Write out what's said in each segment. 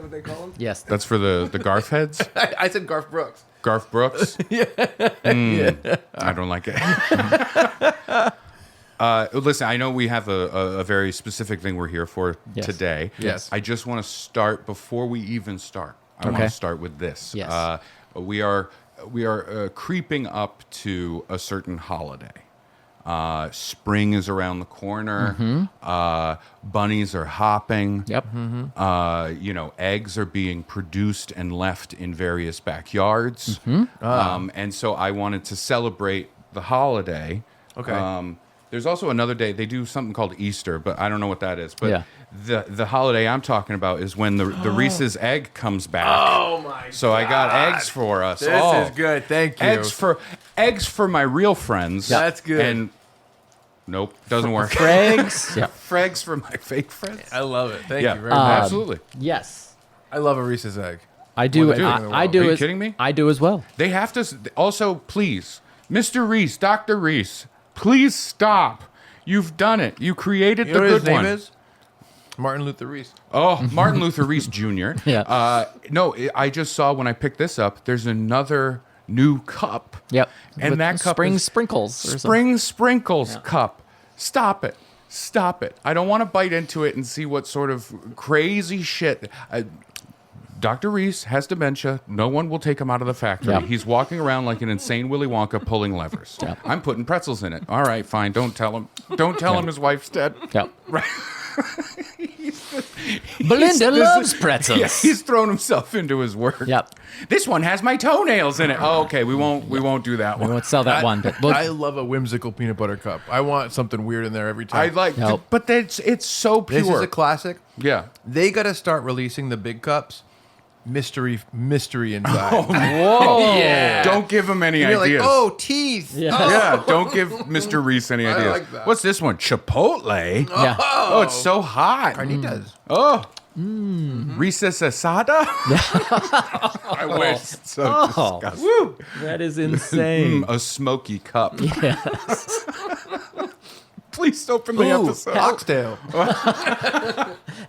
what they call them? Yes. That's for the Garth heads? I said Garth Brooks. Garth Brooks? Yeah. I don't like it. Listen, I know we have a very specific thing we're here for today. Yes. I just want to start, before we even start, I want to start with this. Yes. We are creeping up to a certain holiday. Spring is around the corner. Bunnies are hopping. Yep. Eggs are being produced and left in various backyards. And so I wanted to celebrate the holiday. Okay. There's also another day. They do something called Easter, but I don't know what that is. But the holiday I'm talking about is when the Reese's egg comes back. Oh my! So I got eggs for us. This is good. Thank you. Eggs for my real friends. Yeah. That's good. And nope, doesn't work. Frags. Yeah. Frags for my fake friends. I love it. Thank you very much. Absolutely. Yes. I love a Reese's egg. I do. What they do in the I world. do. Are you as, kidding me? I do as well. They have to. Also, please, Mr. Reese, Dr. Reese, please stop. You've done it. You created You know the what his good name one. is? Martin Luther Reese. Oh, Martin Luther Reese Jr. Yeah. No, I just saw when I picked this up, there's another new cup. Yep. And With that cup spring is sprinkles. or something. Spring Sprinkles cup. Stop it. Stop it. I don't want to bite into it and see what sort of crazy shit. Dr. Reese has dementia. No one will take him out of the factory. Yep. He's walking around like an insane Willy Wonka pulling levers. Yep. I'm putting pretzels in it. All right, fine. Don't tell him. Don't tell him his wife's dead. Yep. Right. Belinda loves pretzels. Yeah, he's thrown himself into his work. Yep. This one has my toenails in it. Oh, okay. We won't do that We one. won't sell that one, but we'll, I love a whimsical peanut butter cup. I want something weird in there every time. I like, Nope. but it's so pure. This is a classic. Yeah. They got to start releasing the big cups. Mystery inside. whoa. Yeah. Don't give him any And you're ideas. like, oh, teeth. Yeah. Oh. Yeah, don't give Mr. Reese any ideas. like that. What's this one? Chipotle? Yeah. Oh, it's so hot. Carnitas. Oh. Reese's asada? I wish. It's so Oh. disgusting. Woo. That is insane. A smoky cup. Yes. Please open the Ooh, episode. oxtail.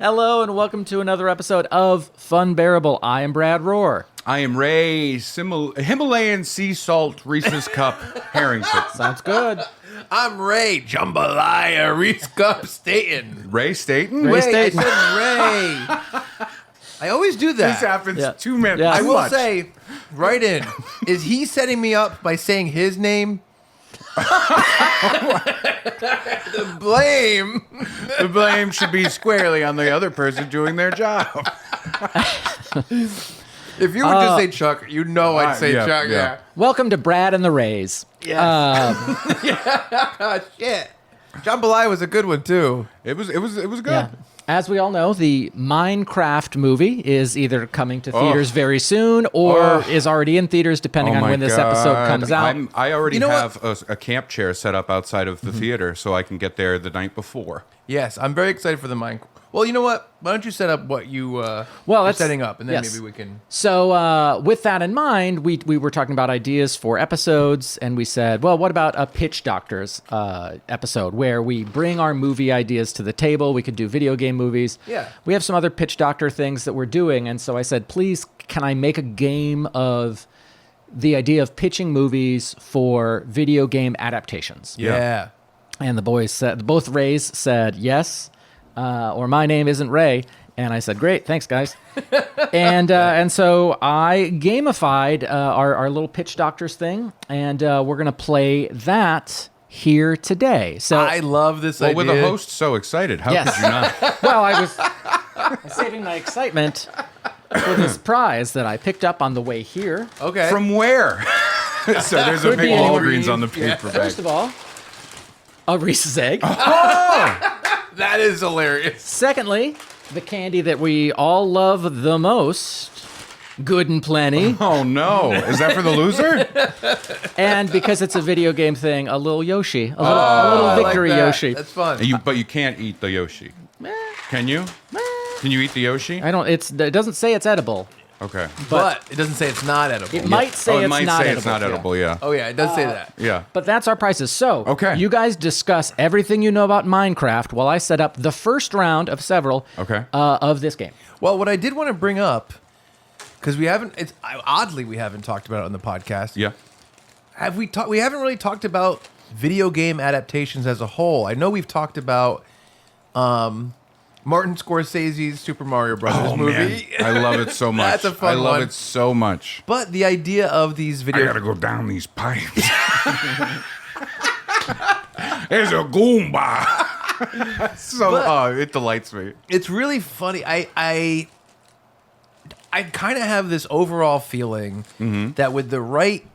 Hello and welcome to another episode of Funbearable. I am Brad Rohr. I am Ray Himalayan sea salt Reese's cup Harrington. Sounds good. I'm Ray Jambalaya Reese Cup Staten. Ray Staten? Ray Wait, Staten. I said Ray. I always do that. This happens Yeah. too many. Yeah. I will much. say, right in, is he setting me up by saying his name? The blame. The blame should be squarely on the other person doing their job. If you would just say Chuck, you know I'd say yeah, Chuck. yeah. Yeah. Welcome to Brad and the Rays. Shit. Jambalaya was a good one too. It was good. Yeah. As we all know, the Minecraft movie is either coming to theaters very soon or is already in theaters, depending on my when this God. episode comes out. I already You know have a camp chair set up outside of the theater so I can get there the night before. Yes, I'm very excited for the Minecraft. Well, you know what? Why don't you set up what you you're that's- setting up, and then yes. maybe we can. So with that in mind, we were talking about ideas for episodes, and we said, well, what about a Pitch Doctors episode where we bring our movie ideas to the table? We could do video game movies. Yeah. We have some other Pitch Doctor things that we're doing, and so I said, please, can I make a game of the idea of pitching movies for video game adaptations? Yeah. And the boys said, both Rays said yes, or my name isn't Ray. And I said, great, thanks, guys. and so I gamified our little Pitch Doctors thing, and we're going to play that here today. So I love this idea. With a host so excited, how Yes. could you not? well, I was saving my excitement for this prize that I picked up on the way here. Okay. From where? So there's a Could big be anywhere. Walgreens on the paper bag. First of all, a Reese's egg. That is hilarious. Secondly, the candy that we all love the most, Good and Plenty. Oh no! Is that for the loser? And because it's a video game thing, a little Yoshi. A little I like victory that. Yoshi. That's fun. But you can't eat the Yoshi. Can you? Can you eat the Yoshi? I don't. It doesn't say it's edible. Okay. but it doesn't say it's not edible. It might say it it's might not say edible. it's not edible. Yeah. Oh yeah, it does say that. Yeah. But that's our prices. So, Okay. you guys discuss everything you know about Minecraft while I set up the first round of several of this game. Well, what I did want to bring up, because we haven't talked about it on the podcast. Yeah. We haven't really talked about video game adaptations as a whole. I know we've talked about Martin Scorsese's Super Mario Brothers movie. Man. I love it so much. That's a fun I love one. it so much. But the idea of these video I gotta go down these pipes. There's a Goomba. It delights me. it's really funny. I kind of have this overall feeling that with the right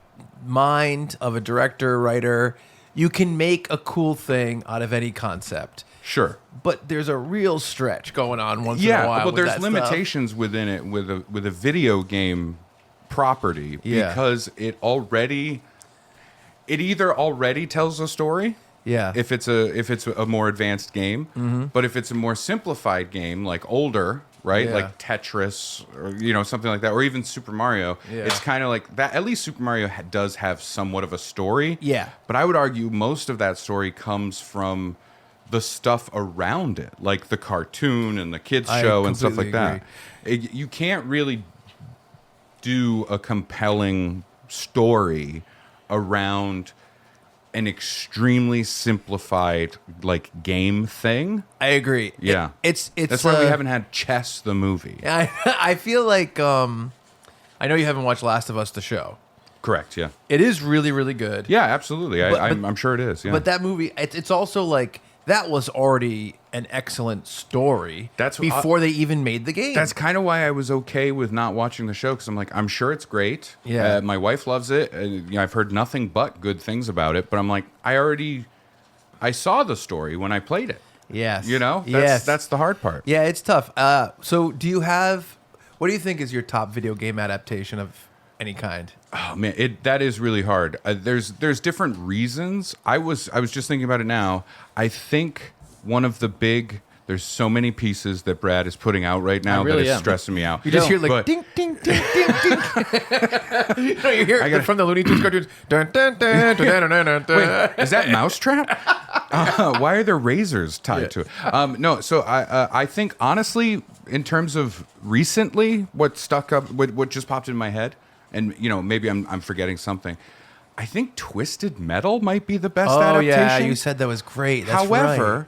mind of a director, writer, you can make a cool thing out of any concept. Sure. But there's a real stretch going on once in a while. Well, with there's that stuff. limitations within it with a video game property Yeah. because it either already tells a story. Yeah. If it's a more advanced game, but if it's a more simplified game like older, right, Yeah. like Tetris or something like that, or even Super Mario, Yeah. it's kind of like that. At least Super Mario does have somewhat of a story. Yeah. But I would argue most of that story comes from the stuff around it, like the cartoon and the kids I show and stuff like completely that. You can't really do a compelling story around an extremely simplified like game thing. I agree. Yeah. It's That's why we haven't had Chess the movie. I feel like I know you haven't watched Last of Us the show. Correct, yeah. It is really, really good. Yeah, absolutely. I'm sure it is. Yeah. But that movie, it's also like that was already an excellent story. That's before they even made the game. That's kind of why I was okay with not watching the show, because I'm like, I'm sure it's great. Yeah. My wife loves it. I've heard nothing but good things about it. But I'm like, I saw the story when I played it. Yes. That's the hard part. Yeah, it's tough. So what do you think is your top video game adaptation of any kind? Oh man, that is really hard. There's different reasons. I was just thinking about it now. I think one of the there's so many pieces that Brad is putting out right now really that is am. stressing me out. You just hear like But- ding, ding, ding, ding, ding. You hear it from the Looney Tunes cartoons. Dun, dun, dun, dun, dun, dun, dun, dun. Wait, is that Mousetrap? Why are there razors tied to it? No, so I think honestly, in terms of recently, what stuck up, what just popped in my head, and maybe I'm forgetting something. I think Twisted Metal might be the best adaptation. Yeah, you said that was great. That's However, right.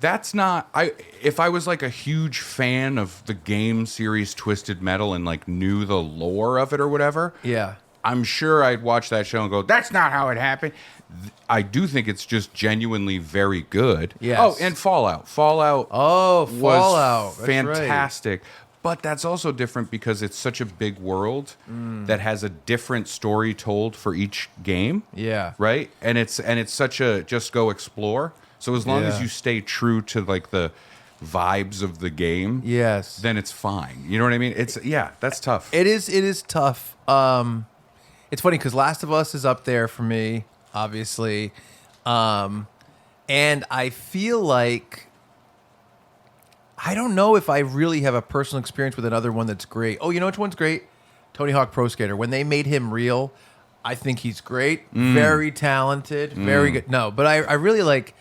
that's not. If I was like a huge fan of the game series Twisted Metal and like knew the lore of it or whatever, Yeah. I'm sure I'd watch that show and go, "That's not how it happened." I do think it's just genuinely very good. Yes. Oh, and Fallout. Fallout. Oh, was Fallout. That's fantastic. But that's also different because it's such a big world that has a different story told for each game. Yeah. Right? And it's such a just go explore. So as long as Yeah. you stay true to like the vibes of the game, Yes. then it's fine. You know what I mean? That's tough. It is tough. It's funny because Last of Us is up there for me, obviously. And I feel like I don't know if I really have a personal experience with another one that's great. Oh, you know which one's great? Tony Hawk Pro Skater. When they made him real, I think he's great. Very talented. Very good. No, but I really like,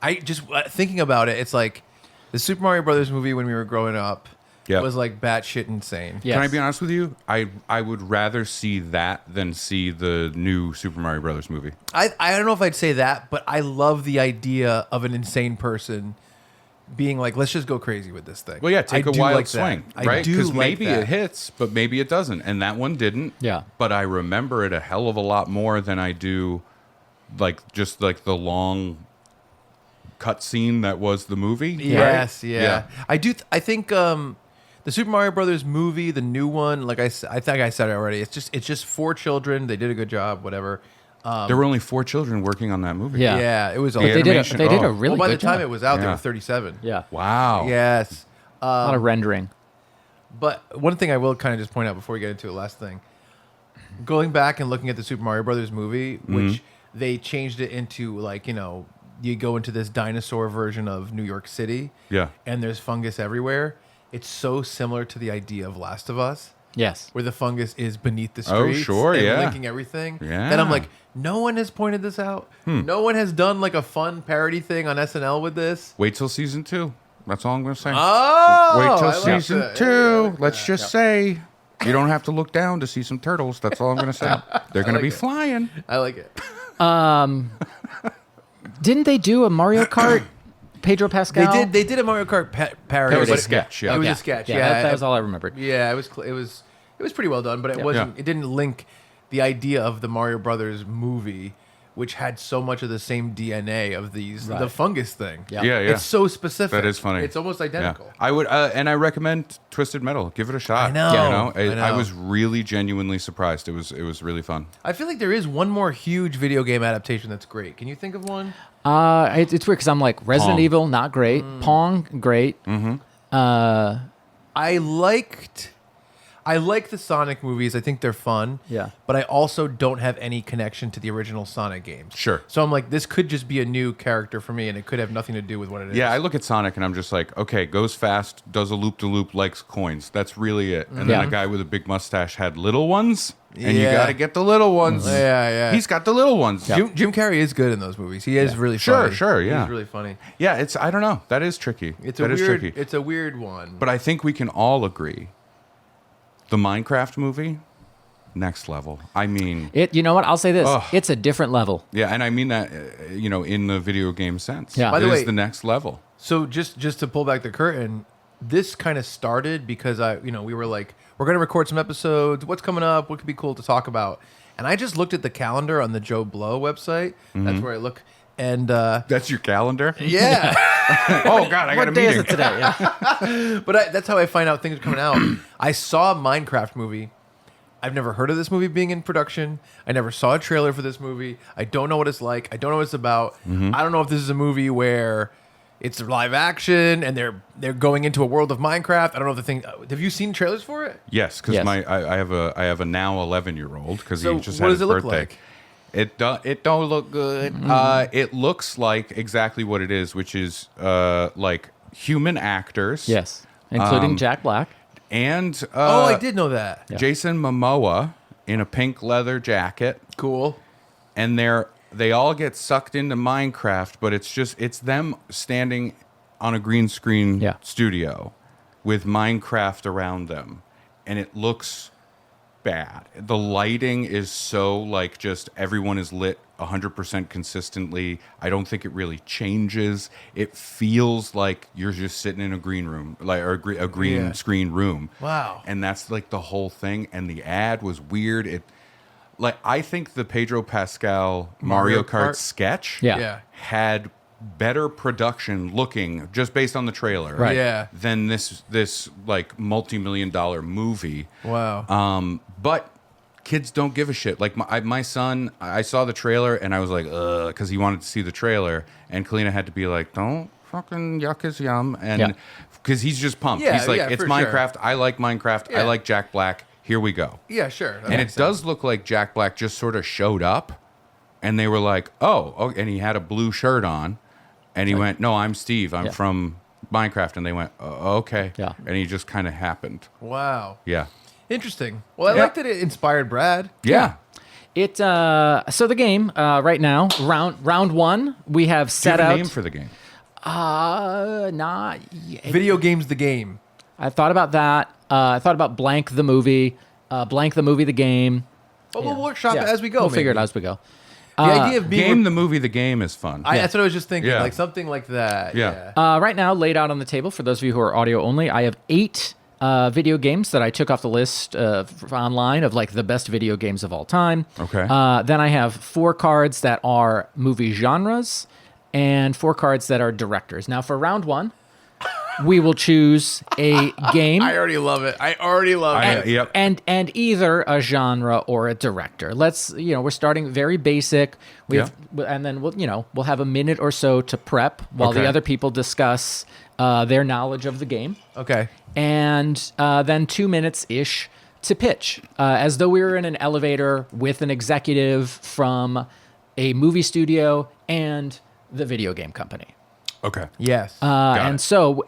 I just thinking about it, it's like the Super Mario Brothers movie when we were growing up was like batshit insane. Yes. Can I be honest with you? I would rather see that than see the new Super Mario Brothers movie. I don't know if I'd say that, but I love the idea of an insane person being like, let's just go crazy with this thing. Well, yeah, take I a do wild like that. swing, I right? do Because like maybe that. it hits, but maybe it doesn't, and that one didn't. Yeah. But I remember it a hell of a lot more than I do, like just like the long cutscene that was the movie. Yes, right? yeah. I do. I think the Super Mario Brothers movie, the new one, like I think I said it already. It's just for children. They did a good job. Whatever. There were only 4 children working on that movie. Yeah. Yeah, it was. The They did animation- they did a oh. really Well, by the good time job. it was out, there Yeah. were 37. Yeah. Wow. Yes. A lot of rendering. But one thing I will kind of just point out before we get into it, last thing, going back and looking at the Super Mario Brothers movie, which they changed it into like, you go into this dinosaur version of New York City. Yeah. And there's fungus everywhere. it's so similar to the idea of Last of Us, Yes. where the fungus is beneath the Oh, streets sure, and yeah. linking everything. Yeah. That I'm like, no one has pointed this out. No one has done like a fun parody thing on SNL with this. Wait till season 2. That's all I'm going to say. Oh, Wait till I like season that. 2. Yeah, I like Let's that. just say you don't have to look down to see some turtles. That's all I'm going to say. They're going to like be it. flying. I like it. Didn't they do a Mario Kart? Pedro Pascal. They did a Mario Kart parody. That was a but it- sketch, yeah. It was Yeah. a sketch. Yeah, Yeah, that was all I remembered. Yeah, it was pretty well done, but it wasn't. Yeah. It didn't link the idea of the Mario Brothers movie, which had so much of the same DNA of the fungus thing. Yeah. Yeah, yeah. It's so specific. That is funny. It's almost identical. Yeah. I would, and I recommend Twisted Metal. Give it a shot. I know. You know? I know. I was really genuinely surprised. It was really fun. I feel like there is one more huge video game adaptation that's great. Can you think of one? It's weird because I'm like Resident Pong. Evil, not great. Pong, great. I like the Sonic movies. I think they're fun. Yeah. But I also don't have any connection to the original Sonic games. Sure. So I'm like, this could just be a new character for me, and it could have nothing to do with what it is. Yeah, I look at Sonic and I'm just like, okay, goes fast, does a loop-de-loop, likes coins. That's really it. And then Yeah. a guy with a big mustache had little ones, and you Yeah. got to get the little ones. Yeah. He's got the little ones. Jim Carrey is good in those movies. He is really Sure, funny. sure, yeah. He's really funny. Yeah, it's, I don't know. That is tricky. It's That a is weird. tricky. It's a weird one. But I think we can all agree the Minecraft movie, next level. I mean, You know what? I'll say this. Ugh. It's a different level. yeah, and I mean that, in the video game sense. Yeah. By the It is way- the next level. So just to pull back the curtain, this kind of started because we were like, we're going to record some episodes. What's coming up? What could be cool to talk about? And I just looked at the calendar on the Joe Blow website. That's where I look. And That's your calendar? yeah, Oh, God, I got a What day is meeting. it today? Yeah. but that's how I find out things are coming out. I saw a Minecraft movie. I've never heard of this movie being in production. I never saw a trailer for this movie. I don't know what it's like. I don't know what it's about. I don't know if this is a movie where it's live action and they're going into a world of Minecraft. I don't know if the thing. Have you seen trailers for it? Yes, because Yes. I have a now 11-year-old because So he just what had does his it look birthday. like? It don't look good. It looks like exactly what it is, which is like human actors. Yes. Including Jack Black. And I did know that. Jason Momoa in a pink leather jacket, Cool. and they all get sucked into Minecraft, but it's them standing on a green screen Yeah. studio with Minecraft around them, and it looks bad. The lighting is so like just everyone is lit 100% consistently. I don't think it really changes. It feels like you're just sitting in a green room, or a green Yeah. screen room. Wow. And that's like the whole thing. And the ad was weird. I think the Pedro Pascal Mario Kart sketch Yeah. had better production looking just based on the trailer Right. Yeah. than this like multi-million-dollar movie. Wow. But kids don't give a shit. Like my son, I saw the trailer and I was like, ugh, because he wanted to see the trailer, and Kalina had to be like, don't fucking yuck his yum, and Yeah. because he's just pumped. Yeah, He's like, yeah, it's for Minecraft. I like Minecraft. Yeah. I like Jack Black. Here we go. Yeah, sure. That And makes it sense. does look like Jack Black just sort of showed up, and they were like, oh, and he had a blue shirt on, and he went, no, I'm Steve. I'm Yeah. from Minecraft. And they went, okay. Yeah. And he just kind of happened. Wow. Yeah. Interesting. Well, I Yeah. like that it inspired Brad. Yeah. It so the game right now, round one, we have Do you set have a out name for the game? not yet. Video games, the game. I thought about that. I thought about blank the movie, the game. Well, we'll workshop Yeah. it as we go. We'll figure it maybe. out as we go. The idea of being Game the movie, the game is fun. That's what I was just thinking. Yeah. Like something like that. Yeah. Yeah. Right now, laid out on the table, for those of you who are audio only, I have 8 video games that I took off the list online of like the best video games of all time. Okay. Then I have 4 cards that are movie genres and 4 cards that are directors. Now, for round one, we will choose a game. I already love it. Yep. And either a genre or a director. We're starting very basic. And then we'll have a minute or so to prep while the Okay. other people discuss their knowledge of the game, Okay. and then 2 minutes ish to pitch, as though we were in an elevator with an executive from a movie studio and the video game company. Okay. Yes. And it. so,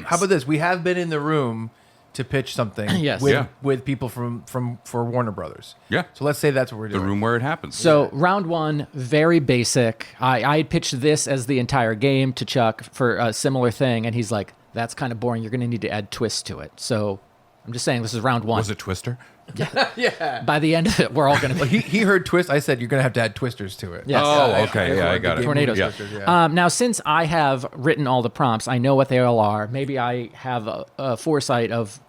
How about this? We have been in the room to pitch something Yes. with, Yeah. with people for Warner Brothers. Yeah. So let's say that's what we're The doing. room where it happens. So round one, very basic. I had pitched this as the entire game to Chuck for a similar thing, and he's like, "That's kind of boring. You're going to need to add twists to it." So I'm just saying, this is round one. Was it Twister? Yeah. By the end of it, we're all going to Well, be he heard twist. I said you're gonna have to add twisters to it. Yes. Oh, okay. Yeah, I got it. Tornadoes. Yeah. Twisters, yeah. Now, since I have written all the prompts, I know what they all are. Maybe I have a foresight of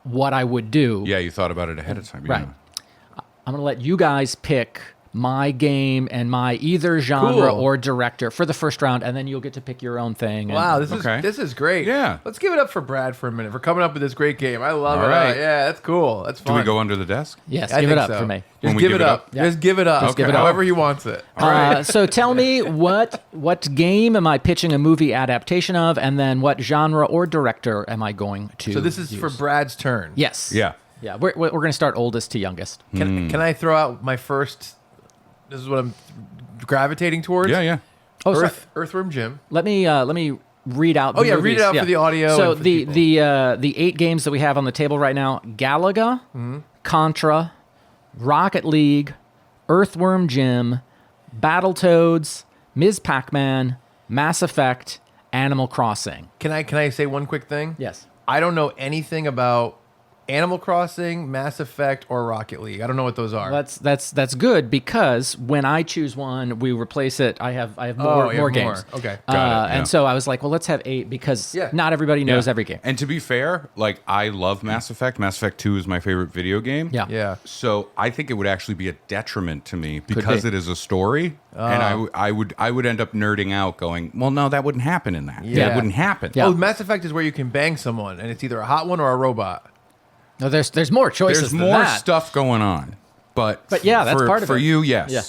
what I would do. Yeah, you thought about it ahead of time. Right. Yeah. I'm going to let you guys pick my game and my either genre Cool. or director for the first round, and then you'll get to pick your own thing. Wow, And, this is great. Yeah. Let's give it up for Brad for a minute for coming up with this great game. I love All it. right. Yeah, that's cool. That's fun. Do we go under the desk? yes, I give it think up so. for me. When Just we give it up. Yeah. Just give it up. Just give it up. However he wants it. So tell me what game am I pitching a movie adaptation of, and then what genre or director am I going to? So this is use? for Brad's turn. Yes. Yeah. Yeah. We're going to start oldest to youngest. Can I throw out my first? This is what I'm gravitating towards. Yeah, yeah. Oh, sorry. Earthworm Jim. Let me read out. Oh, The yeah, read movies. it out for the audio So and for the people. the 8 games that we have on the table right now: Galaga, Contra, Rocket League, Earthworm Jim, Battletoads, Ms. Pac-Man, Mass Effect, Animal Crossing. Can I say one quick thing? Yes. I don't know anything about Animal Crossing, Mass Effect, or Rocket League. I don't know what those are. That's good because when I choose one, we replace it. I have Oh, more, you more have games. more. Okay. Got it, yeah. And so I was like, well, let's have 8 because Yeah. not everybody knows Yeah. every game. And to be fair, like I love Mass Effect. Mass Effect 2 is my favorite video game. Yeah. Yeah. So I think it would actually be a detriment to me because be. it is a story, and I would end up nerding out, going, well, no, that wouldn't happen in that. Yeah. That wouldn't happen. Yeah. Oh, Mass Effect is where you can bang someone, and it's either a hot one or a robot. No, there's more choices There's than more that. stuff going on, but yeah, that's for, part of for it. you, yes. Yeah.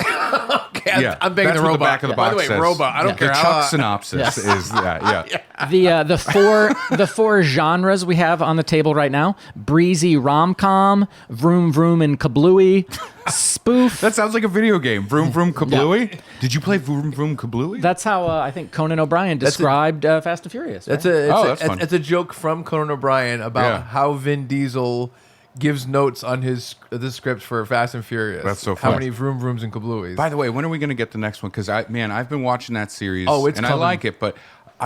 Okay, Yeah, I'm banging that's the what robot. the back of the By box the way, says. robot. I don't The care Chuck how. synopsis is yeah. The four genres we have on the table right now: breezy rom-com, vroom vroom and kablooey, spoof. That sounds like a video game. Vroom vroom kablooey. Did you play Vroom vroom kablooey? That's how I think Conan O'Brien described Fast and Furious. That's right? it's fun. it's a joke from Conan O'Brien about Yeah. how Vin Diesel gives notes on the script for Fast and Furious. That's so How fun. many vroom vrooms and kablooies? By the way, when are we going to get the next one? Because I've been watching that series. Oh, it's and coming. I like it, but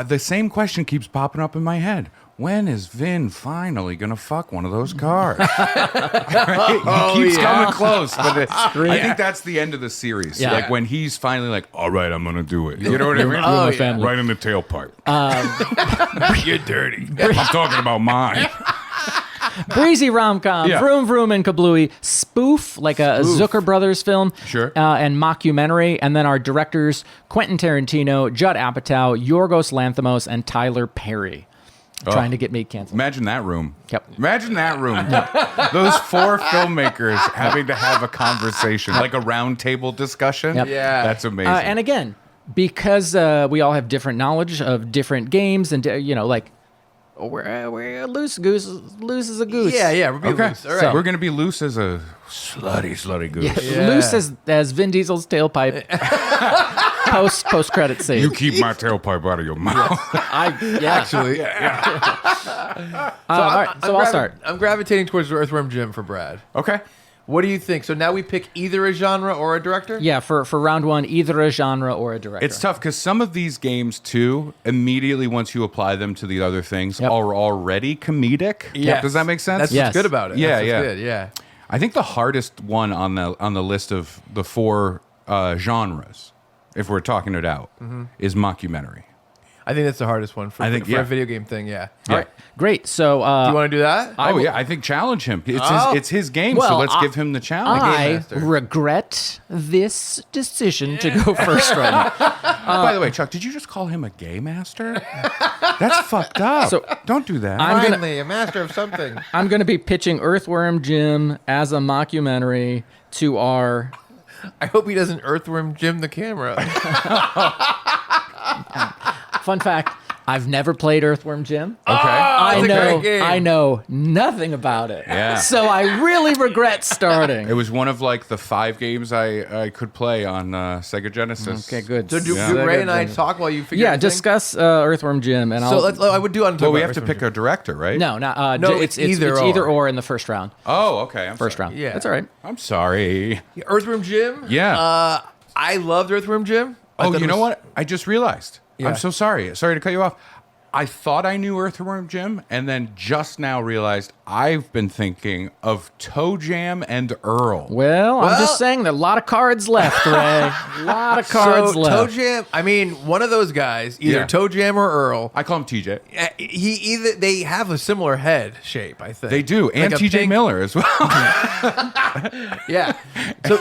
the same question keeps popping up in my head. When is Vin finally going to fuck one of those cars? Right? He keeps coming close, but I think that's the end of the series. Yeah. Like when he's finally like, all right, I'm going to do it. You know what I mean? Oh, yeah. family. Right in the tailpipe. You're dirty. I'm talking about mine. breezy rom-com, Yeah. vroom vroom and kablooey, spoof like a Zucker Brothers film, Sure. and mockumentary, and then our directors Quentin Tarantino, Judd Apatow, Yorgos Lanthimos, and Tyler Perry. Trying to get me canceled. Imagine that room. Yep. Imagine that room. Those 4 filmmakers having to have a conversation, like a round table discussion. Yep. Yeah. That's amazing. And again, because we all have different knowledge of different games, and like we're loose goose, loose as a goose. Yeah, we're being Okay. loose. All right. So- We're going to be loose as a slutty goose. Yeah. Loose as Vin Diesel's tailpipe. post credit scene. You keep my tailpipe out of your mouth. Actually, all right, so I'll start. I'm gravitating towards Earthworm Jim for Brad. Okay. What do you think? So now we pick either a genre or a director? Yeah, for round one, either a genre or a director. It's tough because some of these games, too, immediately once you apply them to the other things, Yep. are already comedic. Yes. Does that make sense? That's Yes. what's good about it. Yeah, That's yeah. what's good. Yeah. I think the hardest one on the list of the 4 genres, if we're talking it out, is mockumentary. I think that's the hardest one for, I think, for yeah. a video game thing. Yeah. All right, great. So Do you want to do that? Oh, yeah. I think challenge him. Oh. It's his game, so Well, let's give him the challenge. I Master. regret this decision to go first right now. By the way, Chuck, did you just call him a gay master? That's fucked up. So, don't do that. I'm gonna- Finally, a master of something. I'm going to be pitching Earthworm Jim as a mockumentary to our I hope he doesn't Earthworm Jim the camera. fun fact. I've never played Earthworm Jim. Okay. I know nothing about it. Yeah. So I really regret starting. It was one of like the 5 games I could play on Sega Genesis. Okay, good. So do Ray and I talk while you figure? Yeah, discuss Earthworm Jim, and I would do on. Well, we have to pick a director, right? No, it's either or in the first round. Oh, okay. I'm First sorry. round. Yeah. That's all right. I'm sorry. Earthworm Jim. Yeah. I loved Earthworm Jim. Oh, you know what? I just realized. Yeah. I'm so sorry. Sorry to cut you off. I thought I knew Earthworm Jim, and then just now realized I've been thinking of Toe Jam and Earl. Well, I'm just saying there are a lot of cards left, Ray. A lot of cards left. Toe Jam. I mean, one of those guys, either Toe Jam or Earl. I call him TJ. They have a similar head shape. I think They do, and Like a TJ pink- Miller as well. Yeah.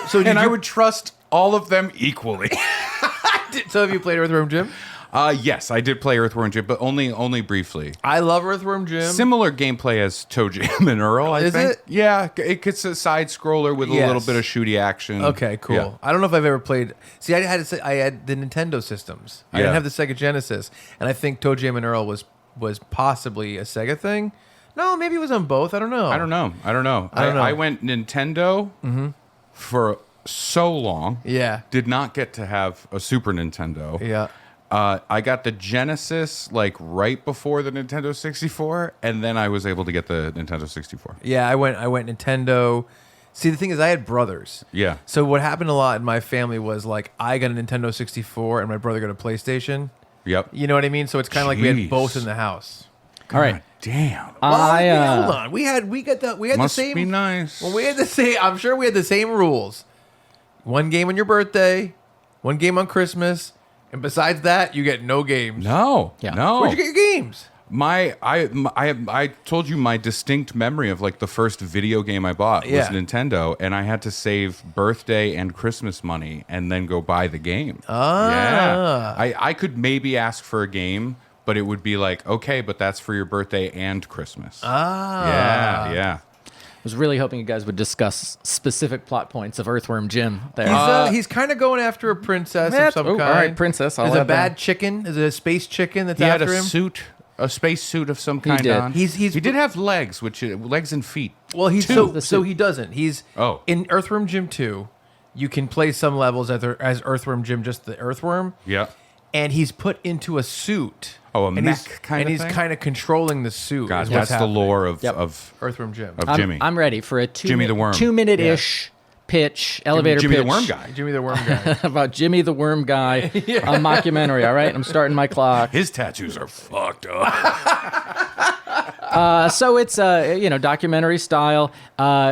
So And I would trust all of them equally. So have you played Earthworm Jim? Yes, I did play Earthworm Jim, but only briefly. I love Earthworm Jim. Similar gameplay as Toe Jam and Earl, I Is think. it? Yeah, it's a side scroller with a Yes. little bit of shooty action. Okay, cool. Yeah. I don't know if I've ever played. See, I had the Nintendo systems. I didn't Yeah. have the Sega Genesis, and I think Toe Jam and Earl was possibly a Sega thing. No, maybe it was on both. I don't know. I don't know. I went Nintendo for so long. Yeah. Did not get to have a Super Nintendo. Yeah. I got the Genesis like right before the Nintendo 64, and then I was able to get the Nintendo 64. Yeah, I went Nintendo. See, the thing is, I had brothers. Yeah. So what happened a lot in my family was like I got a Nintendo 64 and my brother got a PlayStation. Yep. You know what I mean? So it's kind of like we had Jeez. both in the house. All right. Damn. Hold on. We had Must the same. be nice. Well, we had the same. I'm sure we had the same rules. One game on your birthday, one game on Christmas, and besides that, you get no games. No. Yeah. No. Where'd you get your games? I told you my distinct memory of like the first video game I bought was Yeah. Nintendo, and I had to save birthday and Christmas money and then go buy the game. Ah. Yeah. I could maybe ask for a game, but it would be like, okay, but that's for your birthday and Christmas. Ah. Yeah. I was really hoping you guys would discuss specific plot points of Earthworm Jim there. He's kind of going after a princess of some all kind. right, princess. I'll There's a have that. bad chicken. There's a space chicken that's He had after a him. suit, a space suit of some kind did. on. He did have legs, legs and feet. Well, he's The so suit. he doesn't. He's in Earthworm Jim 2. You can play some levels as Earthworm Jim, just the Earthworm, Yeah. and he's put into a suit. Oh, a and mech he's, kind and of he's thing? kind of controlling the suit. God, is that's what's the happening. lore of Earthworm Jim. Jimmy. I'm ready for a Jimmy the Worm. 2-minute-ish pitch, elevator Jimmy pitch. the Worm guy. Jimmy the Worm guy. About Jimmy the Worm guy, a mockumentary. All right, I'm starting my clock. His tattoos are fucked up. So it's documentary style.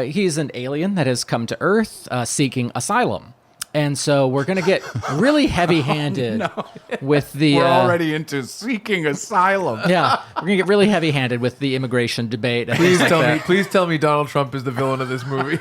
He's an alien that has come to Earth seeking asylum, and so we're gonna get really heavy-handed with the. We're already into seeking asylum. Yeah, we're gonna get really heavy-handed with the immigration debate. And Please things like that. please tell me Donald Trump is the villain of this movie.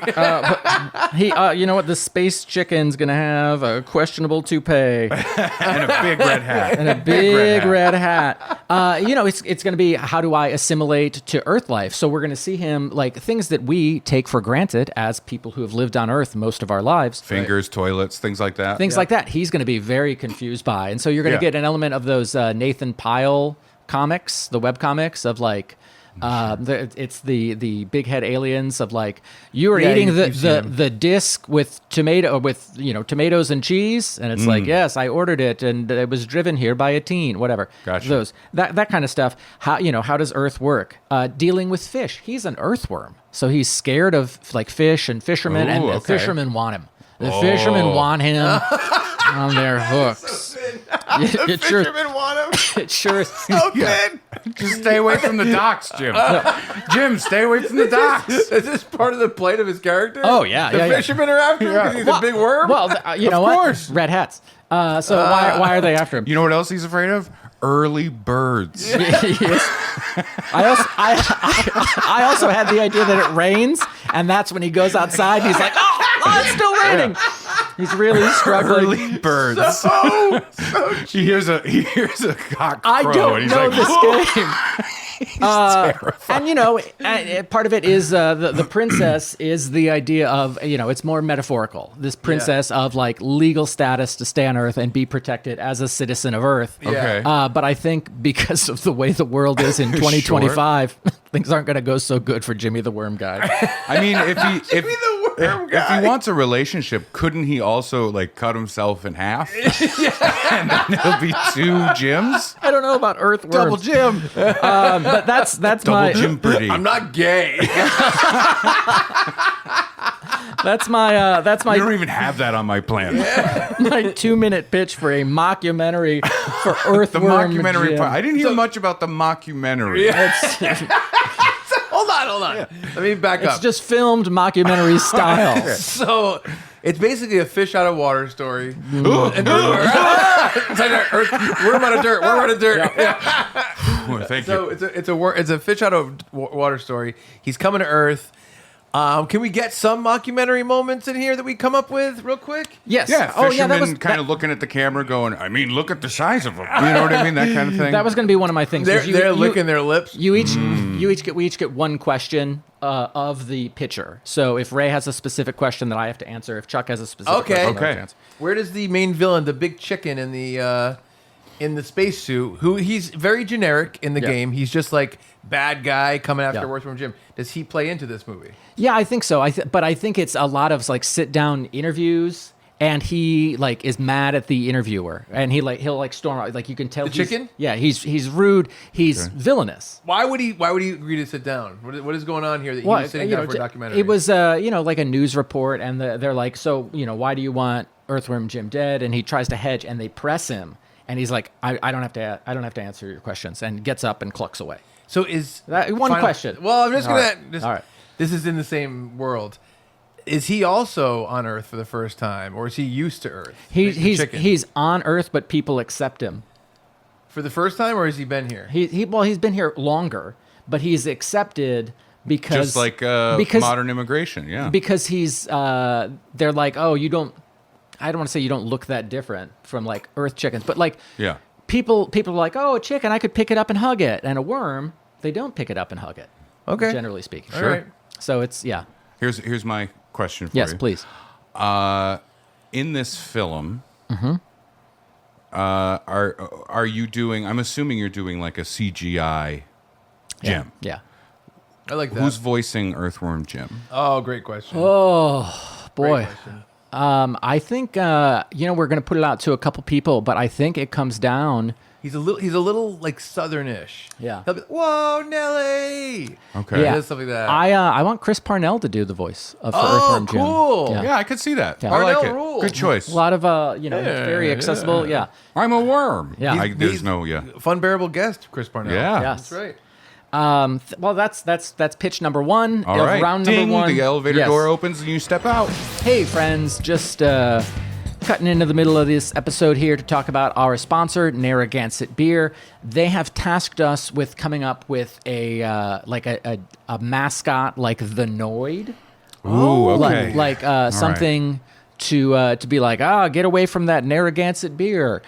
He, you know what? The space chicken's gonna have a questionable toupee And a big red hat. and a big red hat. It's gonna be how do I assimilate to Earth life? So we're gonna see him like things that we take for granted as people who have lived on Earth most of our lives. Fingers, toilets, things like that. Things like that. He's gonna be very confused by, and so you're gonna Yeah. get an element of those Nathan Pyle comics, the web comics of like. It's the big head aliens of like you are eating you've seen them. the disc with tomatoes and cheese, and it's like yes, I ordered it and it was driven here by a teen, whatever. Gotcha. Those that kind of stuff. How does Earth work? Dealing with fish. He's an earthworm, so he's scared of like fish and fishermen, and Ooh, the okay. fishermen want him. The fishermen want him on their hooks. It sure, Fishermen want him. it sure is. Man. Just stay away from the docks, Jim. Jim, stay away from the docks. Is this part of the plate of his character? Oh, yeah, The yeah, yeah. fishermen are after him because he's a big worm? Well, you know Of what? course. Red hats. So why are they after him? You know what else he's afraid of? Early birds. Yes. I also had the idea that it rains, and that's when he goes outside. And he's like, oh, it's still raining. He's really struggling. Early birds. He hears a cock crow I don't and he's know like, this "Whoa." game. And part of it is the princess is the idea of it's more metaphorical. This princess of like legal status to stay on Earth and be protected as a citizen of Earth. Okay. But I think because of the way the world is in 2025, things aren't going to go so good for Jimmy the Worm Guy. I mean, if he wants a relationship, couldn't he also like cut himself in half? And then there'll be 2 Jims. I don't know about Earthworms. Double Jim. But that's Double my Jimperty. I'm not gay. that's my I don't even have that on my plan. my 2-minute pitch for a mockumentary for The Earthworm mockumentary Jim. part. I didn't hear much about the mockumentary. Hold on. Let me back It's up. just filmed mockumentary style. So it's basically a fish out of water story. And it's like worm out of dirt. Worm out of dirt. Well, thank So you. it's a fish out of water story. He's coming to Earth. Can we get some mockumentary moments in here that we come up with real quick? Yes. Yeah, Fisherman that was kind of looking at the camera going, I mean, look at the size of them. You know what I mean? That kind of thing. That was going to be one of my things. They're licking their lips. We each get one question of the pitcher. So if Ray has a specific question that I have to answer, if Chuck has a specific question, that I have to answer. Where does the main villain, the big chicken in the spacesuit, who he's very generic in the game, he's just like bad guy coming after Earthworm Jim. Does he play into this movie? Yeah, I think so. But I think it's a lot of like sit down interviews, and he like is mad at the interviewer, and he'll storm out. Like you can tell The chicken? Yeah, he's rude. He's villainous. Why would he agree to sit down? What is going on here that he was sitting down for a documentary? It was like a news report, and they're like, so why do you want Earthworm Jim dead? And he tries to hedge, and they press him, and he's like, I don't have to answer your questions, and gets up and clucks away. So is that one question? Well, I'm just All gonna. right. All right. This is in the same world. Is he also on Earth for the first time, or is he used to Earth? He's on Earth, but people accept him for the first time, or has he been here? He's been here longer, but he's accepted because just like modern immigration, yeah. Because he's they're like, oh, you don't. I don't want to say you don't look that different from like Earth chickens, but like people are like, oh, a chicken, I could pick it up and hug it, and a worm, they don't pick it up and hug it. Okay, generally speaking, sure. Right. So it's Here's my question for you. Yes, please. In this film, are you doing? I'm assuming you're doing like a CGI Jim. Yeah. I like that. Who's voicing Earthworm Jim? Oh, great question. Oh boy. Great question. I think we're going to put it out to a couple people, but I think it comes down. He's a little like Southernish. Yeah. He'll be, whoa, Nelly. Okay. Yeah. Stuff like that. I want Chris Parnell to do the voice of Earthworm Jim. Cool. Yeah, I could see that. Yeah. I like Parnell it. rules. Good choice. A lot of very accessible. Yeah. I'm a worm. Yeah. He's Funbearable guest, Chris Parnell. Yeah. Yes. That's right. Well, that's pitch number one. All right. Round Ding, number one. the elevator Yes. door opens and you step out. Hey, friends, just cutting into the middle of this episode here to talk about our sponsor, Narragansett Beer. They have tasked us with coming up with a mascot like the Noid. Ooh, okay. Like something to be like, get away from that Narragansett Beer.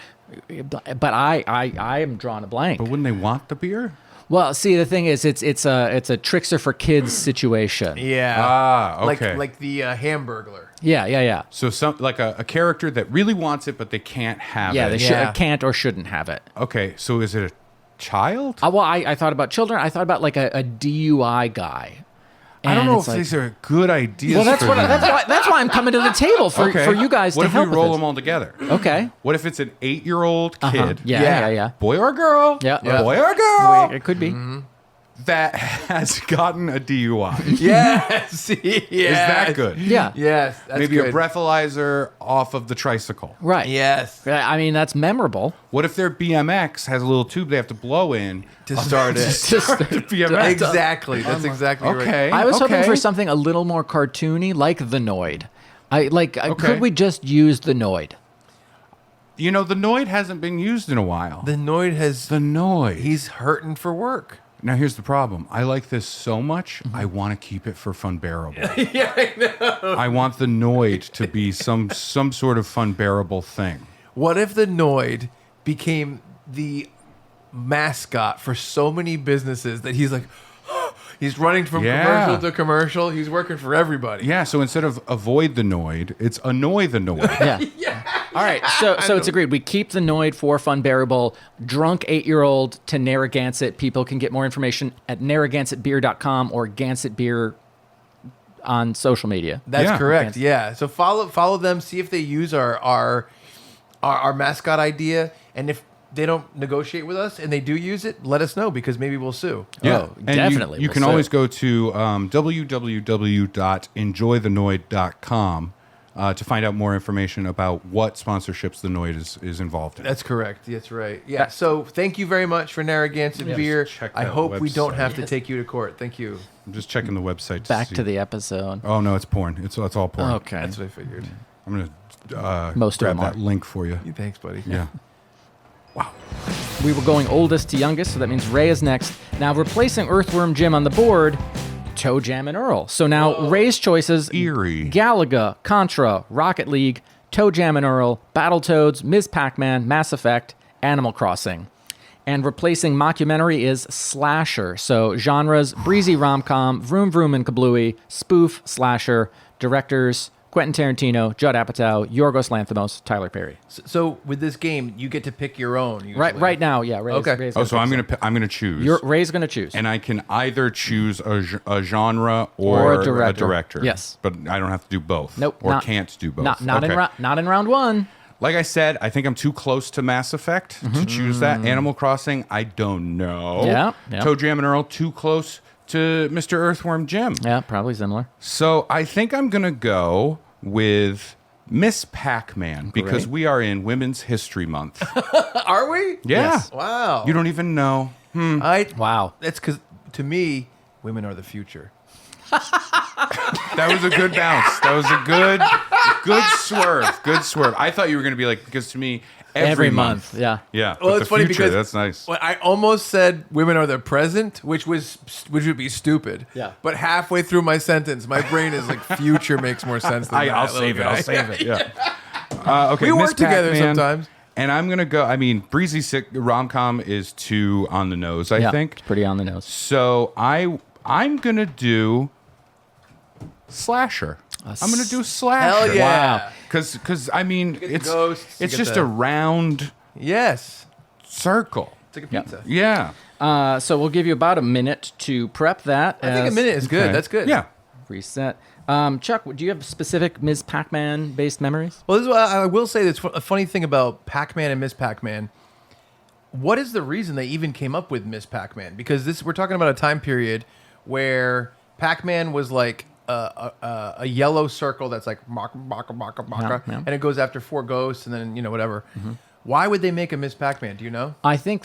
But I am drawing a blank. But wouldn't they want the beer? Well, see, the thing is, it's a trickster for kids situation. Yeah. Okay. Like the Hamburglar. Yeah. So some like a character that really wants it, but they can't have Yeah, it. they can't or shouldn't have it. Okay, so is it a child? I thought about children. I thought about like a DUI guy. I don't And know it's if like- these are good ideas. Well, that's for them. that's why I'm coming to the table for you guys What to if help we roll with them all together? this. Okay. What if it's an 8-year-old kid? Yeah. Boy or girl? Yeah. Boy or girl? It could be. Mm-hmm. That has gotten a DUI. Yes. Is that good? Yeah. Yes. That's Maybe good. a breathalyzer off of the tricycle. Right. Yes. I mean, that's memorable. What if their BMX has a little tube they have to blow in To start it. start the BMX? Exactly. That's exactly right. Okay. I was hoping okay. for something a little more cartoony, like the Noid. Could we just use the Noid? You know, the Noid hasn't been used in a while. The Noid has. The Noid. He's hurting for work. Now, here's the problem. I like this so much, I want to keep it for Funbearable. Yeah, I know. I want the Noid to be some sort of Funbearable thing. What if the Noid became the mascot for so many businesses that he's like, he's running from Yeah. commercial to commercial. He's working for everybody. Yeah, so instead of avoid the Noid, it's annoy the Noid. Yeah. All right. So it's agreed. We keep the Noid for Funbearable. Drunk 8-year-old to Narragansett. People can get more information at narragansettbeer.com or Gansett Beer on social media. That's Yeah. correct. Yeah. So follow them. See if they use our mascot idea, and if they don't negotiate with us and they do use it, let us know because maybe we'll sue. Yeah, Oh, and definitely. You We'll can sue. always go to www.enjoythenoid.com to find out more information about what sponsorships the Noid is involved in. That's correct. That's right. Yeah. So thank you very much for Narragansett Beer. Check I that hope we don't website. have to take you to court. Thank you. I'm just checking the website. Back see. to the episode. Oh no, it's porn. It's all porn. Okay. That's what I figured. I'm gonna Most of grab them that are. link for you. Thanks, buddy. Yeah. We were going oldest to youngest, so that means Ray is next. Now, replacing Earthworm Jim on the board, Toe Jam and Earl. So now Ray's choices: Eerie. Galaga, Contra, Rocket League, Toe Jam and Earl, Battletoads, Ms. Pac-Man, Mass Effect, Animal Crossing. And replacing mockumentary is slasher. So genres: breezy rom-com, vroom vroom and kablooey, spoof, slasher. Directors: Quentin Tarantino, Judd Apatow, Yorgos Lanthimos, Tyler Perry. So with this game, you get to pick your own. Usually. Right now, yeah. Ray's, Okay. Ray's Oh, so I'm pick gonna choose. Ray's gonna choose. and I can either choose a genre or, Or a director. director. Yes. But I don't have to do both. Nope, Or not- can't do both. Not Okay. in round one. Like I said, I think I'm too close to Mass Effect to choose that. Animal Crossing, I don't know. Yeah, yeah. Toe Jam and Earl, too close to Mr. Earthworm Jim. Yeah, probably similar. So I think I'm going to go with Miss Pac-Man because Great. we are in Women's History Month. Are we? Yeah. Yes. Wow. You don't even know. Wow. That's because to me, women are the future. That was a good bounce. That was a good swerve. Good swerve. I thought you were going to be like, because to me, every month. Yeah. Yeah. Well, but it's the funny future, because that's nice. Well, I almost said women are the present, which would be stupid. Yeah. But halfway through my sentence, my brain is like, future makes more sense than that. I'll little save it. guy. I'll save it. Yeah. Okay. We Miss work together Pac-Man, sometimes. And I'm gonna go. I mean, breezy sick rom-com is too on the nose. I Yeah, think. it's pretty on the nose. So I'm gonna do slasher. I'm gonna do slasher. Hell yeah. Wow. Because I mean, get the it's ghosts, you it's get just the- a round Yes. circle. It's like a Yeah. pizza. Yeah. So we'll give you about a minute to prep that. I think a minute is good. Okay. That's good. Yeah. Reset. Chuck, do you have specific Ms. Pac-Man based memories? Well, this is what I will say. That's a funny thing about Pac-Man and Miss Pac-Man. What is the reason they even came up with Miss Pac-Man? Because we're talking about a time period where Pac-Man was like a yellow circle that's like maka, maka, maka, maka, Yeah. and it goes after 4 ghosts, and then whatever. Why would they make a Miss Pac-Man? Do you know? I think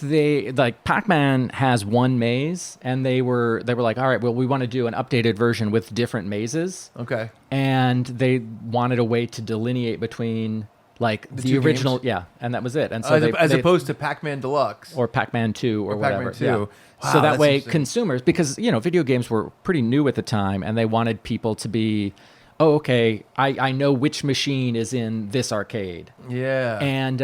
Pac-Man has one maze, and they were like, all right, well, we want to do an updated version with different mazes, Okay. and they wanted a way to delineate between like the two original, games? yeah, and that was it. And so As they, opposed to Pac-Man Deluxe. or Pac-Man 2 or whatever. Pac-Man 2. Yeah. Wow, So that that's way interesting. consumers, because video games were pretty new at the time, and they wanted people to be, oh, okay, I know which machine is in this arcade. Yeah. And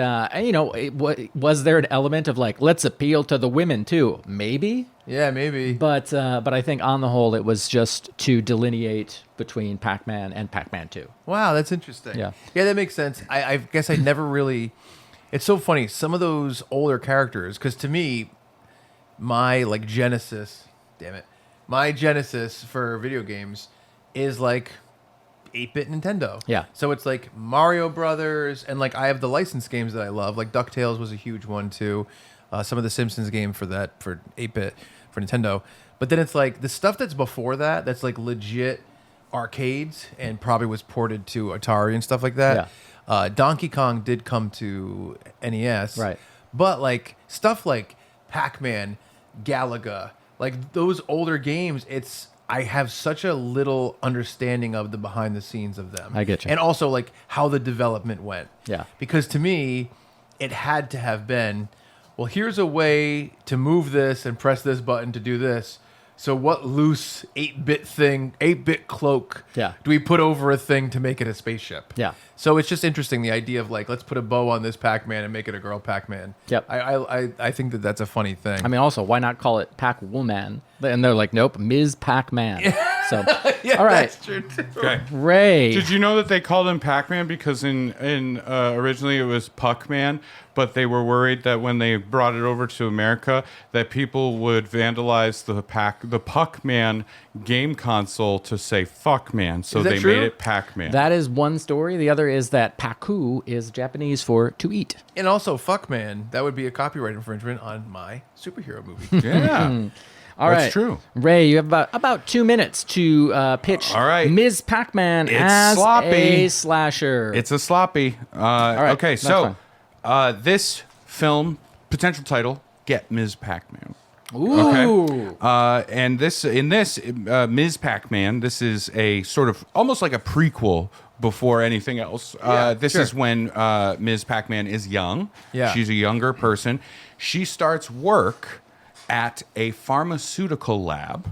was there an element of like, let's appeal to the women too? Maybe. Yeah, maybe. But I think on the whole, it was just to delineate between Pac-Man and Pac-Man 2. Wow, that's interesting. Yeah. Yeah, that makes sense. I guess I never really. It's so funny. Some of those older characters, because to me, my Genesis, damn it, my Genesis for video games is like 8-bit Nintendo. Yeah. So it's like Mario Brothers, and I have the licensed games that I love. Like DuckTales was a huge one too. Some of the Simpsons game for 8-bit for Nintendo. But then it's like the stuff that's before that, that's like legit arcades and probably was ported to Atari and stuff like that. Donkey Kong did come to NES. Right. But stuff like Pac-Man, Galaga, those older games, I have such a little understanding of the behind the scenes of them. I get you. And also how the development went. Yeah. Because to me, it had to have been, well, here's a way to move this and press this button to do this. So what loose 8-bit cloak Yeah. do we put over a thing to make it a spaceship? Yeah. So it's just interesting, the idea of like, let's put a bow on this Pac-Man and make it a girl Pac-Man. Yep. I think that's a funny thing. I mean, also, why not call it Pac-Woman? And they're like, nope, Ms. Pac-Man. So, yeah, all right, that's true too. Okay. Ray. Did you know that they called him Pac-Man because in originally it was Puck-Man, but they were worried that when they brought it over to America that people would vandalize the Puck-Man game console to say fuck man, so Is that they true? made it Pac-Man. That is one story. The other is that Paku is Japanese for to eat. And also, fuck man, that would be a copyright infringement on my superhero movie. Yeah. All That's right, true. Ray, you have about 2 minutes to pitch. All right. Ms. Pac-Man It's as sloppy. a slasher. It's a sloppy. right, Okay, that's so this film, potential title, Get Ms. Pac-Man. Ooh. Okay. And in this Ms. Pac-Man, this is a sort of almost like a prequel before anything else. This sure. is when Ms. Pac-Man is young. Yeah. She's a younger person. She starts work at a pharmaceutical lab,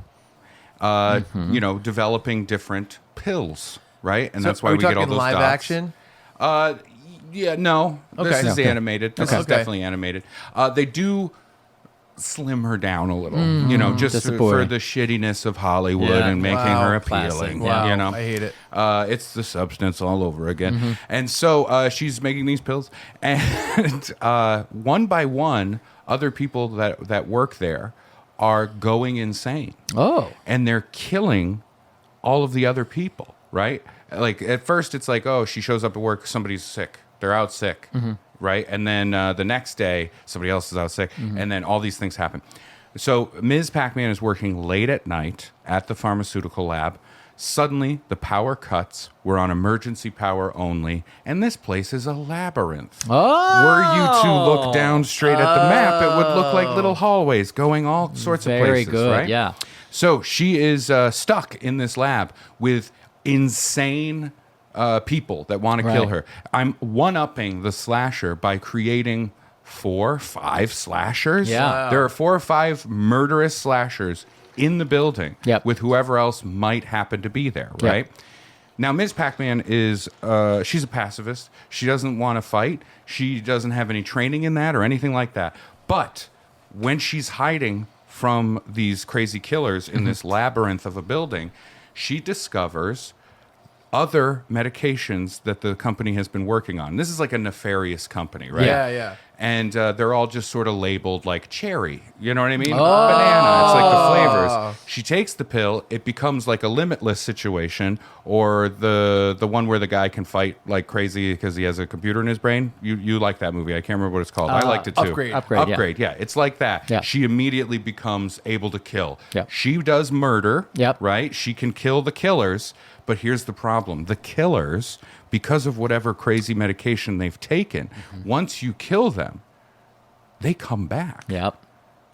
developing different pills, right? And that's why are we get all talking those live dots. action? Yeah, no. This Okay. is Okay. animated. This Okay. is definitely animated. They do slim her down a little, just for disappointing. the shittiness of Hollywood Yeah. and making Wow. her Classic. appealing. Wow, You know, I hate it. It's the substance all over again. And so she's making these pills, and one by one, other people that work there are going insane. Oh. And they're killing all of the other people, right? Like at first it's like, oh, she shows up at work, somebody's sick. They're out sick, right? And then the next day, somebody else is out sick. And then all these things happen. So Ms. Pac-Man is working late at night at the pharmaceutical lab. Suddenly, the power cuts. We're on emergency power only. And this place is a labyrinth. Oh. Were you to look down straight at the map, it would look like little hallways going all sorts of Very places, good, right? yeah. So she is stuck in this lab with insane people that want to kill Right. her. I'm one-upping the slasher by creating 4, 5 slashers. Yeah. Wow. There are 4 or 5 murderous slashers in the building with whoever else might happen to be there, right? Now, Ms. Pac-Man is, she's a pacifist. She doesn't want to fight. She doesn't have any training in that or anything like that. But when she's hiding from these crazy killers in this labyrinth of a building, she discovers other medications that the company has been working on. This is like a nefarious company, right? Yeah. And they're all just sort of labeled like cherry. You know what I mean? Banana. It's like the flavors. She takes the pill. It becomes like a Limitless situation, or the one where the guy can fight like crazy because he has a computer in his brain. You like that movie? I can't remember what it's called. I liked it too. Upgrade. Yeah, it's like that. Yeah. She immediately becomes able to kill. Yeah. She does murder. Yep. Right? She can kill the killers. But here's the problem. The killers, because of whatever crazy medication they've taken, once you kill them, they come back. Yep.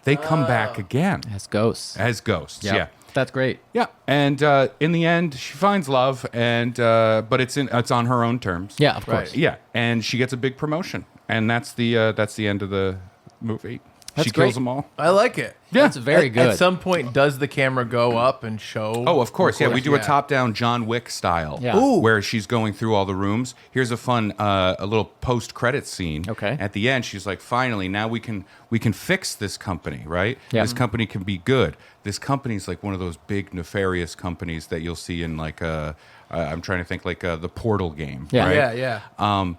They come back again As ghosts. as ghosts. Yep. Yeah. That's great. Yeah. And in the end, she finds love, and but it's on her own terms. Yeah, of course. Yeah. And she gets a big promotion. And that's the end of the movie. That's she kills great. them all. I like it. Yeah. That's very good. At some point, does the camera go up and show? Oh, of course. Yeah, we do a yeah. top-down John Wick style, Yeah. Ooh. where she's going through all the rooms. Here's a fun, a little post-credit scene. Okay. At the end, she's like, "Finally, now we can fix this company, right? Yeah. This company can be good. This company's like one of those big nefarious companies that you'll see in like I'm trying to think like the Portal game. Yeah. Right? Yeah.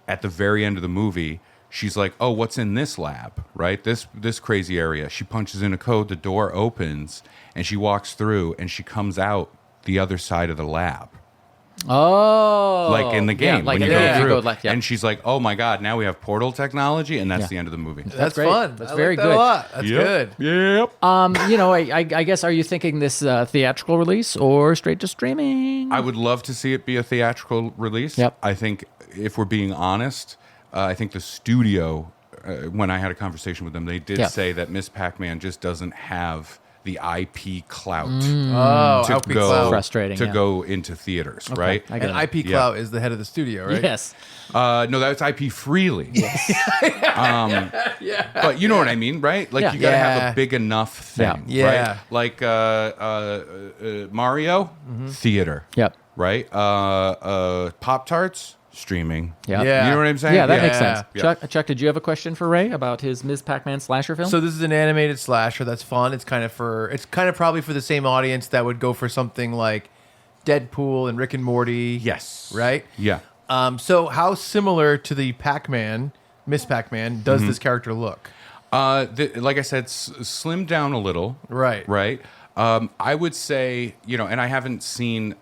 At the very end of the movie, she's like, "Oh, what's in this lab? Right? This crazy area." She punches in a code, the door opens, and she walks through, and she comes out the other side of the lab, Oh. like in the game Yeah, like when you in the go game, through. left, yeah. And she's like, "Oh my god, now we have portal technology," and that's Yeah. the end of the movie. That's great. fun. That's I very like that good. A lot. That's good. Yep. I guess, are you thinking this theatrical release or straight to streaming? I would love to see it be a theatrical release. Yep. I think if we're being honest, I think the studio, when I had a conversation with them, they did Yeah. say that Miss Pac-Man just doesn't have the IP clout Oh, to IP go clout. Frustrating, to yeah. go into theaters, right? I get And it. IP Clout is the head of the studio, right? Yes. No, that's IP freely. But you know what I mean, right? Like Yeah. you gotta have Yeah. a big enough thing, Yeah. right? Like Mario, theater, Yep. right? Pop-Tarts, streaming. Yep. Yeah. You know what I'm saying? Yeah, that makes sense. Yeah. Chuck, did you have a question for Ray about his Ms. Pac-Man slasher film? So this is an animated slasher that's fun. It's kind of probably for the same audience that would go for something like Deadpool and Rick and Morty. Yes. Right? Yeah. So how similar to the Pac-Man, Miss Pac-Man, does this character look? Like I said, slimmed down a little. Right. Right. I would say, and I haven't seen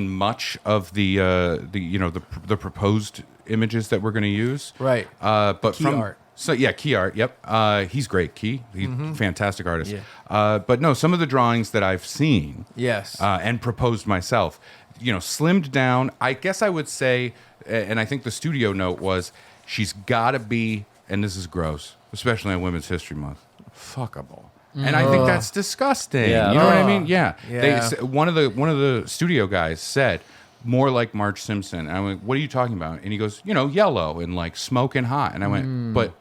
much of the proposed images that we're going to use. Right. But Key from art. So yeah, Key art. Yep. He's great. He's a fantastic artist. Yeah. But no, some of the drawings that I've seen. Yes. And proposed myself, slimmed down. I guess I would say, and I think the studio note was, she's got to be, and this is gross, especially on Women's History Month, fuckable. And I think that's disgusting. Yeah. You know what I mean? Yeah. Yeah. One of the studio guys said, more like Marge Simpson. And I went, what are you talking about? And he goes, yellow and like smoking hot. And I went, but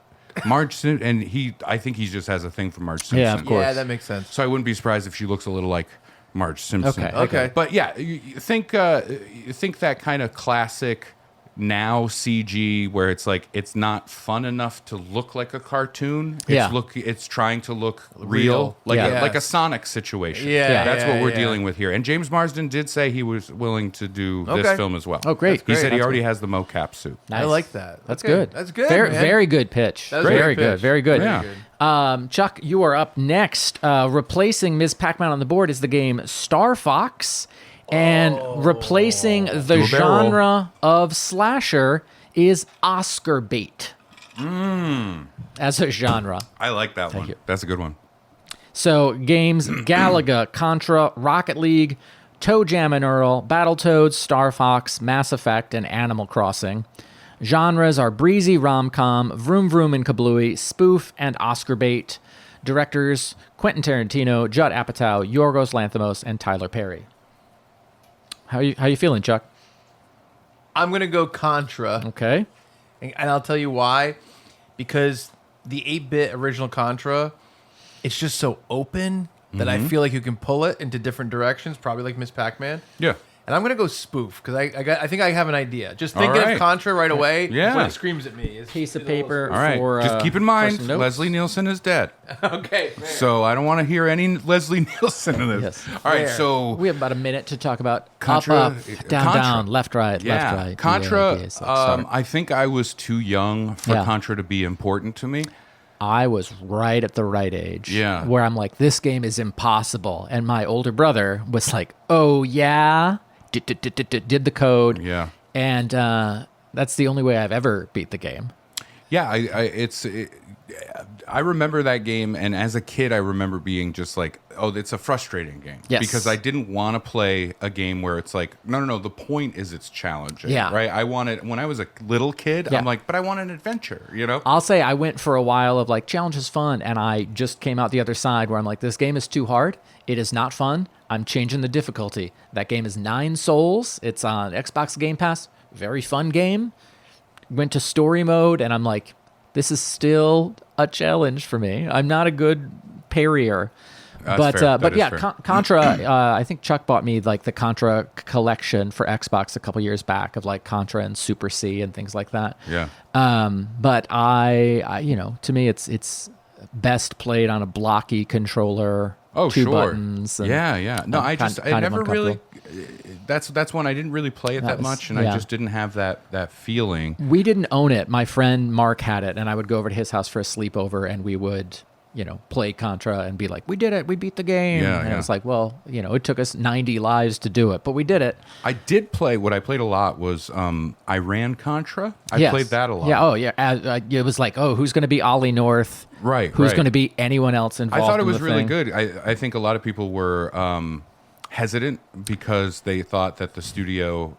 Marge Simpson, and I think he just has a thing for Marge Simpson. Yeah, of course. Yeah, that makes sense. So I wouldn't be surprised if she looks a little like Marge Simpson. Okay. But yeah, you think that kind of classic now CG where it's like it's not fun enough to look like a cartoon. It's trying to look real, like Yeah. like a Sonic situation. Yeah, that's yeah, what we're yeah. dealing with here. And James Marsden did say he was willing to do Okay. this film as well. Oh, great. He said he That's already great. has the mocap suit. Nice. I like that. That's Okay. good. That's good, Very, man. very good pitch. That was a Very good good. pitch. Very good. Yeah. Chuck, you are up next. Replacing Ms. Pac-Man on the board is the game Star Fox. And replacing the Do a barrel. genre of slasher is Oscar bait as a genre. I like that one. you. That's a good one. So games Galaga, Contra, Rocket League, Toe Jam and Earl, Battletoads, Star Fox, Mass Effect, and Animal Crossing. Genres are breezy rom-com, Vroom Vroom and Kablooey, spoof, and Oscar bait. Directors Quentin Tarantino, Judd Apatow, Yorgos Lanthimos, and Tyler Perry. How you feeling, Chuck? I'm going to go Contra. Okay. And I'll tell you why. Because the 8-bit original Contra, it's just so open that I feel like you can pull it into different directions, probably like Miss Pac-Man. Yeah. And I'm going to go spoof because I think I have an idea. Just All thinking right. of Contra right away, Yeah. what it screams at me. Is Piece of is a little paper. All right. For, Just keep in for mind, some notes. Leslie Nielsen is dead. spoof. Okay. fair. So I don't want to hear any Leslie Nielsen in this. Yes. All right, Fair. so We have about a minute to talk about Contra- up, down, Contra. down, left, right, yeah, left, right. Contra. BA, start. I think I was too young for Yeah. Contra to be important to me. I was right at the right age. Yeah. Where I'm like, this game is impossible. And my older brother was like, oh, yeah. Did the code. Yeah. And that's the only way I've ever beat the game. Yeah, I remember that game, and as a kid, I remember being just like, oh, it's a frustrating game. Yes. Because I didn't want to play a game where it's like, no, the point is it's challenging. Yeah. Right? I wanted, when I was a little kid, Yeah. I'm like, but I want an adventure, I'll say I went for a while of like, challenge is fun. And I just came out the other side where I'm like, this game is too hard. It is not fun. I'm changing the difficulty. That game is 9 Souls. It's on Xbox Game Pass. Very fun game. Went to story mode, and I'm like, this is still a challenge for me. I'm not a good parrier. That's fair. But That yeah, is fair. Contra, I think Chuck bought me like the Contra collection for Xbox a couple years back of like Contra and Super C and things like that. Yeah. But I to me, it's best played on a blocky controller. Oh, 2 sure. buttons. And Yeah. No, I kind of never really. uncomfortable. That's one I didn't really play it that was- much, and yeah. I just didn't have that feeling. We didn't own it. My friend Mark had it, and I would go over to his house for a sleepover, and we would, play Contra and be like, we did it. We beat the game. Yeah, and yeah. it's like, well, it took us 90 lives to do it, but we did it. I did play. What I played a lot was I ran Contra. I Yes. played that a lot. Yeah. Oh, yeah. It was like, oh, who's going to be Ollie North? Right, Who's right. going to be anyone else I involved? thought it in was the really thing? good. I think a lot of people were hesitant because they thought that the studio,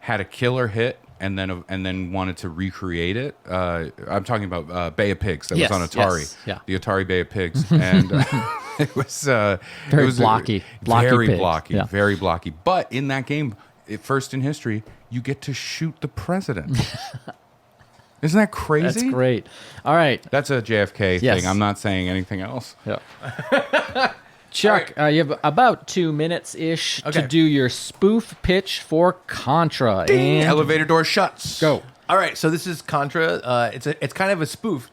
had a killer hit and then wanted to recreate it. I'm talking about Bay of Pigs that Yes, was on Atari. yes, yeah. The Atari Bay of Pigs, and It was Very blocky. Blocky very pig. blocky, Yeah. very blocky. But in that game, first in history, you get to shoot the president. Isn't that crazy? That's great. All right. That's a JFK Yes. thing. I'm not saying anything else. Yeah. Chuck, you have about 2 minutes-ish Okay. to do your spoof pitch for Contra. And Elevator door shuts. go. All right, so this is Contra. It's kind of a spoof,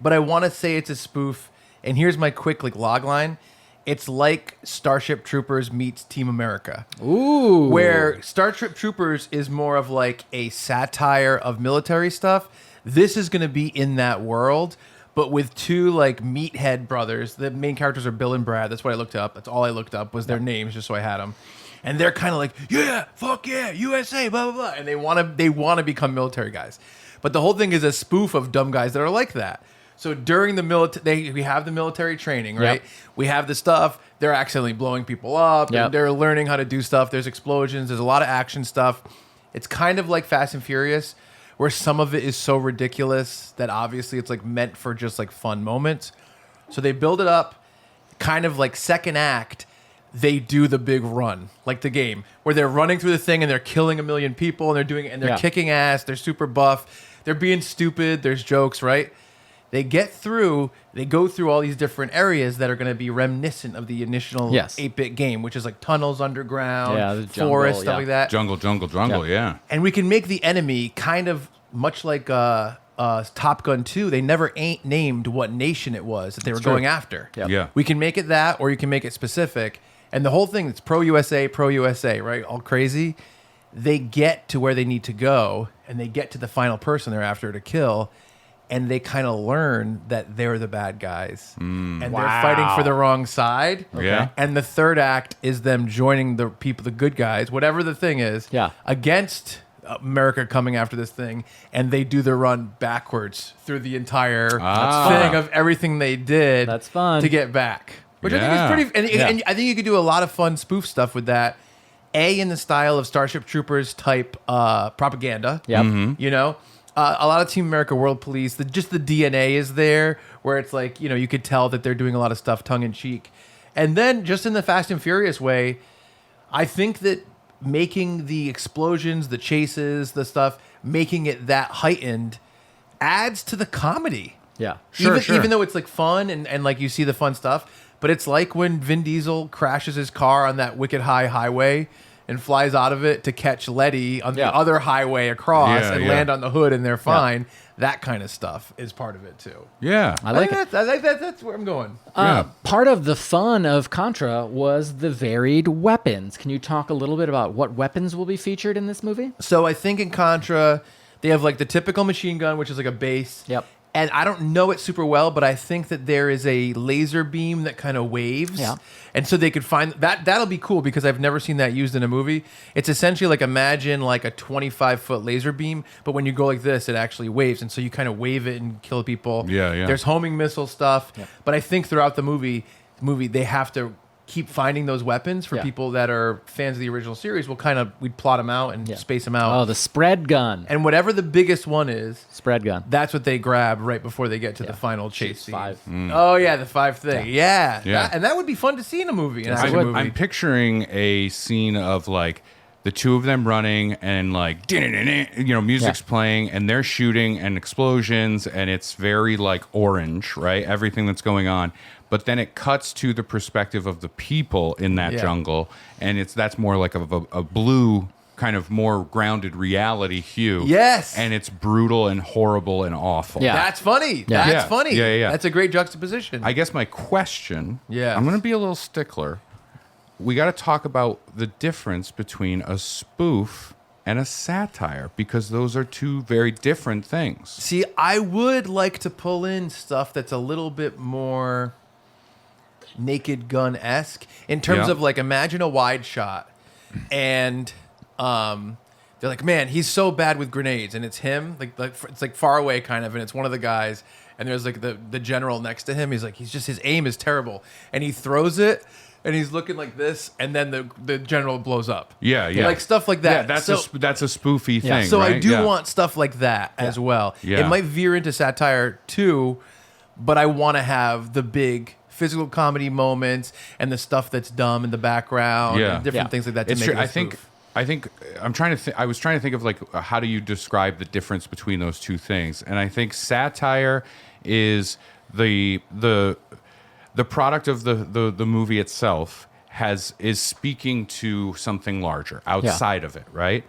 but I want to say it's a spoof. And here's my quick log line. It's like Starship Troopers meets Team America. Ooh. Where Starship Troopers is more of like a satire of military stuff. This is going to be in that world, but with two like meathead brothers. The main characters are Bill and Brad. That's what I looked up. That's all I looked up was their names, just so I had them. And they're kind of like, yeah, fuck yeah, USA, blah blah blah. And they want to become military guys. But the whole thing is a spoof of dumb guys that are like that. So during the military, we have the military training, right? Yep. We have the stuff. They're accidentally blowing people up. Yep. And they're learning how to do stuff. There's explosions. There's a lot of action stuff. It's kind of like Fast and Furious, where some of it is so ridiculous that obviously it's like meant for just like fun moments. So they build it up, kind of like second act. They do the big run, like the game, where they're running through the thing and they're killing a million people and they're Yeah. kicking ass. They're super buff. They're being stupid. There's jokes, right? They go through all these different areas that are going to be reminiscent of the initial Yes. 8-bit game, which is like tunnels underground, Yeah, the jungle, forest, stuff yeah. like that. Jungle, yeah. And we can make the enemy kind of much like Top Gun 2. They never named what nation it was that they were true. going after. Yep. Yeah. We can make it that, or you can make it specific. And the whole thing, it's pro-USA, right? All crazy. They get to where they need to go, and they get to the final person they're after to kill, and they kind of learn that they're the bad guys. And they're fighting for the wrong side. Yeah. And the third act is them joining the people, the good guys, whatever the thing is, Yeah. against America coming after this thing, and they do the run backwards through the entire thing of everything they did. That's fun. To get back. Which I Yeah. think is pretty, and I think you could do a lot of fun spoof stuff with that. In the style of Starship Troopers type propaganda. Yep. You know? A lot of Team America World Police, just the DNA is there, where it's like, you know, you could tell that they're doing a lot of stuff tongue-in-cheek. And then, just in the Fast and Furious way, I think that making the explosions, the chases, the stuff, making it that heightened adds to the comedy. Yeah. Even though it's like fun and like you see the fun stuff, but it's like when Vin Diesel crashes his car on that wicked high highway and flies out of it to catch Letty on the other highway across and land on the hood and they're fine. That kind of stuff is part of it too. Yeah. I like it. That's where I'm going. Part of the fun of Contra was the varied weapons. Can you talk a little bit about what weapons will be featured in this movie? So I think in Contra, they have like the typical machine gun, which is like a base. Yep. And I don't know it super well, but I think that there is a laser beam that kind of waves. Yeah. And so they could find that. That'll be cool because I've never seen that used in a movie. It's essentially like, imagine like a 25-foot laser beam, but when you go like this, it actually waves. And so you kind of wave it and kill people. Yeah. There's homing missile stuff. Yeah. But I think throughout the movie, they have to keep finding those weapons for people that are fans of the original series. We'd plot them out and space them out. Oh, the spread gun. And whatever the biggest one is, Spread gun. that's what they grab right before they get to the final chase scene. 5. Oh yeah, the 5 thing. Yeah. Yeah. And that would be fun to see in a movie. I'm picturing a scene of like the two of them running and like, music's playing and they're shooting and explosions and it's very like orange, right? Everything that's going on. But then it cuts to the perspective of the people in that jungle, and that's more like a blue kind of more grounded reality hue. Yes. And it's brutal and horrible and awful. Yeah. That's funny. Yeah. That's funny. Yeah. That's a great juxtaposition. I guess my question, Yes. I'm going to be a little stickler. We got to talk about the difference between a spoof and a satire, because those are two very different things. See, I would like to pull in stuff that's a little bit more Naked Gun-esque in terms of like, imagine a wide shot and they're like, man, he's so bad with grenades, and it's him, like it's like far away kind of, and it's one of the guys, and there's like the general next to him. He's like, his aim is terrible, and he throws it and he's looking like this, and then the general blows up. Yeah. Like stuff like that. Yeah, that's a spoofy thing. So right? I do want stuff like that as well. Yeah. It might veer into satire too, but I want to have the big physical comedy moments and the stuff that's dumb in the background and different things like that to It's make true. it a spoof. I think I'm trying to. I was trying to think of like how do you describe the difference between those two things? And I think satire is the product of the movie itself is speaking to something larger outside of it, right?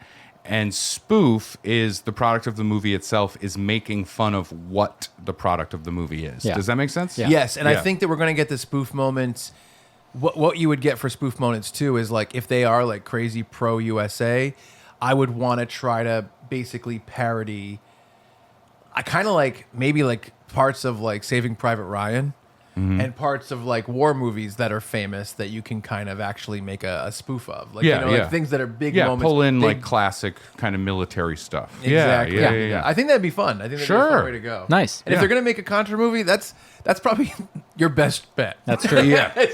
And spoof is the product of the movie itself is making fun of what the product of the movie is. Yeah. Does that make sense? Yeah. Yes, and I think that we're going to get the spoof moments. What you would get for spoof moments too is like if they are like crazy pro USA, I would want to try to basically parody. I kind of like maybe like parts of like Saving Private Ryan. And parts of like war movies that are famous that you can kind of actually make a spoof of, like like things that are big moments. Pull in big, like classic kind of military stuff. exactly. Yeah. I think that'd be fun. I think that'd be a fun way to go. Nice. And if they're gonna make a Contra movie, that's probably your best bet. That's true. It's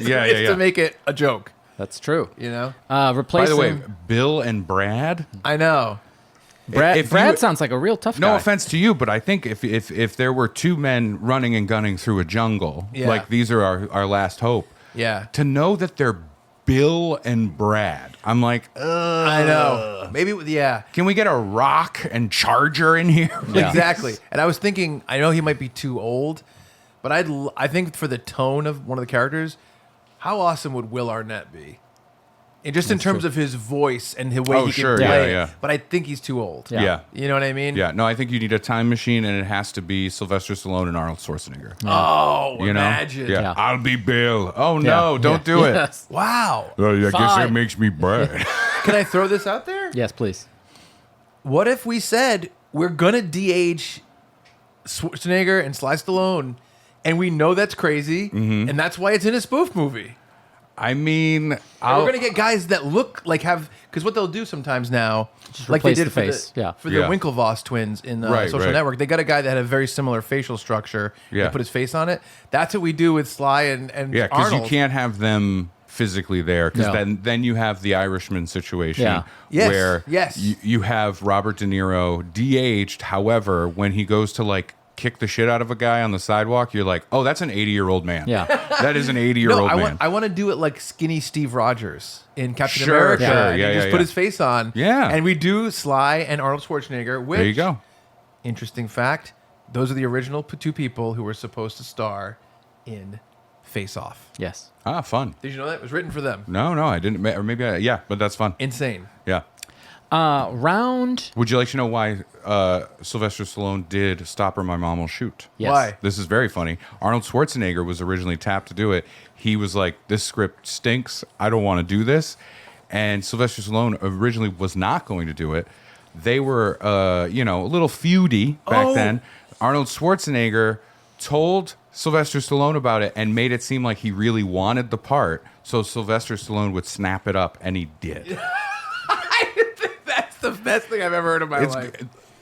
to make it a joke. That's true. You know. By Replacing. the way, Bill and Brad. I know. Brad sounds like a real tough guy. No offense to you, but I think if there were two men running and gunning through a jungle, like these are our last hope. Yeah. To know that they're Bill and Brad, I'm like, I know. Maybe. Yeah. can we get a Rock and Charger in here? Yeah. Exactly. And I was thinking, I know he might be too old, but I think for the tone of one of the characters, how awesome would Will Arnett be? And just in terms of his voice and the way he can play it. But I think he's too old. Yeah. You know what I mean? Yeah, no, I think you need a time machine, and it has to be Sylvester Stallone and Arnold Schwarzenegger. Oh, You know? imagine. Yeah. Yeah. I'll be Bill. Oh, no, don't do it. Yes. Wow. Well, I guess Fine. that makes me Brad. Can I throw this out there? Yes, please. What if we said we're going to de-age Schwarzenegger and Sly Stallone, and we know that's crazy, and that's why it's in a spoof movie? I mean, And we're going to get guys that look like because what they'll do sometimes now, like they replace did the for face. the, Yeah. for the Yeah. Winklevoss twins in Right, Social right. Network. They got a guy that had a very similar facial structure. Yeah. They put his face on it. That's what we do with Sly and yeah, because you Arnold. can't have them physically there, because No. then you have the Irishman situation Yeah. Yes, where yes. you have Robert De Niro de-aged. However, when he goes to like kick the shit out of a guy on the sidewalk, you're like, oh, that's an 80-year-old man. Yeah. That is an 80-year-old No, man. I want to do it like skinny Steve Rogers in Captain Sure, America. sure. and Yeah, just yeah, put yeah. his face on. Yeah. And we do Sly and Arnold Schwarzenegger, which, There you go. interesting fact, those are the original two people who were supposed to star in Face Off. Yes. Ah, fun. Did you know that? It was written for them. No, I didn't. Or maybe yeah, but that's fun. Insane. Yeah. Round. Would you like to know why Sylvester Stallone did Stop or My Mom Will Shoot? Yes. Why? This is very funny. Arnold Schwarzenegger was originally tapped to do it. He was like, this script stinks. I don't want to do this. And Sylvester Stallone originally was not going to do it. They were, a little feudy back then. Arnold Schwarzenegger told Sylvester Stallone about it and made it seem like he really wanted the part. So Sylvester Stallone would snap it up, and he did. That's the best thing I've ever heard in my life.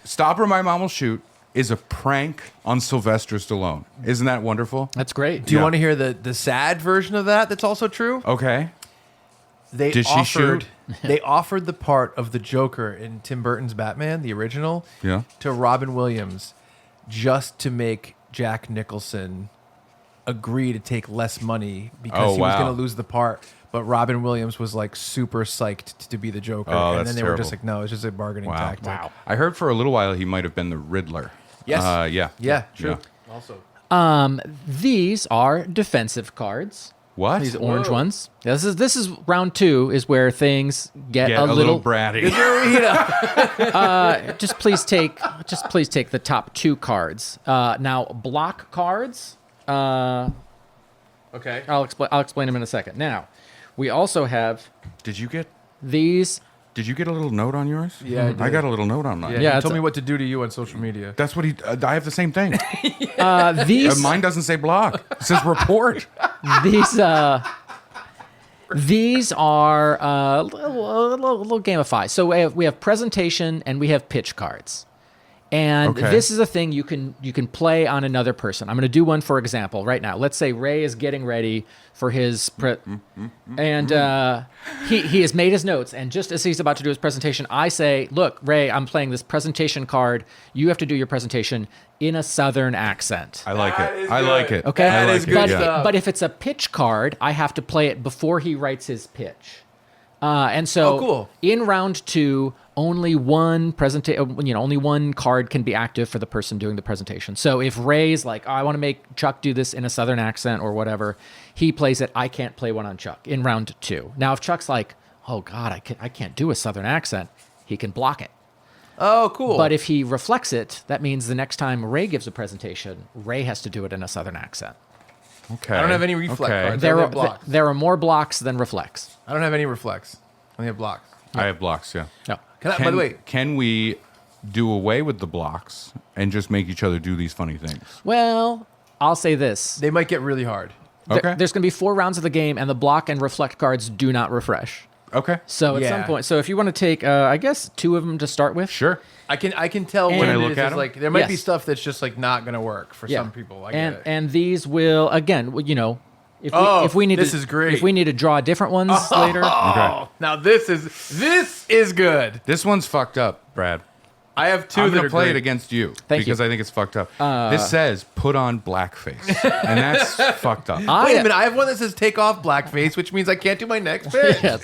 Stop or My Mom Will Shoot is a prank on Sylvester Stallone. Isn't that wonderful? That's great. Do you Yeah. want to hear the sad version of that that's also true? Okay. They Did she shoot? They offered the part of the Joker in Tim Burton's Batman, the original, Yeah. to Robin Williams just to make Jack Nicholson agree to take less money because he was wow. going to lose the part. But Robin Williams was like super psyched to be the Joker. Oh, and that's then they were just terrible. like, no, it's just a bargaining Wow. tactic. I heard for a little while he might have been the Riddler. Yes. Yeah. Yeah, true. Also. These are defensive cards. What? These orange ones. This is round 2 is where things get Yeah, a little bratty. just please take the top 2 cards. Now block cards. Okay. I'll explain them in a second. Now, we also have Did you get these. a little note on yours? Yeah, I did. I got a little note on mine. Yeah, Yeah, he it's told a- me what to do to you on social media. That's what I have the same thing. These Mine doesn't say block. It says report. these are a little gamify. So we have presentation and we have pitch cards. And Okay. this is a thing you can play on another person. I'm going to do one for example right now. Let's say Ray is getting ready for his and he has made his notes, and just as he's about to do his presentation, I say, "Look, Ray, I'm playing this presentation card. You have to do your presentation in a Southern accent." I like That it. is I good. like it. Okay, I That like is it, good yeah. stuff. but if it's a pitch card, I have to play it before he writes his pitch. And so, Oh, cool. in round 2, only one only one card can be active for the person doing the presentation. So if Ray's like, "Oh, I want to make Chuck do this in a Southern accent or whatever," he plays it. I can't play one on Chuck in round 2. Now, if Chuck's like, "Oh God, I can't do a Southern accent," he can block it. Oh, cool. But if he reflects it, that means the next time Ray gives a presentation, Ray has to do it in a Southern accent. Okay. I don't have any reflect cards. There I are have blocks. there are more blocks than reflects. I don't have any reflex. I only have blocks. I have blocks, yeah. No. By the way, Can we do away with the blocks and just make each other do these funny things? Well, I'll say this. they might get really hard. Okay. There's going to be 4 rounds of the game, and the block and reflect cards do not refresh. Okay. So at Yeah. some point, so if you want to take, I guess 2 of them to start with. Sure. I can tell And- when Can I it look is. at It's 'em? like there might be Yes. stuff that's just like not gonna work for Yeah. some people. I get it. And these will again, if Oh, if we need this to, is great. If we need to draw different ones later, Oh, now this is good. This one's fucked up, Brad. I have 2 I'm that going are to play great. it against you Thank because you. I think it's fucked up. This says put on blackface, and that's fucked up. Wait a minute, I have one that says take off blackface, which means I can't do my next pitch. yes.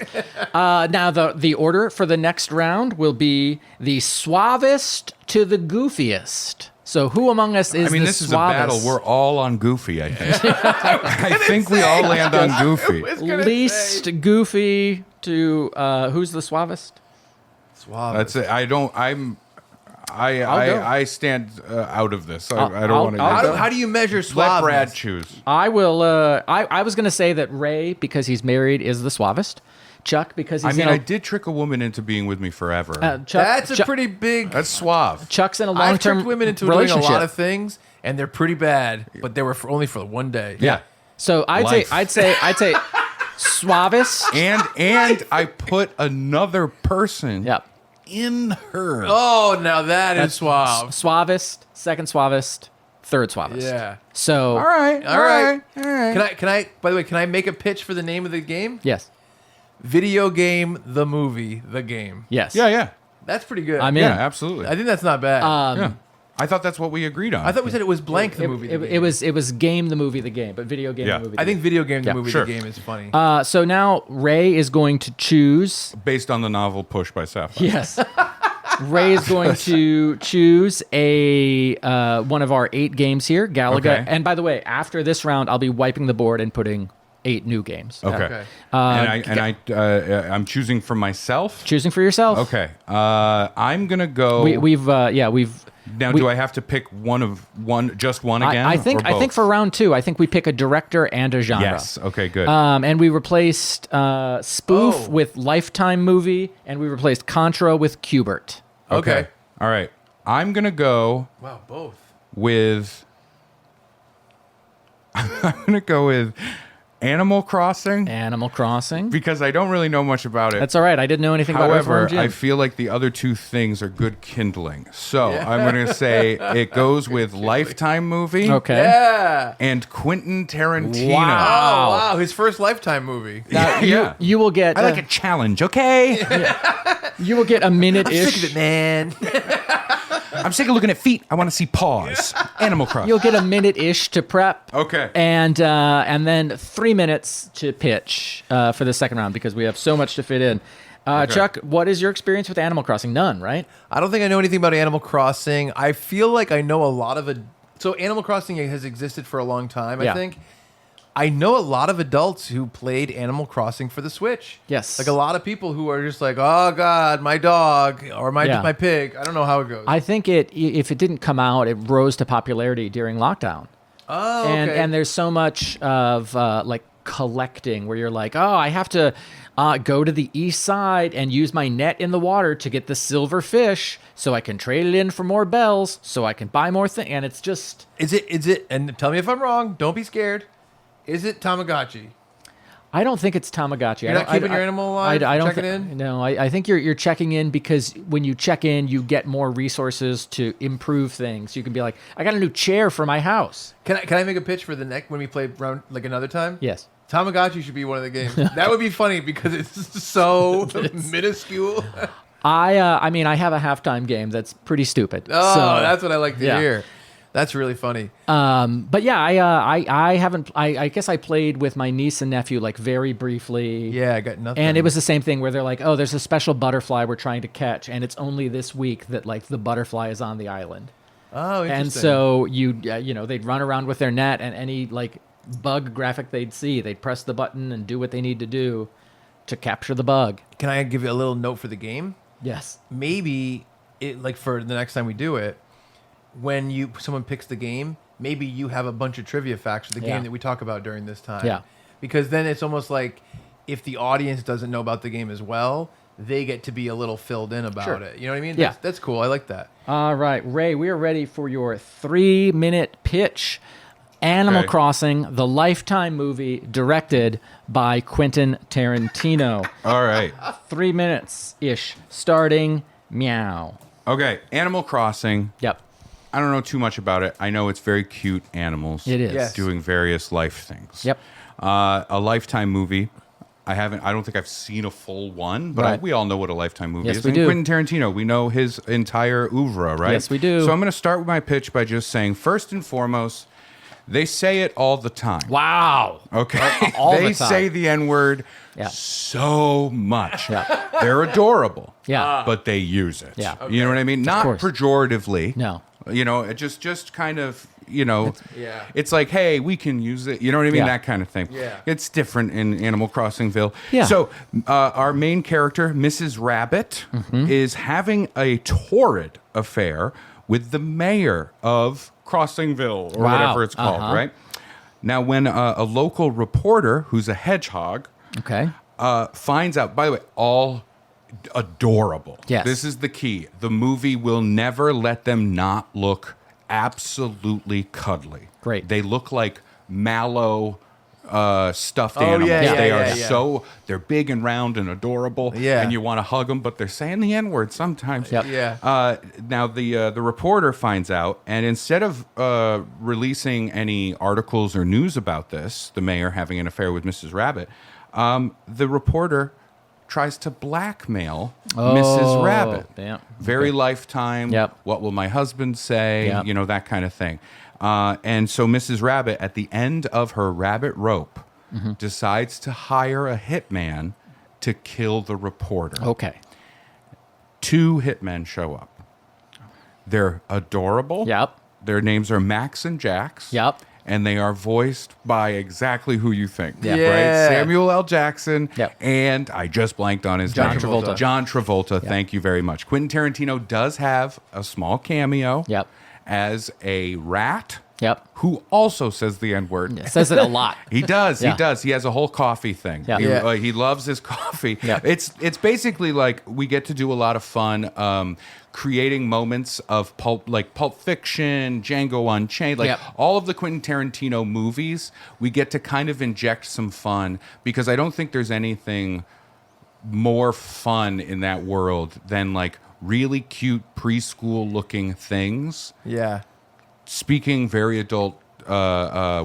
Now the order for the next round will be the suavest to the goofiest. So who among us is I mean, the this is a suavest? battle. We're all on Goofy, I think. I think we all land on Goofy. Least goofy to who's the suavest? Suave. That's it. I'll go. I stand out of this. I I'll- don't want to. I'll go. How do you measure Let suave? Brad choose. I will. I was going to say that Ray, because he's married, is the suavest. Chuck, because he's I mean, in I did trick a woman into being with me forever. Chuck, That's a Chuck- pretty big. That's suave. Chuck's in a I've long-term tricked women into relationship. doing a lot of things, and they're pretty bad. But they were only for 1 day. Yeah. So Life. I'd say suavest. And I put another person Yep. in her. Oh, now that's suave. Suavest, second suavest, third suavest. Yeah. So All right. All right. Can I? By the way, can I make a pitch for the name of the game? yes, Video game, the movie, the game. yes. Yeah. That's pretty good. I'm in. Yeah, absolutely. I think that's not bad. yeah. I thought that's what we agreed on. I thought we said it was blank the It, movie. it- the it game. was game the movie the game, but video game Yeah. the movie. I think video game the Yeah, movie sure. the game is funny. So now Ray is going to choose. Based on the novel Push by Sapphire. Yes. Ray is going to choose a one of our 8 games here, Galaga. Okay. And by the way, after this round, I'll be wiping the board and putting 8 new games. Okay. Okay. I'm choosing for myself. Choosing for yourself. Okay. I'm gonna go. We've Now, do I have to pick just one again? I think or I think both? for round 2, I think we pick a director and a genre. Yes. Okay. Good. And we replaced Spoof Oh. with Lifetime movie, and we replaced Contra with Qbert. Okay. All right. I'm gonna go Wow, both. with. I'm gonna go with Animal Crossing Animal Crossing. because I don't really know much about it. That's all right. I didn't know anything about However, Earthworm Jim. I feel like the other 2 things are good kindling. So I'm going to say it goes with Lifetime movie Okay. Yeah. and Quentin Tarantino. Oh, wow. His first Lifetime movie. Now, Yeah. you will get. I like a challenge, okay? You will get a minute Sick of ish. it, man. I'm sick of looking at feet. I want to see paws. Animal Crossing. You'll get a minute ish to prep. Okay. And then 3 minutes to pitch for the second round because we have so much to fit in. Chuck, what is your experience with Animal Crossing? None, right? I don't think I know anything about Animal Crossing. I feel like I know a lot of it. So Animal Crossing has existed for a long time, I Yeah. think. I know a lot of adults who played Animal Crossing for the Switch. Yes. Like a lot of people who are just like, oh, God, my dog or my Yeah. my pig. I don't know how it goes. I think if it didn't come out, it rose to popularity during lockdown. oh, okay. And there's so much of like collecting where you're like, oh, I have to go to the east side and use my net in the water to get the silver fish so I can trade it in for more bells so I can buy more things. And it's just... Is it, and tell me if I'm wrong, don't be scared. Is it Tamagotchi? I don't think it's Tamagotchi. You're not keeping your animal alive? I don't checking in? No, I think you're checking in because when you check in, you get more resources to improve things. You can be like, I got a new chair for my house. Can I make a pitch for the next when we play round like another time? Yes. Tamagotchi should be one of the games. That would be funny because it's so minuscule. I mean, I have a halftime game that's pretty stupid. Oh, so, that's what I like to yeah. hear. That's really funny. But yeah, I haven't. I guess I played with my niece and nephew like very briefly. Yeah, I got nothing. And it was the same thing where they're like, "Oh, there's a special butterfly we're trying to catch, and it's only this week that like the butterfly is on the island." Oh, interesting. And so they'd run around with their net, and any like bug graphic they'd see, they'd press the button and do what they need to do to capture the bug. Can I give you a little note for the game? Yes. Maybe it like for the next time we do it, when someone picks the game, maybe you have a bunch of trivia facts for the game that we talk about during this time. Yeah. Because then it's almost like if the audience doesn't know about the game as well, they get to be a little filled in about it. You know what I mean? Yeah. That's cool. I like that. All right, Ray, we are ready for your 3-minute pitch. Animal Crossing, the Lifetime movie directed by Quentin Tarantino. All right. 3 minutes-ish, starting meow. Okay. Animal Crossing. Yep. I don't know too much about it. I know it's very cute animals. It is. Yes. Doing various life things. Yep. A Lifetime movie. I don't think I've seen a full one, but Right. we all know what a Lifetime movie Yes, is. we And do. Quentin Tarantino, we know his entire oeuvre, right? Yes, we do. So I'm going to start with my pitch by just saying, first and foremost, they say it all the time. Wow. Okay? All they the time. say the N-word Yeah. so much. Yeah. They're adorable. Yeah. But they use it. Yeah. You know what I mean? Not course. pejoratively. No. You know, it just kind of, you know, Yeah. it's like, hey, we can use it. You know what I mean? Yeah. That kind of thing. Yeah. It's different in Animal Crossingville. Yeah. So our main character, Mrs. Rabbit, is having a torrid affair with the mayor of Crossingville or Wow. whatever it's called, Uh-huh. right? Now, when a local reporter who's a hedgehog Okay. finds out, by the way, all adorable. Yes. This is the key. The movie will never let them not look absolutely cuddly. Great. They look like mallow stuffed Oh, animals. yeah, they yeah, are yeah. so, they're big and round and adorable. Yeah. And you want to hug them, but they're saying the N-word sometimes. Yep. Yeah. Now the reporter finds out, and instead of releasing any articles or news about this, the mayor having an affair with Mrs. Rabbit, the reporter tries to blackmail Mrs. Rabbit. Yeah. Very Lifetime. Yep. What will my husband say? Yep. You know, that kind of thing. And so Mrs. Rabbit, at the end of her rabbit rope, decides to hire a hitman to kill the reporter. Okay. 2 hitmen show up. They're adorable. Yep. Their names are Max and Jax. Yep. And they are voiced by exactly who you think. Yeah. Yeah. Right? Samuel L. Jackson. Yep. And I just blanked on his John name. Travolta. John Travolta. Thank you very much. Quentin Tarantino does have a small cameo Yep. as a rat. Yep. Who also says the N-word. It says it a lot. He does. Yeah. He does. He has a whole coffee thing. Yeah. He, Yeah. he loves his coffee. Yeah. It's basically like we get to do a lot of fun creating moments of Pulp Fiction, Django Unchained, like Yep. all of the Quentin Tarantino movies. We get to kind of inject some fun because I don't think there's anything more fun in that world than like really cute preschool looking things Yeah. speaking very adult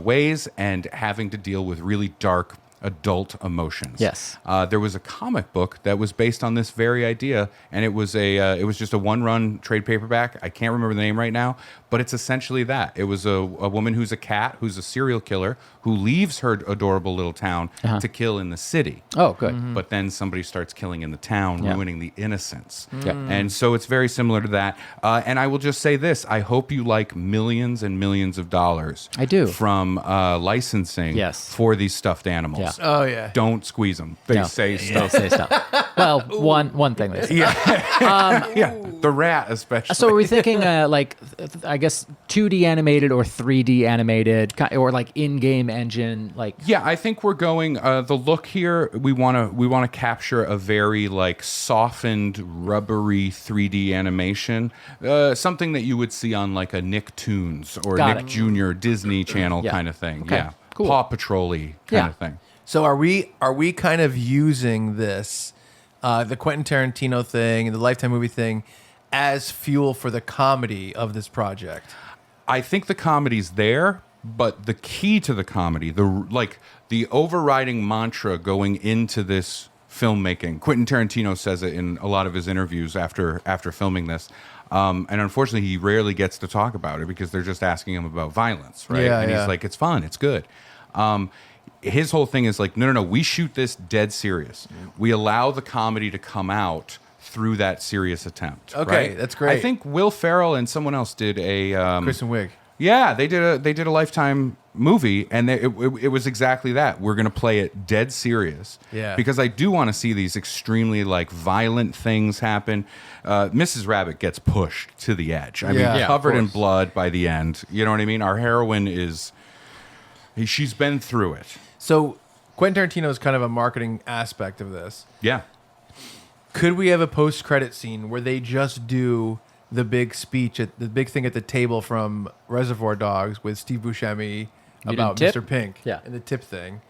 ways and having to deal with really dark adult emotions. Yes. There was a comic book that was based on this very idea, and it was just a one-run trade paperback. I can't remember the name right now, but it's essentially that. It was a woman who's a cat, who's a serial killer, who leaves her adorable little town to kill in the city. Oh, good. But then somebody starts killing in the town, Yeah. ruining the innocence. Yep. And so it's very similar to that. And I will just say this. I hope you like millions and millions of dollars. I do. From licensing Yes. for these stuffed animals. Yeah. Oh, yeah. Don't squeeze them. They No. say They stuff. say stuff. Well, one thing they say. Yeah, the rat especially. So are we thinking I guess 2D animated or 3D animated or like in-game engine like Yeah, I think we're going. The look here, we want to capture a very like softened, rubbery 3D animation, something that you would see on like a Nicktoons or Got Nick it. Jr. Disney Channel Yeah. kind of thing. Okay. Yeah, Cool. Paw Patrol-y kind Yeah. of thing. So are we kind of using this, the Quentin Tarantino thing and the Lifetime movie thing, as fuel for the comedy of this project? I think the comedy's there, but the key to the comedy, the overriding mantra going into this filmmaking, Quentin Tarantino says it in a lot of his interviews after filming this, and unfortunately he rarely gets to talk about it because they're just asking him about violence, right? Yeah, and yeah. he's like, it's fun, it's good. His whole thing is like, no, we shoot this dead serious. We allow the comedy to come out through that serious attempt. Okay, right? that's great. I think Will Ferrell and someone else did a Kristen Wiig. yeah, they did a Lifetime movie, and it was exactly that. We're gonna play it dead serious, Yeah. because I do want to see these extremely like violent things happen. Mrs. Rabbit gets pushed to the edge. I Yeah. mean, Yeah, of covered in course. blood by the end. You know what I mean? Our heroine she's been through it. So Quentin Tarantino is kind of a marketing aspect of this. Yeah. Could we have a post-credit scene where they just do the big speech, the big thing at the table from Reservoir Dogs with Steve Buscemi about Tip? Mr. Pink, Yeah. and the tip thing?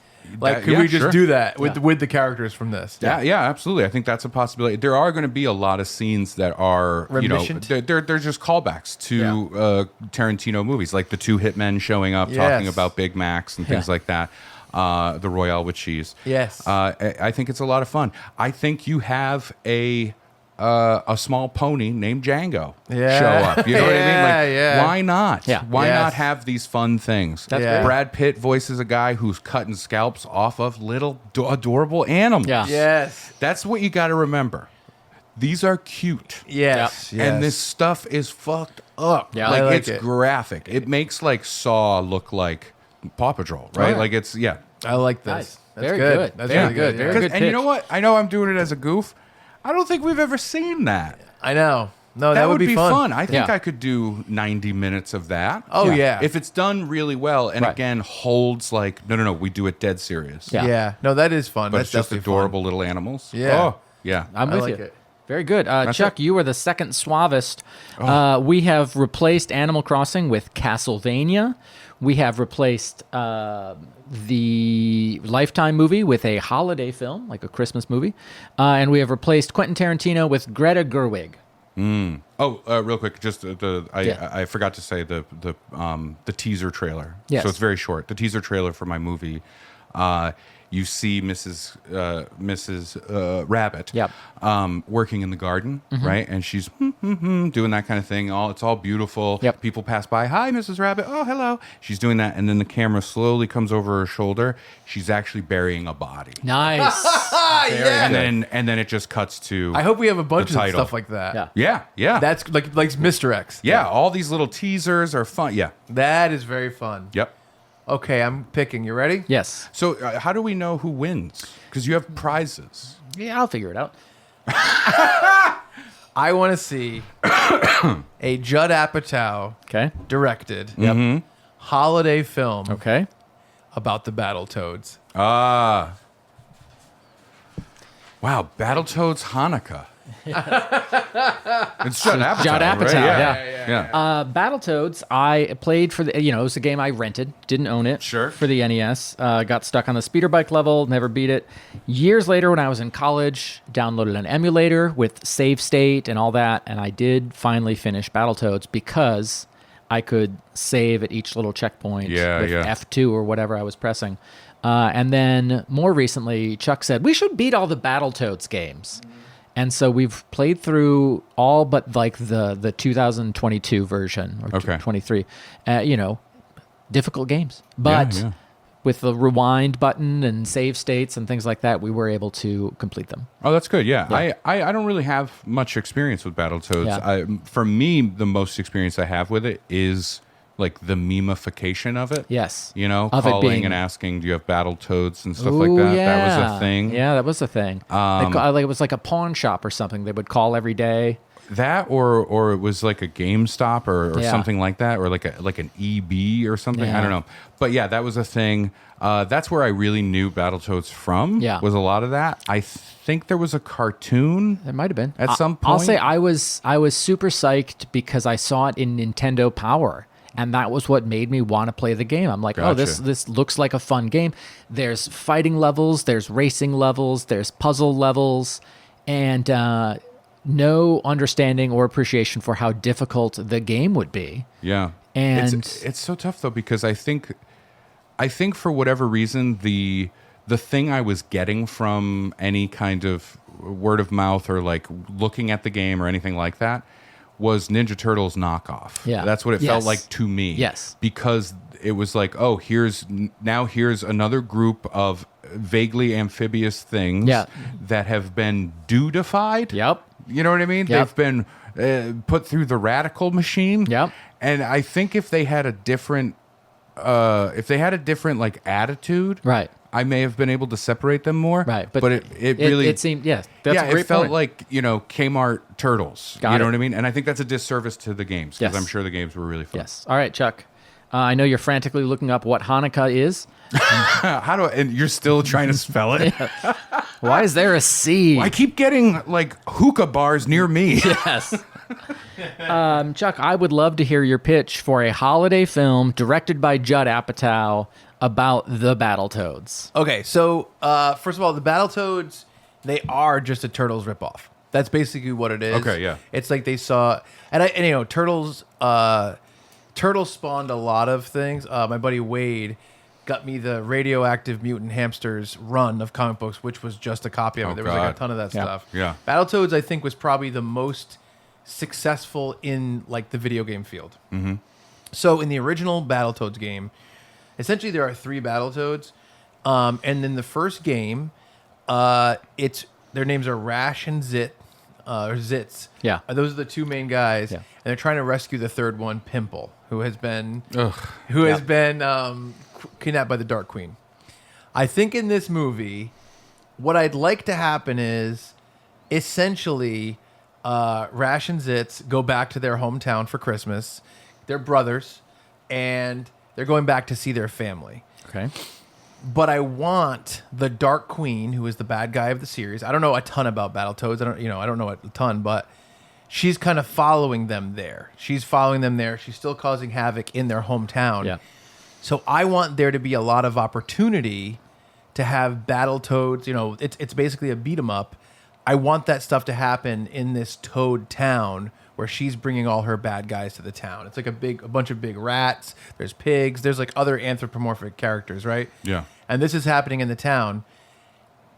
Like, could yeah, we just sure. do that with the characters from this? Yeah, absolutely. I think that's a possibility. There are going to be a lot of scenes that are, Remissioned? they're just callbacks to Tarantino movies, like the two hitmen showing up talking Yes. about Big Macs and things Yeah. like that. The Royale with cheese. Yes. I think it's a lot of fun. I think you have a small pony named Django Yeah. show up. You know what I mean? Yeah, Like, yeah. why not? Yeah. Why Yes. not have these fun things? That's Yeah. great. Brad Pitt voices a guy who's cutting scalps off of little adorable animals. Yeah. Yes. That's what you got to remember. These are cute. Yes. Yes. And this stuff is fucked up. Yeah. Like, I like it's it. graphic. It makes like Saw look like Paw Patrol, right? yeah. Like it's I like this. Nice. That's Very good. good. That's Very really good. good. Very yeah. good. And you know pitch. what? I know I'm doing it as a goof. I don't think we've ever seen that. I know. No, that would be fun. I think Yeah. I could do 90 minutes of that. Oh, yeah. If it's done really well and Right. again holds like, no, we do it dead serious. Yeah. Yeah. No, that is fun. But That's it's just definitely adorable little animals. Yeah. Oh, yeah. I'm I with like you. it. Very good. Chuck, it. you are the second suavest. We have replaced Animal Crossing with Castlevania. We have replaced the Lifetime movie with a holiday film, like a Christmas movie. And we have replaced Quentin Tarantino with Greta Gerwig. Oh, real quick, just I Yeah. forgot to say the teaser trailer. Yes. So it's very short. The teaser trailer for my movie. You see Mrs. Rabbit, Yep. working in the garden, right? And she's doing that kind of thing. It's all beautiful. Yep. People pass by. Hi, Mrs. Rabbit. Oh, hello. She's doing that, and then the camera slowly comes over her shoulder. She's actually burying a body. Nice. Yeah. And then it just cuts to. I hope we have a bunch the of title. stuff like that. Yeah. Yeah. That's like Mr. X. yeah. All these little teasers are fun. Yeah. That is very fun. Yep. Okay, I'm picking. You ready? Yes. So how do we know who wins? Because you have prizes. Yeah, I'll figure it out. I want to see a Judd Apatow Okay. directed holiday film Okay. about the Battletoads. Ah. Wow, Battletoads Hanukkah. It's Judd Apatow. Judd Apatow, right? yeah. Battletoads, I played for the, it was a game I rented, didn't own it. Sure. For the NES. Got stuck on the speeder bike level, never beat it. Years later, when I was in college, downloaded an emulator with save state and all that, and I did finally finish Battletoads because I could save at each little checkpoint with F2 or whatever I was pressing. And then more recently, Chuck said, we should beat all the Battletoads games. And so we've played through all but like the 2022 version or Okay. 23. Difficult games. But with the rewind button and save states and things like that, we were able to complete them. Oh, that's good. Yeah. I don't really have much experience with Battletoads. Yeah. For me, the most experience I have with it is like the memification of it. Yes. Calling it being, and asking, do you have Battletoads and stuff like that? Yeah. That was a thing. Yeah, that was a thing. It was like a pawn shop or something. They would call every day. That or it was like a GameStop or Yeah. something like that, or like an EB or something. Yeah. I don't know. But yeah, that was a thing. That's where I really knew Battletoads from. Yeah. Was a lot of that. I think there was a cartoon. It might have been At some I'll point. say I was super psyched because I saw it in Nintendo Power. And that was what made me want to play the game. I'm like, oh, Gotcha. this looks like a fun game. There's fighting levels, there's racing levels, there's puzzle levels, and no understanding or appreciation for how difficult the game would be. Yeah. And it's so tough though, because I think for whatever reason the thing I was getting from any kind of word of mouth or like looking at the game or anything like that was Ninja Turtles knockoff. Yeah. That's what it felt like to me. Yes. Because it was like, oh, here's another group of vaguely amphibious things that have been dudified. Yep. You know what I mean? Yep. They've been put through the radical machine. Yep. And I think if they had a different like attitude, Right. I may have been able to separate them more. Right. But it really it seemed, that's a great it felt point. like, Kmart Turtles. Got you know it. what I mean? And I think that's a disservice to the games because Yes. I'm sure the games were really fun. Yes. All right, Chuck. I know you're frantically looking up what Hanukkah is. And you're still trying to spell it? Why is there a C? I keep getting like hookah bars near me. Yes. Chuck, I would love to hear your pitch for a holiday film directed by Judd Apatow about the Battletoads. Okay, so first of all, the Battletoads, they are just a Turtles ripoff. That's basically what it is. Okay, yeah. It's like they saw, and Turtles spawned a lot of things. My buddy Wade got me the Radioactive Mutant Hamsters run of comic books, which was just a copy of it. Oh, There was like God. a ton of that Yeah. stuff. Yeah. Battletoads, I think, was probably the most successful in like the video game field. Mm-hmm. So in the original Battletoads game, essentially there are 3 Battletoads, and in the first game, their names are Rash and Zit, or Zitz. Yeah. Those are the 2 main guys, Yeah. and they're trying to rescue the third one, Pimple, who has been kidnapped by the Dark Queen. I think in this movie, what I'd like to happen is essentially Rash and Zitz go back to their hometown for Christmas. They're brothers, and they're going back to see their family. Okay. But I want the Dark Queen, who is the bad guy of the series. I don't know a ton about Battletoads. I don't know a ton, but she's kind of following them there. She's still causing havoc in their hometown. Yeah. So I want there to be a lot of opportunity to have Battletoads. It's basically a beat 'em up. I want that stuff to happen in this Toad town where she's bringing all her bad guys to the town. It's like a bunch of big rats. There's pigs. There's like other anthropomorphic characters, right? Yeah. And this is happening in the town.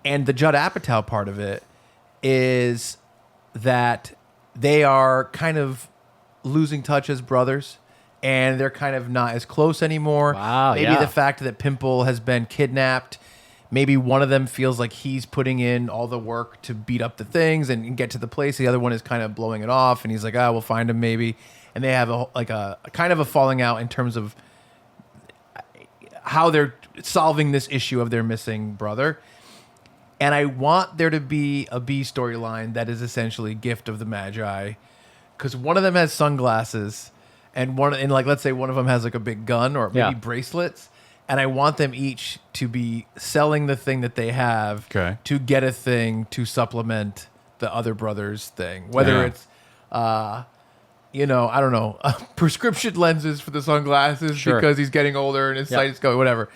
And the Judd Apatow part of it is that they are kind of losing touch as brothers, and they're kind of not as close anymore. Wow, Maybe yeah. the fact that Pimple has been kidnapped, maybe one of them feels like he's putting in all the work to beat up the things and get to the place. The other one is kind of blowing it off, and he's like, we'll find him maybe. And they have a kind of a falling out in terms of how they're solving this issue of their missing brother. And I want there to be a B storyline that is essentially Gift of the Magi, because one of them has sunglasses, and let's say one of them has like a big gun or maybe bracelets, and I want them each to be selling the thing that they have to get a thing to supplement the other brother's thing, whether it's I don't know, prescription lenses for the sunglasses because he's getting older and his sight is going, whatever.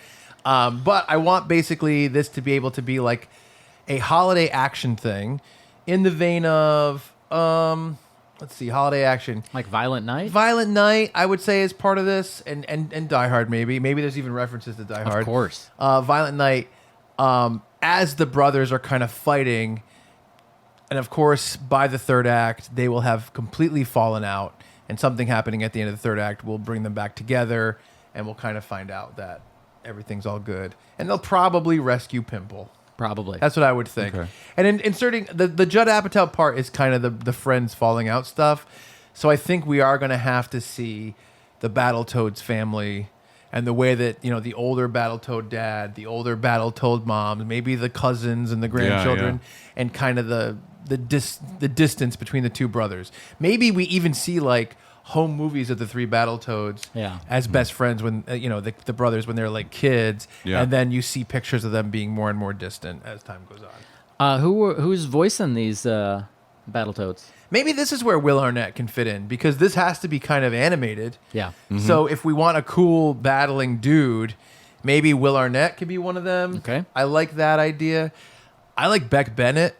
But I want basically this to be able to be like a holiday action thing in the vein of, let's see, holiday action. Like Violent Night? Violent Night, I would say, is part of this, and Die Hard maybe. Maybe there's even references to Die Hard. Of course. Violent Night, as the brothers are kind of fighting, and of course, by the third act, they will have completely fallen out, and something happening at the end of the third act will bring them back together, and we'll kind of find out that everything's all good. And they'll probably rescue Pimple. Probably. That's what I would think. Okay. And inserting the Judd Apatow part is kind of the friends falling out stuff. So I think we are going to have to see the Battletoads family and the way that, the older Battletoad dad, the older Battletoad mom, maybe the cousins and the grandchildren, and kind of the distance between the two brothers. Maybe we even see like home movies of the 3 Battletoads as best friends when the brothers when they're like kids, and then you see pictures of them being more and more distant as time goes on. Who's voicing these Battletoads. Maybe this is where Will Arnett can fit in because this has to be kind of animated. Yeah. So if we want a cool battling dude, maybe Will Arnett could be one of them. Okay. I like that idea. I like Beck Bennett.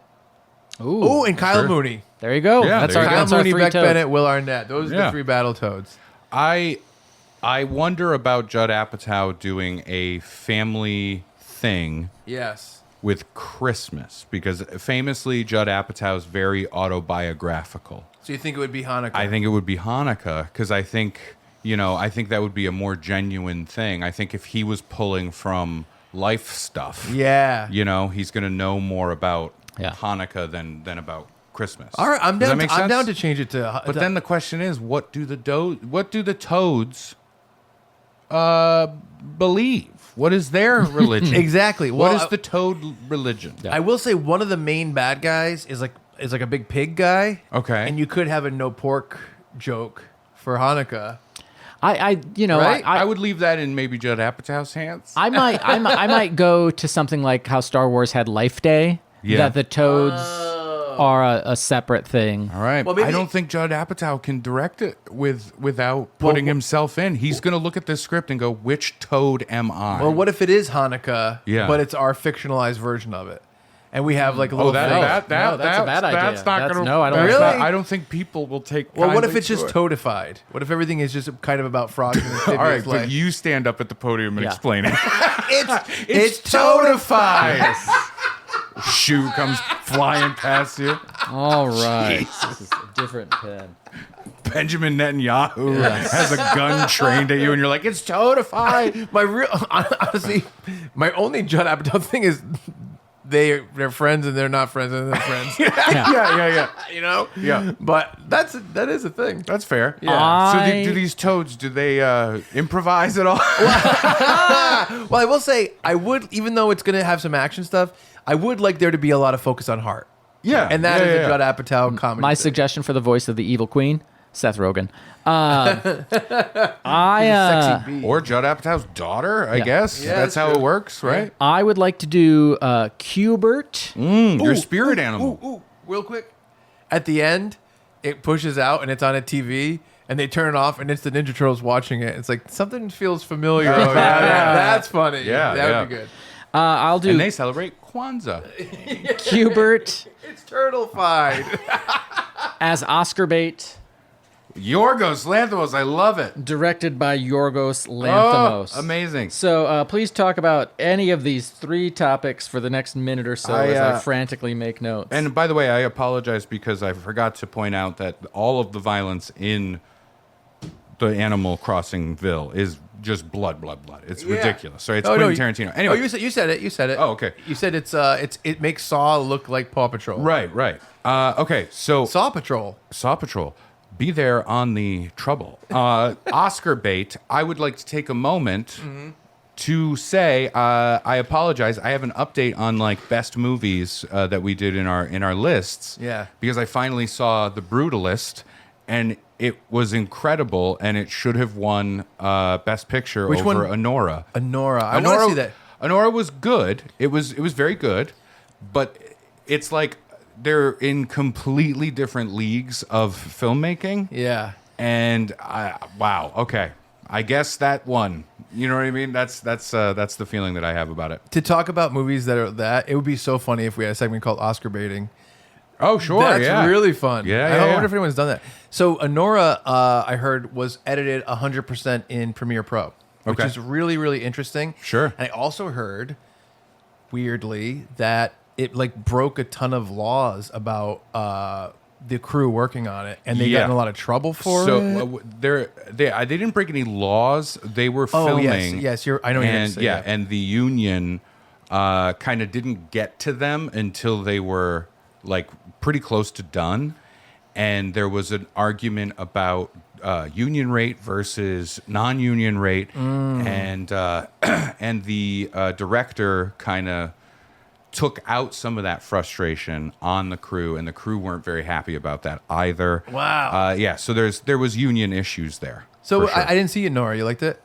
Ooh. And Kyle Sure. Mooney. There you go. Yeah, that's there our, you go. Kyle that's our Mooney, three Beck toads. Bennett, Will Arnett. Those are Yeah. the 3 Battletoads. I wonder about Judd Apatow doing a family thing Yes. with Christmas because famously Judd Apatow is very autobiographical. So you think it would be Hanukkah? I think it would be Hanukkah because I think that would be a more genuine thing. I think if he was pulling from life stuff, Yeah. he's going to know more about Yeah. Hanukkah than about Christmas. All right, I'm Does that down. make I'm sense? down to change it to. But then the question is, what do the toads believe? What is their religion? Exactly. What Well, is the toad religion? I will say one of the main bad guys is like a big pig guy. Okay. And you could have a no pork joke for Hanukkah. Right? I would leave that in maybe Judd Apatow's hands. I might go to something like how Star Wars had Life Day. Yeah. That the toads are a separate thing. All right. Well, maybe- I don't think Judd Apatow can direct it without putting himself in. He's going to look at this script and go, which toad am I? Well, what if it is Hanukkah? Yeah. But it's our fictionalized version of it, and we have like a little. that, thing. that, that, No, that's a bad idea. That's not That's- going to. no, I don't like that. I don't think people will take. Well, what if kindly it's just to it. toadified? What if everything is just kind of about frogs and All right, amphibious but life? you stand up at the podium and Yeah. explain it. It's toadified. Shoe comes flying past you. All right. This is a different pen. Benjamin Netanyahu has a gun trained at you, and you're like, it's toadified. Honestly, my only Judd Apatow thing is they're friends and they're not friends and they're friends. yeah. You know? Yeah. But that is a thing. That's fair. Yeah. So I- do these toads, do they improvise at all? Well, I will say I would, even though it's going to have some action stuff, I would like there to be a lot of focus on heart. Yeah. And that is yeah. a Judd Apatow comedy. My thing. suggestion for the voice of the evil queen, Seth Rogen. Sexy bee. Or Judd Apatow's daughter, I Yeah. guess. Yeah, that's that's how true. it works, right? I would like to do Cubert. Your spirit animal. Ooh, real quick. At the end, it pushes out and it's on a TV, and they turn it off, and it's the Ninja Turtles watching it. It's like something feels familiar. That's funny. Yeah, that yeah. would be good. I'll do And they celebrate Kwanzaa. Cubert It's turtle-fied. as Oscar bait, Yorgos Lanthimos, I love it. directed by Yorgos Lanthimos. Oh, amazing. So please talk about any of these 3 topics for the next minute or so as I frantically make notes. And by the way, I apologize because I forgot to point out that all of the violence in the Animal Crossingville is just blood. It's ridiculous. So it's Quentin Tarantino. Anyway, you said it. You said it. Oh, okay. You said it makes Saw look like Paw Patrol. right. Okay, so Saw Patrol. Saw Patrol, be there on the trouble. Oscar bait. I would like to take a moment to say I apologize. I have an update on like best movies that we did in our lists. Yeah. Because I finally saw The Brutalist, and it was incredible, and it should have won Best Picture Which over one? Honora. Honora. I want to see that. Honora was good. It was very good, but it's like they're in completely different leagues of filmmaking. Yeah. And wow, okay, I guess that won. You know what I mean? That's the feeling that I have about it. To talk about movies that are that, it would be so funny if we had a segment called Oscar baiting. Oh, sure, That's yeah, really fun. Yeah, I yeah, wonder yeah. if anyone's done that. So Honora, I heard, was edited 100% in Premiere Pro, which Okay. is really, really interesting. Sure. And I also heard, weirdly, that it like broke a ton of laws about the crew working on it, and they got in a lot of trouble for it. So they didn't break any laws. They were Oh, filming. yes, I know what you're gonna and say, yeah, yeah. and the union kind of didn't get to them until they were like pretty close to done, and there was an argument about union rate versus non-union rate, and the director kind of took out some of that frustration on the crew, and the crew weren't very happy about that either. Wow. Yeah, so there was union issues there. So for sure. I didn't see Honora. You liked it?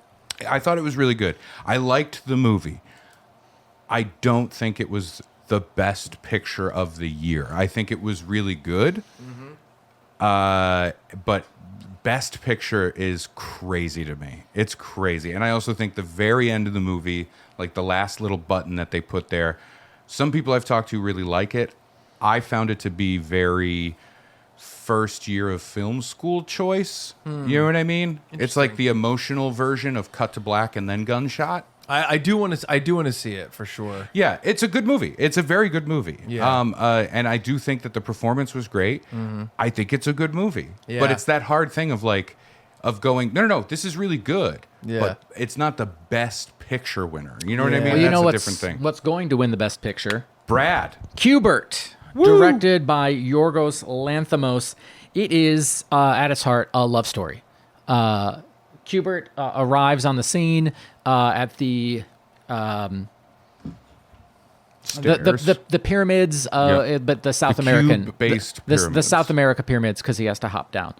I thought it was really good. I liked the movie. I don't think it was the best picture of the year. I think it was really good. But best picture is crazy to me. It's crazy. And I also think the very end of the movie, like the last little button that they put there, some people I've talked to really like it. I found it to be very first year of film school choice. You know what I mean? It's like the emotional version of cut to black and then gunshot. I do want to see it for sure. Yeah, it's a good movie. It's a very good movie. Yeah. And I do think that the performance was great. I think it's a good movie. Yeah. But it's that hard thing of going, no, this is really good. Yeah. But it's not the best picture winner. You know what I Yeah. mean? Well, you That's know a different thing. what's going to win the best picture? Brad. Qbert, directed by Yorgos Lanthimos. It is, at its heart, a love story. Qbert arrives on the scene at the pyramids, but the South American cube-based the pyramids. South America pyramids, because he has to hop down,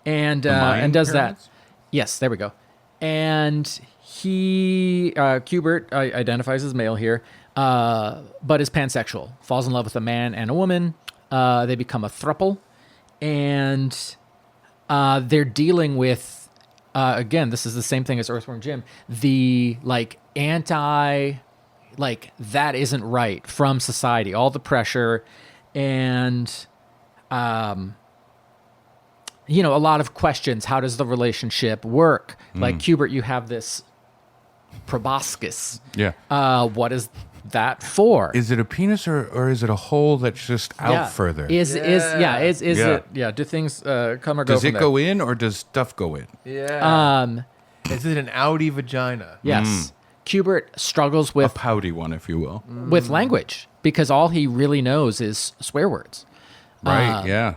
and Mayan does pyramids? that. Yes, there we go. And he Qbert identifies as male here, but is pansexual. Falls in love with a man and a woman. They become a throuple, and they're dealing with. Again, this is the same thing as Earthworm Jim. The anti, that isn't right from society. All the pressure, and a lot of questions. How does the relationship work? Like Qbert, you have this proboscis. Yeah. What is that for? Is it a penis or is it a hole that's just out further? Is Yeah. it? Do things come or go? Does from it there? go in or does stuff go in? Yeah. Is it an Audi vagina? Yes. Qbert struggles A with pouty one, if you will. language because all he really knows is swear words. Right, yeah.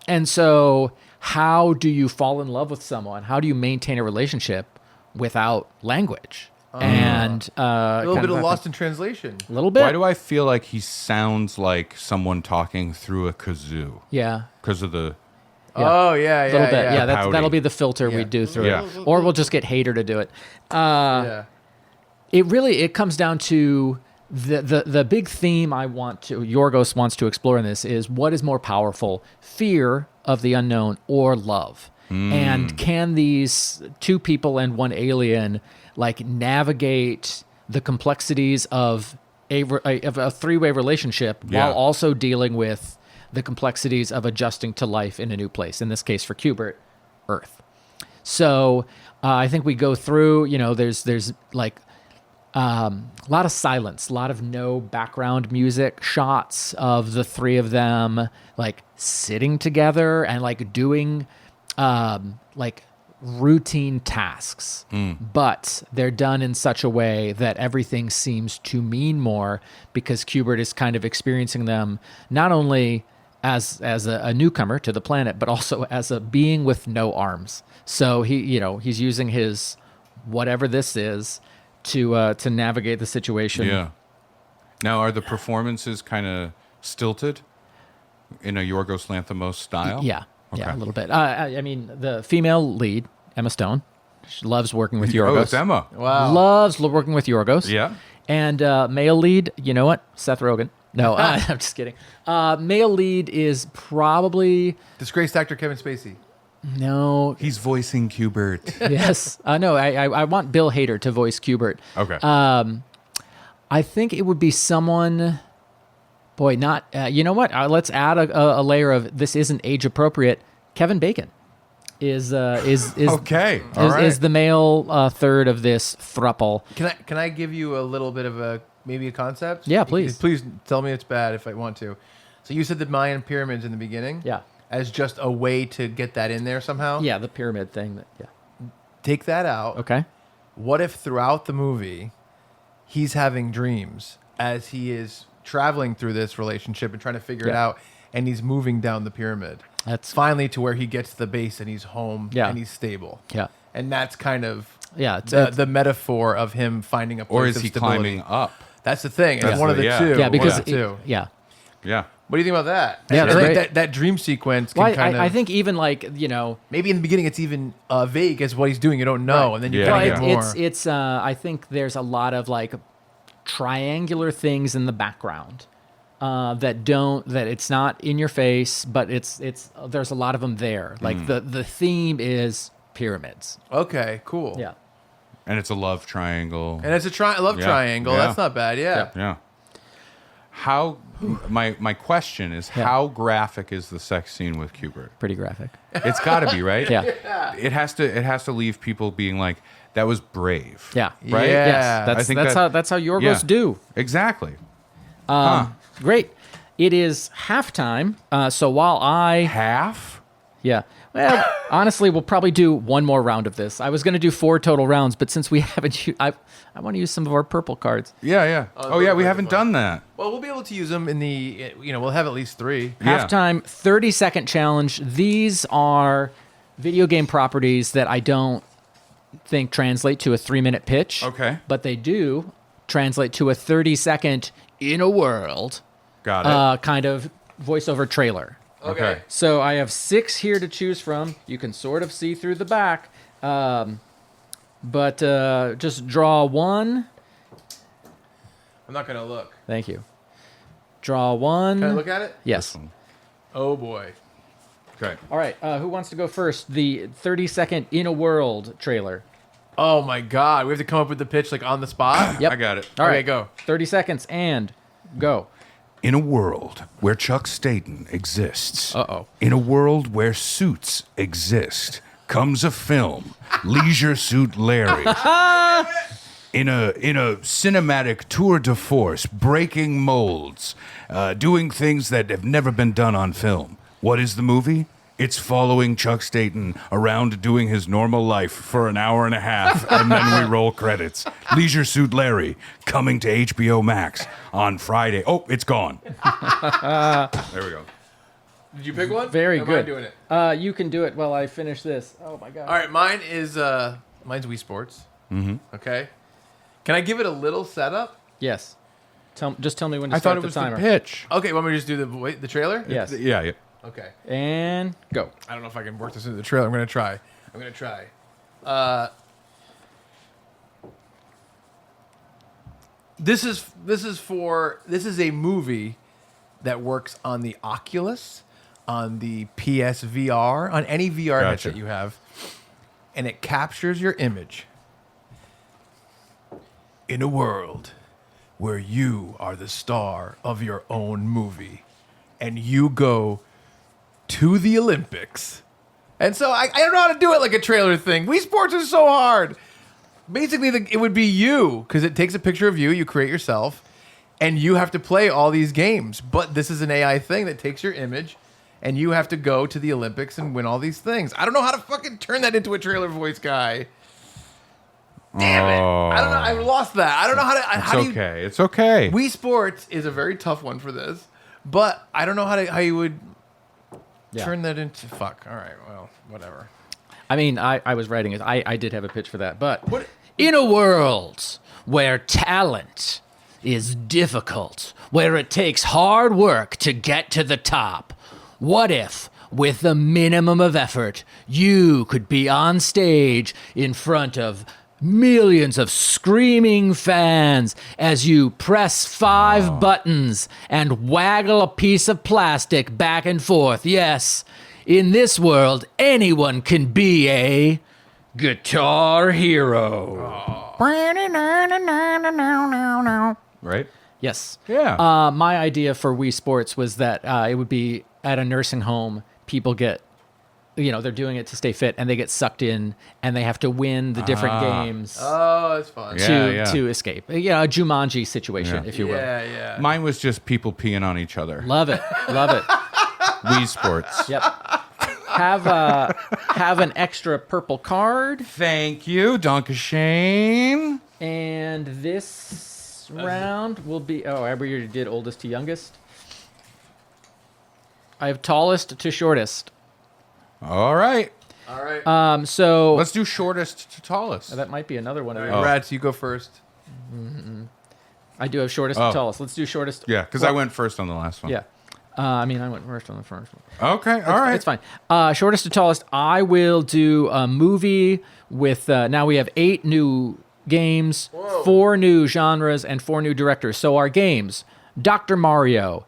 And so, how do you fall in love with someone? How do you maintain a relationship without language? And A little bit of lost in translation. A little bit. Why do I feel like he sounds like someone talking through a kazoo? Yeah. Because of the... Oh yeah, A little bit. Yeah, Pouty. that'll be the filter we do through Yeah. it. Or we'll just get Hater to do it. Yeah. It comes down to the big theme Yorgos wants to explore in this is what is more powerful, fear of the unknown or love? And can these two people and one alien navigate the complexities of a three-way relationship while also dealing with the complexities of adjusting to life in a new place, in this case for Qbert, Earth. So I think we go through, there's a lot of silence, a lot of no background music shots of the three of them sitting together and doing routine tasks, but they're done in such a way that everything seems to mean more because Qbert is kind of experiencing them not only as a newcomer to the planet, but also as a being with no arms. So he's using his whatever this is to navigate the situation. Yeah. Now, are the performances kind of stilted in a Yorgos Lanthimos style? Yeah, Okay. a little bit. I mean, the female lead, Emma Stone, she loves working with Yorgos. Oh, it's Emma. Wow. Loves working with Yorgos. Yeah. And male lead, you know what? Seth Rogen. No, I'm just kidding. Male lead is probably Disgraced actor Kevin Spacey. no. He's voicing Qbert. Yes, no. I want Bill Hader to voice Qbert. Okay. I think it would be someone. Boy, not. You know what? Let's add a layer of this isn't age appropriate. Kevin Bacon is okay. All right. is the male third of this throuple. Can I give you a little bit of maybe a concept? Yeah, please. Please tell me it's bad if I want to. So you said the Mayan pyramids in the beginning. Yeah. As just a way to get that in there somehow. Yeah, the pyramid thing. Yeah. Take that out. Okay. What if throughout the movie, he's having dreams as he is traveling through this relationship and trying to figure it out, and he's moving down the pyramid. That's Finally to where he gets to the base and he's home and he's stable. Yeah. And that's kind of it's the metaphor of him finding a place Or is of he stability. climbing up? That's the thing. It's That's one of the the- two. yeah, because One of the two. yeah. Yeah. What do you think about that? Yeah, I that's think great. that dream sequence can Well, kind of. I think even maybe in the beginning it's even vague as what he's doing. You don't know, and then you Yeah, kind yeah. of get more. it's I think there's a lot of triangular things in the background that it's not in your face, but it's there's a lot of them there. Like the theme is pyramids. Okay, cool. Yeah. And it's a love triangle. And it's a love triangle. Yeah. That's not bad. Yeah. Yeah. How my question is, how graphic is the sex scene with Q*bert? Pretty graphic. It's got to be, right? Yeah. It has to leave people being like, that was brave. Yeah. Right? Yeah. Yes. I think That's how Yorgos do. Exactly. Great. It is halftime. So while I Half? Yeah. Well, honestly, we'll probably do one more round of this. I was going to do 4 total rounds, but since we haven't, I want to use some of our purple cards. Yeah. Oh, yeah, we haven't done that. Well, we'll be able to use them in the, we'll have at least 3. Yeah. Halftime 30-second challenge. These are video game properties that I don't think translate to a 3-minute pitch. Okay. But they do translate to a 30-second in a world Got it. kind of voiceover trailer. Okay. So I have 6 here to choose from. You can sort of see through the back. But just draw one. I'm not going to look. Thank you. Draw one. Can I look at it? Yes. Oh, boy. Okay. All right. Who wants to go first? The 30-second In a World trailer. Oh, my God. We have to come up with the pitch like on the spot? Yep. I got it. All Okay, right. go. 30 seconds and go. In a world where Chuck Staten exists, Uh-oh. in a world where suits exist, comes a film, Leisure Suit Larry. In a cinematic tour de force, breaking molds, doing things that have never been done on film. What is the movie? It's following Chuck Staten around doing his normal life for an hour and a half, and then we roll credits. Leisure Suit Larry, coming to HBO Max on Friday. Oh, it's gone. There we go. Did you pick one? Very Or good. Am I doing it? You can do it while I finish this. Oh, my God. All right, mine's Wii Sports. Mm-hmm. Okay. Can I give it a little setup? Yes. Just tell me when to I start thought it the was timer. the pitch. Okay, want me to just do the trailer? Yes. Yeah. Okay. And go. I don't know if I can work this into the trailer. I'm going to try. This is a movie that works on the Oculus, on the PSVR, on any VR Gotcha. headset you have, and it captures your image. In a world where you are the star of your own movie, and you go to the Olympics. And so I don't know how to do it like a trailer thing. Wii Sports is so hard. Basically, it would be you, because it takes a picture of you, you create yourself, and you have to play all these games. But this is an AI thing that takes your image, and you have to go to the Olympics and win all these things. I don't know how to fucking turn that into a trailer voice guy. Damn it. I don't know. I lost that. I don't know how to... It's okay. Wii Sports is a very tough one for this, but I don't know how you would turn that into... Fuck. All right. Well, whatever. I mean, I was writing it. I did have a pitch for that. But What- in a world where talent is difficult, where it takes hard work to get to the top, what if, with the minimum of effort, you could be on stage in front of millions of screaming fans as you press 5 buttons and waggle a piece of plastic back and forth? Yes, in this world, anyone can be a guitar hero. Right? Yes. Yeah. My idea for Wii Sports was that it would be at a nursing home. People get, they're doing it to stay fit, and they get sucked in, and they have to win the different games Oh, that's fun. Yeah. to escape. A Jumanji situation, Yeah. if you will. Yeah. Mine was just people peeing on each other. Love it. Love it. Wii Sports. Yep. Have an extra purple card, Thank you, Donkashane. and this round will be. Oh, I already did oldest to youngest. I have tallest to shortest. All right. All right. So Let's do shortest to tallest. that might be another one. All Of right, those. Rats, you go first. I do have shortest Oh. to tallest. Let's do shortest. Yeah, because I went first on the last one. Yeah. I went first on the first one. Okay, all right. It's fine. Shortest to tallest, I will do a movie with, now we have 8 new games, 4 new genres, and 4 new directors. So our games: Dr. Mario,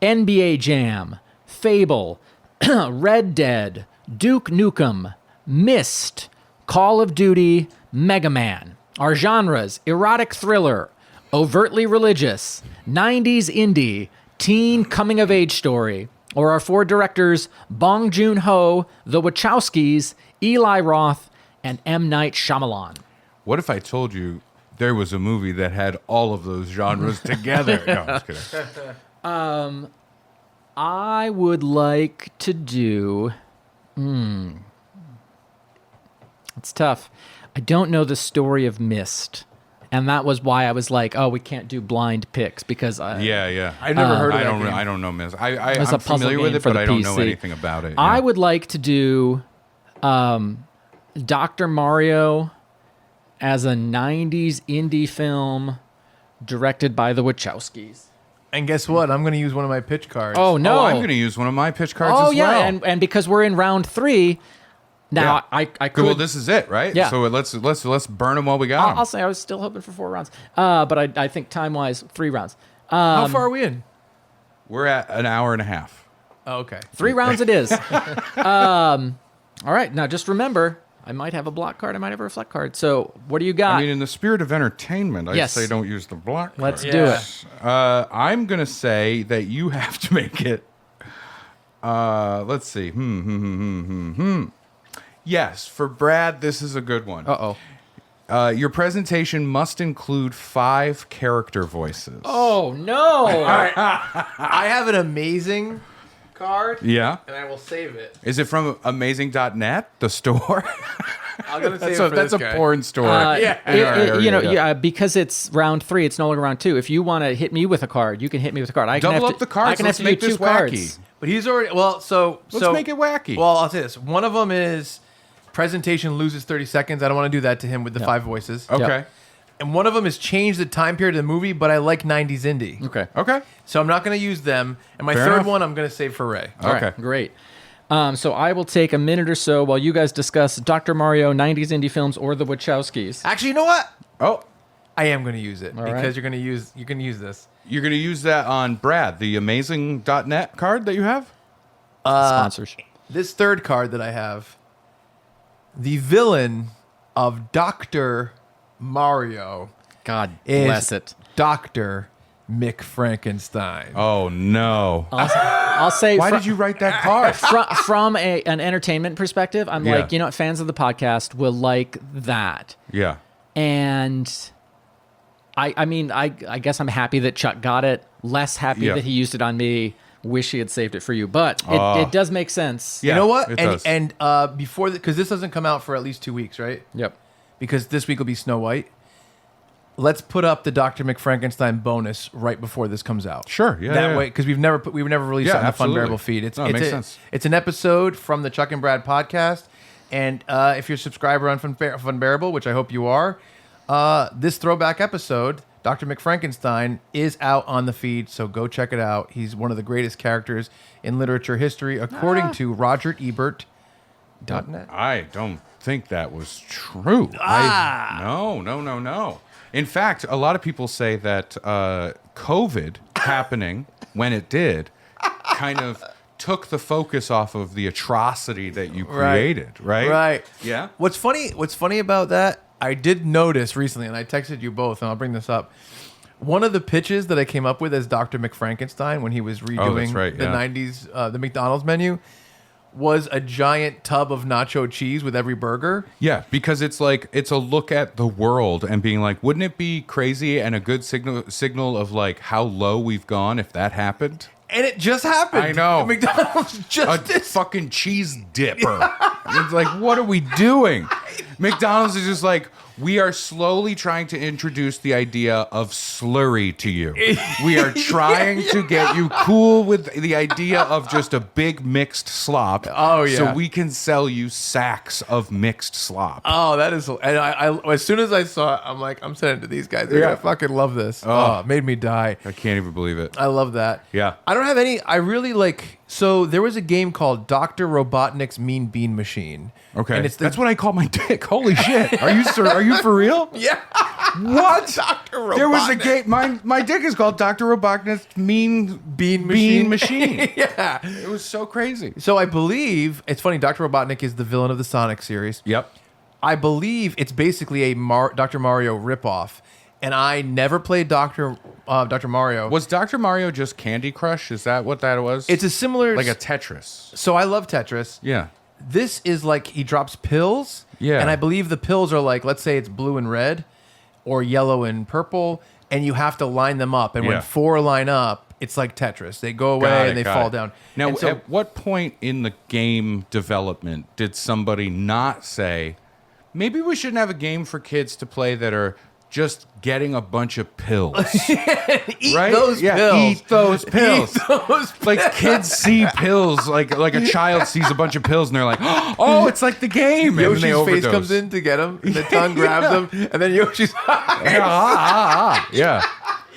NBA Jam, Fable, Red Dead, Duke Nukem, Myst, Call of Duty, Mega Man. Our genres: erotic thriller, overtly religious, 90s indie, teen coming-of-age story. Or our 4 directors: Bong Joon-ho, The Wachowskis, Eli Roth, and M. Night Shyamalan. What if I told you there was a movie that had all of those genres together? No, I'm just kidding. I would like to do... It's tough. I don't know the story of Myst. And that was why I was like, oh, we can't do blind picks because... Yeah. I never heard of that game. I don't know Myst. I'm a puzzle familiar with game it, for but the I don't know PC. anything about it. I Yeah. would like to do Dr. Mario as a 90s indie film directed by the Wachowskis. And guess what? I'm going to use one of my pitch cards. Oh, no. Oh, I'm going to use one of my pitch cards Oh, as yeah. well. And because we're in round 3, now Yeah. I could... Well, this is it, right? Yeah. So let's burn them while we got them. I'll say I was still hoping for 4 rounds. But I think time-wise, 3 rounds. How far are we in? We're at an hour and a half. Oh, okay. 3 rounds it is. All right. Now, just remember, I might have a block card. I might have a reflect card. So what do you got? I mean, in the spirit of entertainment, I Yes. say don't use the block. Let's card. do Yeah. it. I'm going to say that you have to make it. Let's see. Yes, for Brad, this is a good one. Uh-oh. Your presentation must include 5 character voices. Oh, no. I have an amazing card, Yeah? and I will save it. Is it from amazing.net, the store? I'm going to save That's it a, for that's this a guy. porn store. Yeah, because it's round 3, it's no longer round 2. If you want to hit me with a card, you can hit me with a card. I can Double have up to, the cards. I can Let's have to make do this 2 cards. wacky. But he's already... Well, Let's make it wacky. Well, I'll say this. One of them is presentation loses 30 seconds. I don't want to do that to him with the 5 voices. Okay. Yep. And one of them is change the time period of the movie, but I like 90s indie. Okay. Okay. So I'm not going to use them. And my Fair third enough. one I'm going to save for Ray. All right, Okay. great. So I will take a minute or so while you guys discuss Dr. Mario, 90s indie films, or the Wachowskis. Actually, you know what? Oh, I am going to use it because right. you're going to use this. you're going to use that on Brad, the amazing.net card that you have? Sponsors. This third card that I have, the villain of Dr. Mario God is bless it. Dr. McFrankenstein. Oh, no. I'll say Why did you write that card? from an entertainment perspective, I'm Yeah. like, you know what, fans of the podcast will like that. Yeah. And I mean, I guess I'm happy that Chuck got it. Less happy Yeah. that he used it on me. Wish he had saved it for you. But it does make sense. Yeah, you know what? it does. And before, because this doesn't come out for at least 2 weeks, right? Yep. Because this week will be Snow White. Let's put up the Dr. McFrankenstein bonus right before this comes out. Sure, yeah, That yeah. way, because we've never released Yeah, it on the absolutely. Funbearable feed. It's No, it makes sense. It's an episode from the Chuck and Brad podcast, and if you're a subscriber on Funbearable, which I hope you are, this throwback episode, Dr. McFrankenstein, is out on the feed. So go check it out. He's one of the greatest characters in literature history, according to RogerEbert.net. I don't think that was true. No. In fact, a lot of people say that COVID happening when it did kind of took the focus off of the atrocity that you created, right? Right. Yeah. What's funny about that, I did notice recently, and I texted you both, and I'll bring this up. One of the pitches that I came up with as Dr. McFrankenstein when he was redoing right, the yeah. 90s, the McDonald's menu, was a giant tub of nacho cheese with every burger. Yeah, because it's like it's a look at the world and being like, wouldn't it be crazy and a good signal of like how low we've gone if that happened? And it just happened. I know. McDonald's A just did. fucking cheese dipper. It's like, what are we doing? McDonald's is just like, we are slowly trying to introduce the idea of slurry to you. We are trying to get you cool with the idea of just a big mixed slop. Oh, yeah. So we can sell you sacks of mixed slop. Oh, that is. And I as soon as I saw it, I'm like, I'm sending it to these guys. They're Yeah. gonna fucking love this. Oh, it made me die. I can't even believe it. I love that. Yeah. I don't have any. I really like. So there was a game called Dr. Robotnik's Mean Bean Machine. Okay, And it's that's what I call my dick. Holy shit! Are you you for real? Yeah. What? Dr. Robotnik. There was a game. My dick is called Dr. Robotnik's Mean Bean Machine. Yeah. It was so crazy. So I believe, it's funny, Dr. Robotnik is the villain of the Sonic series. Yep. I believe it's basically a Dr. Mario ripoff. And I never played Dr. Mario. Was Dr. Mario just Candy Crush? Is that what that was? It's a similar... like a Tetris. So I love Tetris. Yeah. This is like he drops pills. Yeah. And I believe the pills are like, let's say it's blue and red or yellow and purple. And you have to line them up. And Yeah. when 4 line up, it's like Tetris. They go away and they fall down. Now, And so, at what point in the game development did somebody not say, maybe we shouldn't have a game for kids to play that are just getting a bunch of pills? eat Right? those Yeah, pills. eat those pills. Eat those Like kids see pills, like a child sees a bunch of pills, and they're like, "Oh, it's like the game." And then they Yoshi's face overdose. comes in to get him, and the tongue grabs him, and then Yoshi's Yeah.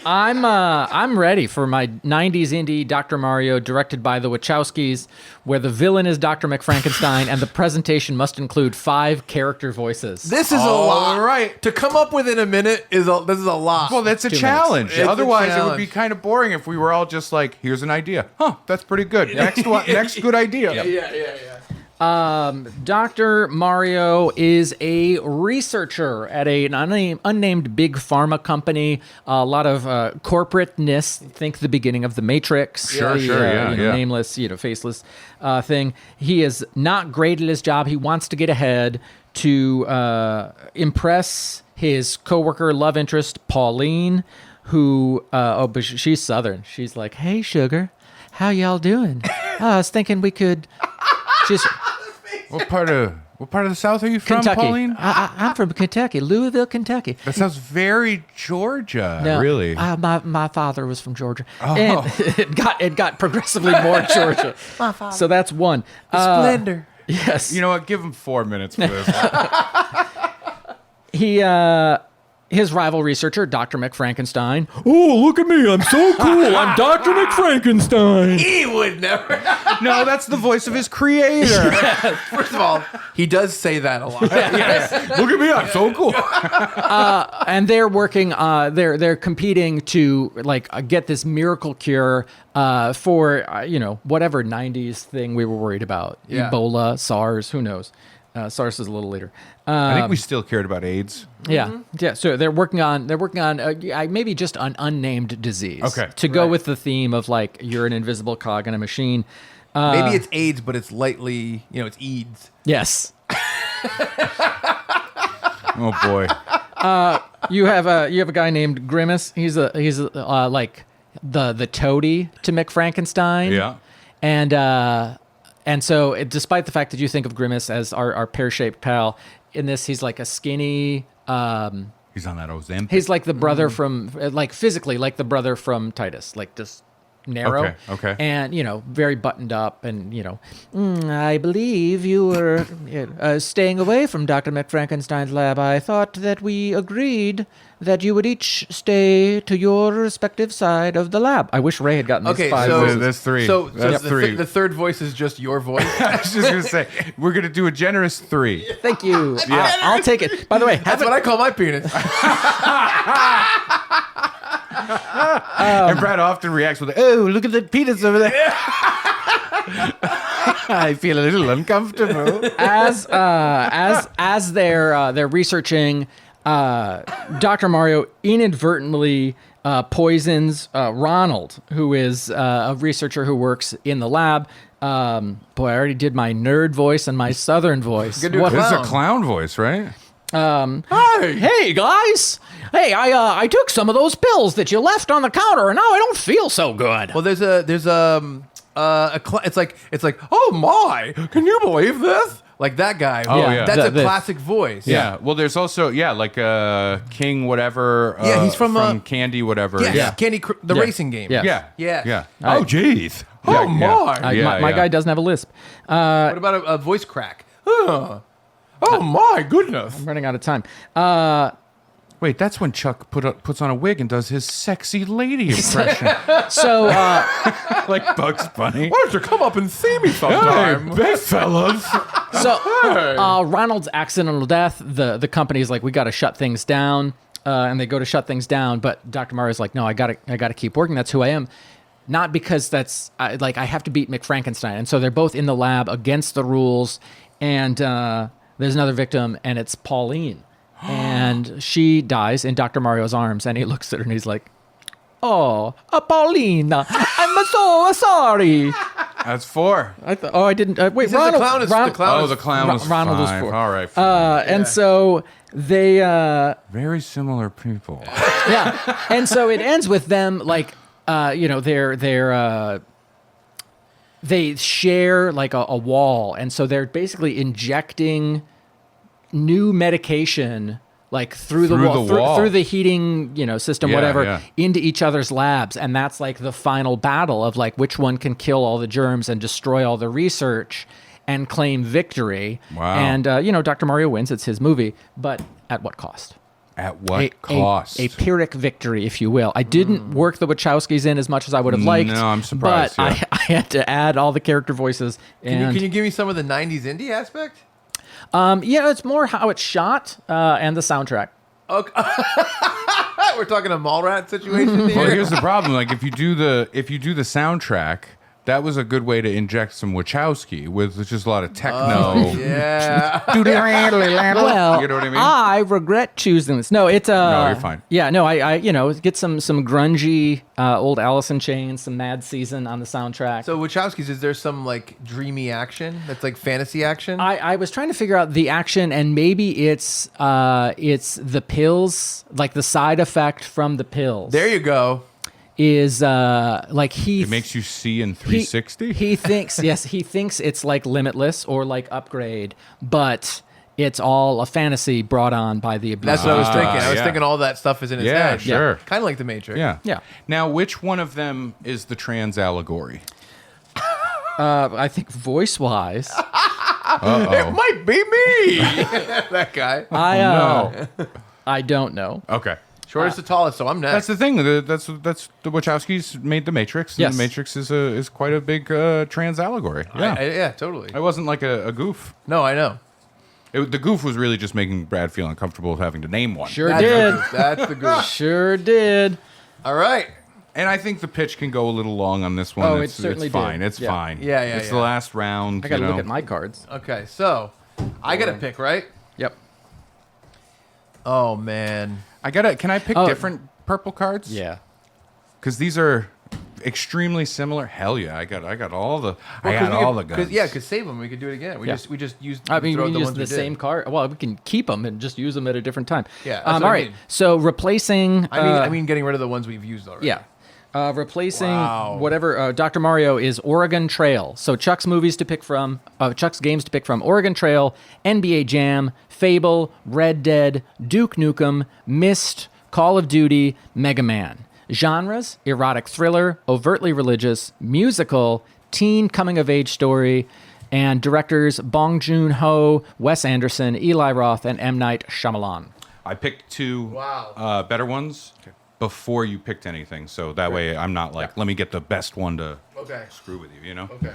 I'm ready for my 90s indie Dr. Mario directed by the Wachowskis, where the villain is Dr. McFrankenstein and the presentation must include 5 character voices. This is a All lot. right. To come up with in a minute this is a lot. Well, that's a 2 challenge. minutes. It's a Otherwise, it would challenge. be kind of boring if we were all just like, "Here's an idea. Huh, that's pretty good. Next one, next good idea." yeah. Dr. Mario is a researcher at an unnamed big pharma company. A lot of corporateness. Think the beginning of The Matrix. Sure, yeah. Nameless, faceless thing. He is not great at his job. He wants to get ahead to impress his coworker, love interest, Pauline, who, but she's Southern. She's like, "Hey, sugar, how y'all doing? I was thinking we could just..." What part of the South are you from, Kentucky. Pauline? I'm from Kentucky, Louisville, Kentucky. That sounds very Georgia. No, Really? my father was from Georgia, and it got progressively more Georgia. My father. So that's one. Splendor. Yes. You know what? Give him 4 minutes for this. His rival researcher, Dr. McFrankenstein. Oh, look at me! I'm so cool. I'm Dr. McFrankenstein. He would never. No, that's the voice of his creator. First of all, he does say that a lot. Look at me, I'm so cool. And they're working. They're competing to get this miracle cure for whatever 90s thing we were worried about. Yeah. Ebola, SARS. Who knows? SARS is a little later. I think we still cared about AIDS. Yeah. So they're working on maybe just an unnamed disease. Okay. To go with the theme of you're an invisible cog in a machine. Maybe it's AIDS, but it's lightly, it's EADS. Yes. Oh boy. You have a guy named Grimace. He's like the toady to McFrankenstein. Yeah. And so, despite the fact that you think of Grimace as our pear-shaped pal, in this he's like a skinny. He's on that Ozempic. He's like the brother from, physically like the brother from Titus, like just narrow. Okay. And very buttoned up, and I believe you were staying away from Dr. McFrankenstein's lab. I thought that we agreed that you would each stay to your respective side of the lab. I wish Ray had gotten these 5 so voices. That's 3. So That's the, 3. the third voice is just your voice. I was just going to say, we're going to do a generous 3. Thank you. I'll take it. By the way, That's what I call my penis. And Brad often reacts with, "Oh, look at the penis over there." I feel a little uncomfortable. as they're researching, Dr. Mario inadvertently poisons Ronald, who is a researcher who works in the lab. Boy, I already did my nerd voice and my southern voice. Good dude. What- This is a Clown. clown voice, right? Hey guys! Hey, I took some of those pills that you left on the counter, and now I don't feel so good. Well, it's like, oh my, can you believe this? Like that guy. Oh, yeah. That's a The- classic voice. Yeah. Well, there's also like King whatever. Yeah, he's from, Candy whatever. Yes, Yeah. Candy, the Yeah. racing game. Yeah. Yeah. Yes. Yeah. I- Oh, jeez. Oh, Yeah, my. yeah. My guy doesn't have a lisp. What about a voice crack? Oh my goodness. I'm running out of time. Wait, that's when Chuck puts on a wig and does his sexy lady impression, So, like Bugs Bunny. Why don't you come up and see me Hey, sometime? bedfellas. So Ronald's accidental death, the company's like, we got to shut things down, and they go to shut things down. But Dr. Mario's like, no, I gotta keep working. That's who I am. Not because I have to beat McFrankenstein. And so they're both in the lab against the rules, and there's another victim, and it's Pauline, and she dies in Dr. Mario's arms, and he looks at her and he's like, oh, Pauline, I'm so sorry. That's 4. I didn't. Wait, He says Ronald. the clown is The clown was Ronald 5. was 4. All right. And so they, Very similar people. yeah, and so it ends with them like, they share like a wall, and so they're basically injecting new medication like through the wall. Through the heating, system, Yeah, whatever, yeah. into each other's labs, and that's like the final battle of like which one can kill all the germs and destroy all the research and claim victory. Wow. And Dr. Mario wins. It's his movie, but at what cost? At what cost? A Pyrrhic victory, if you will. I didn't work the Wachowskis in as much as I would have liked. No, I'm surprised. But Yeah. I had to add all the character voices. And Can you give me some of the 90s indie aspect? it's more how it's shot and the soundtrack. Okay. We're talking a Mallrat situation here. Well, here's the problem. Like, if you do the soundtrack, that was a good way to inject some Wachowski with just a lot of techno. Yeah. Well, You know what I mean? I regret choosing this. No, it's No, you're fine. Yeah, no, I get some grungy old Alice in Chains, some Mad Season on the soundtrack. So Wachowski's, is there some like dreamy action that's like fantasy action? I was trying to figure out the action, and maybe it's the pills, like the side effect from the pills. There you go. Is like he It makes you see in 360. He thinks he thinks it's like Limitless or like Upgrade, but it's all a fantasy brought on by the abuse. That's what I was thinking. I was yeah. thinking all that stuff is in his Yeah, head. sure. Kind of like The Matrix. Yeah. Yeah. Now, which one of them is the trans allegory? I think voice wise, It might be me. That guy. I don't know. Okay. Shortest to tallest, so I'm That's next. the thing. That's the Wachowskis made the Matrix. And Yes. The Matrix is quite a big trans allegory. Yeah. Yeah, totally. I wasn't like a goof. No, I know. The goof was really just making Brad feel uncomfortable with having to name one. Sure That's did. the goof. That's the goof. Sure did. All right. And I think the pitch can go a little long on this one. Oh, it it's certainly it's fine. did. It's Yeah. fine. Yeah, It's yeah. the last round. I got to you look know. at my cards. Okay, so I got to pick, right? Yep. Oh, man. Can I pick Oh. different purple cards? Yeah. Because these are extremely similar. Hell yeah! I got all the guns. Yeah, because save them. We could do it again. We Yeah. just used. I mean, throw we the use ones the we did. same card. Well, we can keep them and just use them at a different time. Yeah, that's all what I right. mean. So replacing. I mean, getting rid of the ones we've used already. Yeah. Replacing Wow. whatever Dr. Mario is Oregon Trail. So Chuck's movies to pick from, Chuck's games to pick from: Oregon Trail, NBA Jam, Fable, Red Dead, Duke Nukem, Myst, Call of Duty, Mega Man. Genres: erotic thriller, overtly religious, musical, teen coming-of-age story, and directors Bong Joon-ho, Wes Anderson, Eli Roth, and M. Night Shyamalan. I picked two better ones before you picked anything, so that way I'm not like, let me get the best one to screw with you. You know? Okay.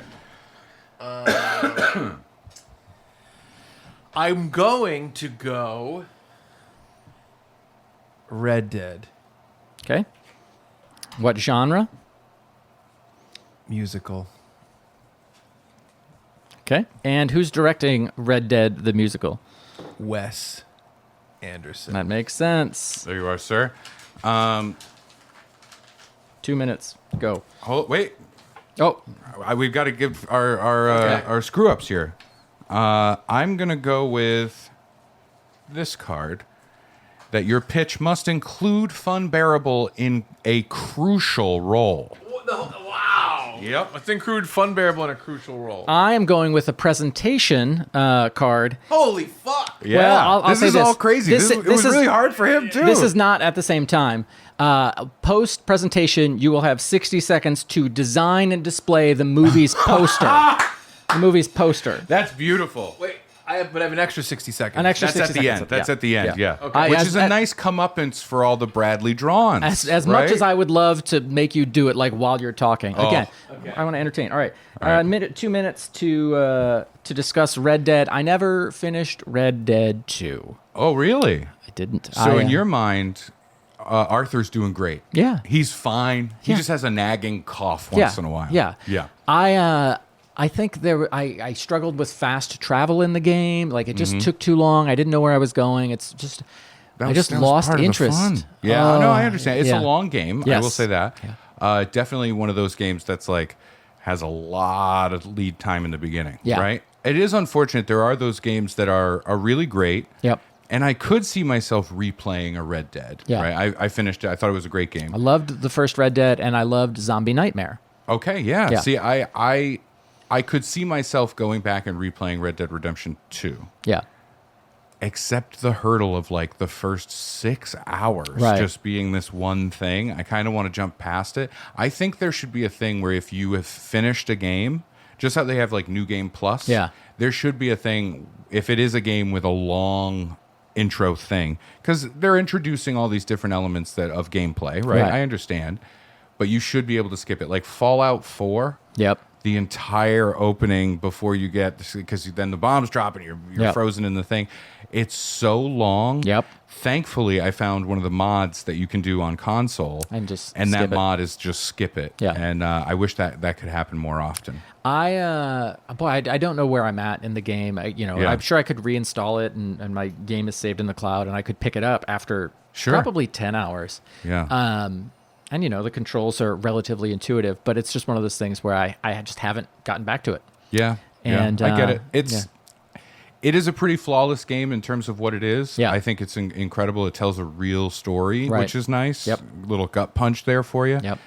I'm going to go Red Dead Okay. What genre? musical. Okay. And who's directing Red Dead the musical? Wes Anderson. That makes sense. There you are, sir. 2 minutes. Go. Wait. Oh, We've got to give our screw ups here. I'm gonna go with this card. That your pitch must include Funbearable in a crucial role. Wow. Yep. Let's include Funbearable in a crucial role. I am going with a presentation card. Holy fuck. Yeah. Well, I'll this say is this. all crazy. This- It this was is- really hard for him too. This is not at the same time. Post presentation, you will have 60 seconds to design and display the movie's poster. The movie's poster. That's beautiful. Wait, I have an extra 60 seconds. An extra That's 60 at the seconds. end. That's at the end. Yeah. Okay. Which As- is a nice comeuppance for all the Bradley drawings. As much as I would love to make you do it like while you're talking. Again, I want to entertain. All right. Minute, 2 minutes to discuss Red Dead. I never finished Red Dead 2. Oh, really? I didn't. So in your mind, Arthur's doing great. Yeah. He's fine. He Yeah. just has a nagging cough once in a while. Yeah. Yeah. I think I struggled with fast travel in the game. Like it just took too long. I didn't know where I was going. It's just I just that was lost part of the interest. fun. Yeah, no, I understand. It's yeah. a long game. I Yes. will say that. Yeah. Definitely one of those games that's like has a lot of lead time in the beginning. Yeah. Right. It is unfortunate. There are those games that are really great. Yep. And I could see myself replaying a Red Dead. Yeah. Right. I finished it. I thought it was a great game. I loved the first Red Dead, and I loved Zombie Nightmare. Okay. Yeah. Yeah. See, I could see myself going back and replaying Red Dead Redemption 2. Yeah. Except the hurdle of like the first 6 hours Right. just being this one thing. I kind of want to jump past it. I think there should be a thing where if you have finished a game, just how they have like New Game Plus, Yeah. there should be a thing if it is a game with a long intro thing, because they're introducing all these different elements of gameplay, right? Right. I understand, but you should be able to skip it. Like Fallout 4, Yep. the entire opening before you get, because then the bombs drop and you're Yep. frozen in the thing. It's so long. Yep. Thankfully, I found one of the mods that you can do on console, And just that skip it. mod is just skip it. Yeah. And I wish that could happen more often. I don't know where I'm at in the game. Yeah. I'm sure I could reinstall it, and my game is saved in the cloud, and I could pick it up after Sure. probably 10 hours. Yeah. And the controls are relatively intuitive, but it's just one of those things where I just haven't gotten back to it. Yeah. And, I get it. yeah. It is a pretty flawless game in terms of what it is. Yeah. I think it's incredible. It tells a real story, Right. which is nice. Yep. Little gut punch there for you. Yep.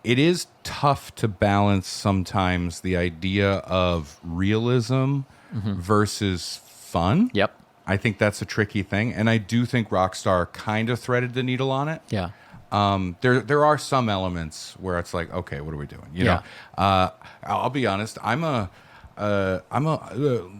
It is tough to balance sometimes the idea of realism versus fun. Yep. I think that's a tricky thing. And I do think Rockstar kind of threaded the needle on it. Yeah. There are some elements where it's like, okay, what are we doing? You know, I'll be honest. I'm a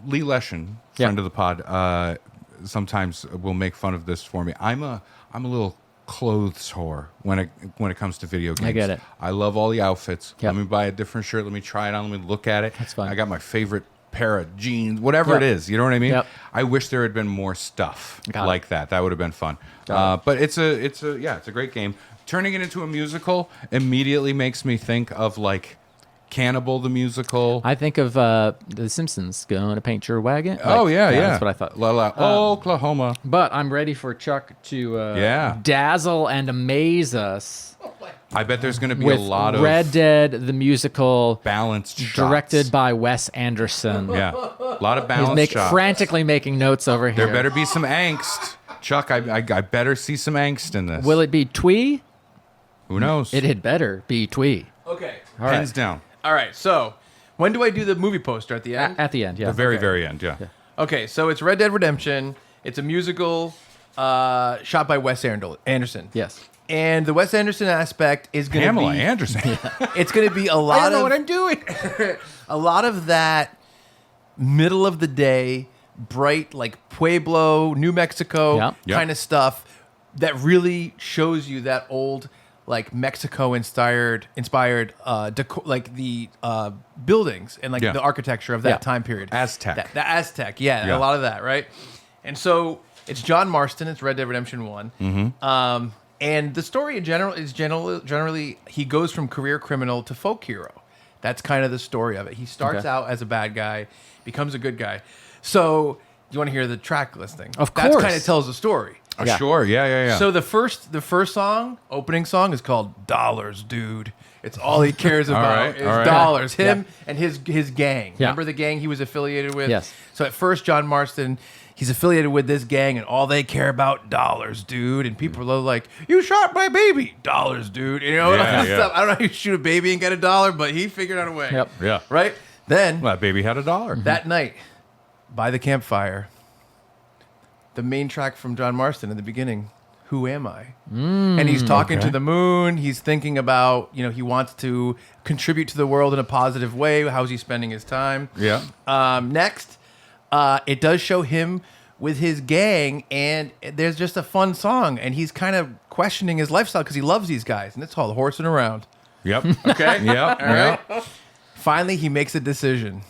Lee Leshin, friend of the pod. Sometimes will make fun of this for me. I'm a little clothes whore when it comes to video games. I get it. I love all the outfits. Yep. Let me buy a different shirt. Let me try it on. Let me look at it. That's fine. I got my favorite pair of jeans, whatever Yep. it is. You know what I mean? Yep. I wish there had been more stuff Got it. like that. That would have been fun. Got it. But it's a great game. Turning it into a musical immediately makes me think of like Cannibal the musical. I think of The Simpsons, gonna paint your wagon. Oh yeah. That's what I thought. Oklahoma. But I'm ready for Chuck to Yeah. dazzle and amaze us I bet there's going to be with a lot of Red Dead, the musical, balanced shots. directed by Wes Anderson. Yeah, a lot of He's balanced shots. frantically making notes over here. There better be some angst, Chuck. I better see some angst in this. Will it be Twee? Who knows? It had better be Twee. Okay. All Pens right. down. All right. So, when do I do the movie poster at the end? At the end, yeah. The very end. Yeah. Okay, so it's Red Dead Redemption. It's a musical shot by Wes Anderson. Yes. And the Wes Anderson aspect is going to Pamela be Anderson. it's going to be a lot I don't know of what I'm doing. a lot of that middle of the day, bright like Pueblo, New Mexico Yep. Yep. kind of stuff that really shows you that old like Mexico inspired decor, like the buildings and like Yeah. the architecture of that Yeah. time period. Aztec. The Aztec, yeah, Yeah. a lot of that, right? And so it's John Marston. It's Red Dead Redemption 1. Mm-hmm. And the story in general is generally he goes from career criminal to folk hero. That's kind of the story of it. He starts Okay. out as a bad guy, becomes a good guy. So you want to hear the track listing? Of That course. kind of tells the story. Yeah. Sure. Yeah. So the first song, opening song, is called "Dollars, Dude." It's all he cares about right, is all right. dollars. Him Yeah. and his gang. Yeah. Remember the gang he was affiliated with? Yes. So at first, John Marston, he's affiliated with this gang, and all they care about dollars, dude. And people are like, "You shot my baby, dollars, dude." You know, Yeah, yeah. stuff. I don't know how you shoot a baby and get $1, but he figured out a way. Yep. Yeah. Right. Then Well, that baby had $1. that night, by the campfire, the main track from John Marston in the beginning, "Who Am I?" And he's talking to the moon. He's thinking about, he wants to contribute to the world in a positive way. How's he spending his time? Yeah. Next, it does show him with his gang, and there's just a fun song, and he's kind of questioning his lifestyle because he loves these guys, and it's called Horsing Around. Yep. Okay? Yep. All right? Finally, he makes a decision,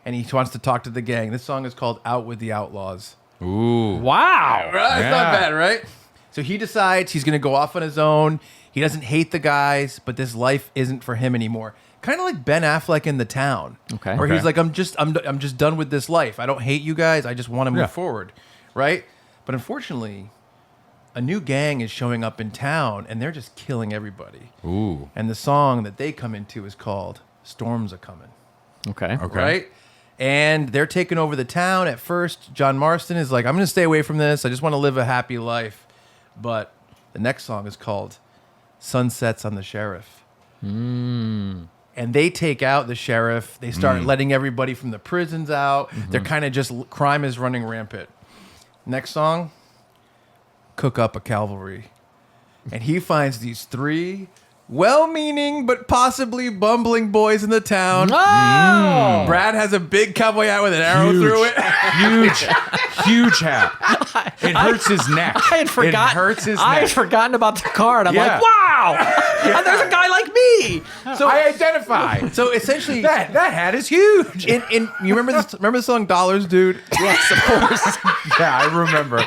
and he wants to talk to the gang. This song is called Out with the Outlaws. Ooh. Wow. Right? It's not Yeah. bad, right? So he decides he's going to go off on his own. He doesn't hate the guys, but this life isn't for him anymore. Kind of like Ben Affleck in The Town. Okay. Where Okay. he's like, I'm just done with this life. I don't hate you guys. I just want to move Yeah. forward. Right? But unfortunately, a new gang is showing up in town, and they're just killing everybody. Ooh. And the song that they come into is called Storms A Coming. Okay. Okay. Right? And they're taking over the town. At first, John Marston is like, I'm going to stay away from this. I just want to live a happy life. But the next song is called Sunsets on the Sheriff. And they take out the sheriff. They start letting everybody from the prisons out. They're kind of just, crime is running rampant. Next song, Cook Up a Cavalry. And he finds these three well-meaning but possibly bumbling boys in the town. Oh! Brad has a big cowboy hat with an arrow through it. Huge hat. It hurts his neck. I had forgotten. It hurts his I neck. had forgotten about the card. I'm Yeah. like, wow! And there's a guy like me. So I identify. So essentially, that hat is huge. in you remember the song Dollars, Dude? Yes, of course. Yeah, I remember.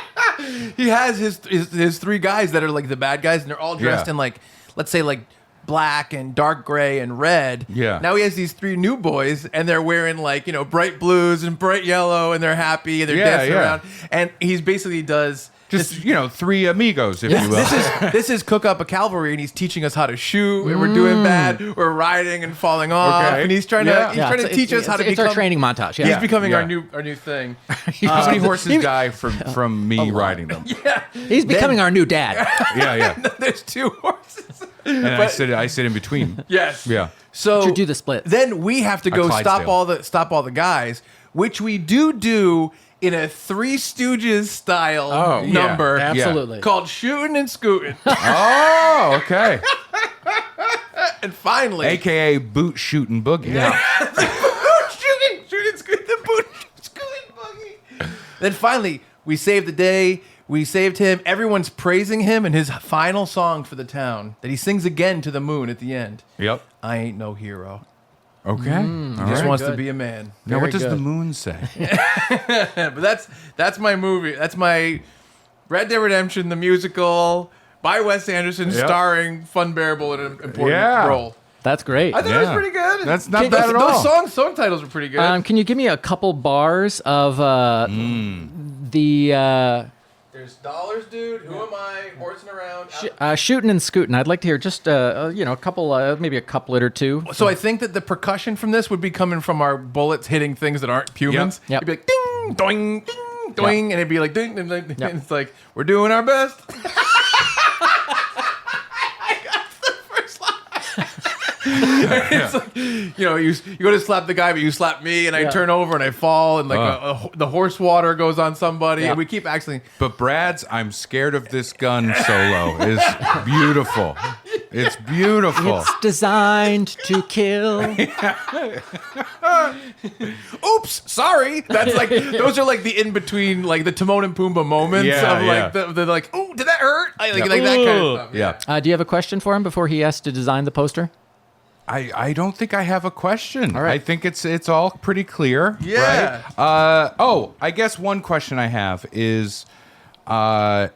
He has his three guys that are like the bad guys, and they're all dressed Yeah. in like, let's say like black and dark gray and red. Yeah. Now he has these three new boys, and they're wearing like, bright blues and bright yellow, and they're happy, and they're Yeah, dancing yeah. around. And he's basically does Just, three amigos, if you will. this is Cook Up a Cavalry, and he's teaching us how to shoot, and we're doing bad, we're riding and falling off, Okay. and he's trying Yeah. to teach us how to It's become. our training montage. Yeah. He's becoming Yeah. our new thing. How many horses die from me riding them? He's becoming our new dad. Yeah. There's two horses. And I sit in between. Yes. Yeah. So You do the split. Then we have to go stop Clydesdale. all the guys, which we do in a Three Stooges style Oh, yeah. number Absolutely. called Shooting and Scooting. Oh, okay. And finally, AKA boot shooting boogie. shooting, scooting, the boot, scooting buggy. Then finally, we saved the day. We saved him. Everyone's praising him and his final song for the town that he sings again to the moon at the end. Yep. I ain't no hero. Okay. He just wants to good. be a man. Now, what Very does the good. moon say? But that's my movie. That's my Red Dead Redemption, the musical by Wes Anderson, Yep. starring Funbearable in an important Yeah. role. That's great. I thought it was pretty good. That's not bad at all. Those song titles were pretty good. Can you give me a couple bars of the There's Dollars, Dude. Who am I? Horsing around. shooting and scooting? I'd like to hear just a couple, maybe a couplet or two. So I think that the percussion from this would be coming from our bullets hitting things that aren't humans. Yep. It'd be like ding, doing, ding, doing, and it'd be like ding, ding, ding, ding. Yep. And it's like we're doing our best. It's like, you go to slap the guy, but you slap me, and I Yeah. turn over and I fall, and like the horse water goes on somebody, Yeah. and we keep actually. But Brad's "I'm scared of this gun" solo is beautiful. It's beautiful. It's designed to kill. Oops, sorry. That's like those are like the in between, like the Timon and Pumbaa moments Yeah, of like yeah. the like, oh, did that hurt? Like Yeah. that kind Ooh. of stuff. Yeah. Do you have a question for him before he has to design the poster? I don't think I have a question. All right. I think it's all pretty clear. Yeah. Right? I guess one question I have is, are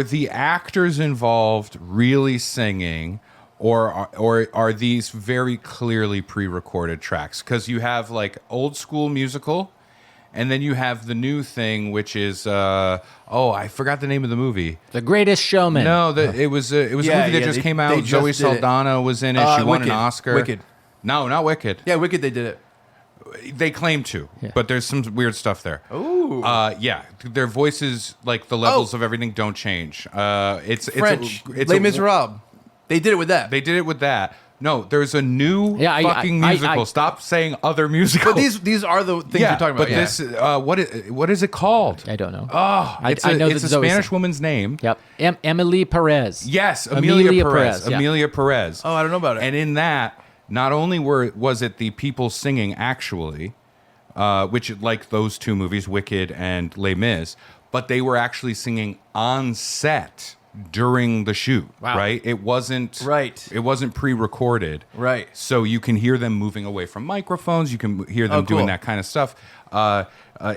the actors involved really singing, or are these very clearly pre-recorded tracks? Because you have like old school musical, and then you have the new thing, which is I forgot the name of the movie. The Greatest Showman. No, it was a movie that just came out. they just Zoe did it. Saldana was in it. She won Wicked. an Oscar. Wicked. No, not Wicked. Yeah, Wicked, they did it. They claim to, but there's some weird stuff there. Ooh. Yeah, their voices, like the levels of everything, don't change. It's French. It's Les Miserables. They did it with that. They did it with that. No, there's a new Yeah, fucking musical. Stop saying other musicals. But these are the things you're talking about. but yeah. this what is it called? I don't know. It's I a, know it's that a Zoe Spanish said- woman's name. Yep. Emily Perez. Yes, Amelia Perez. yeah. Amelia Perez. Oh, I don't know about it. And in that, not only was it the people singing actually, which like those two movies, Wicked and Les Mis, but they were actually singing on set during the shoot. Wow. Right? It wasn't Right. It wasn't pre-recorded. Right. So you can hear them moving away from microphones. You can hear them doing cool. that kind of stuff.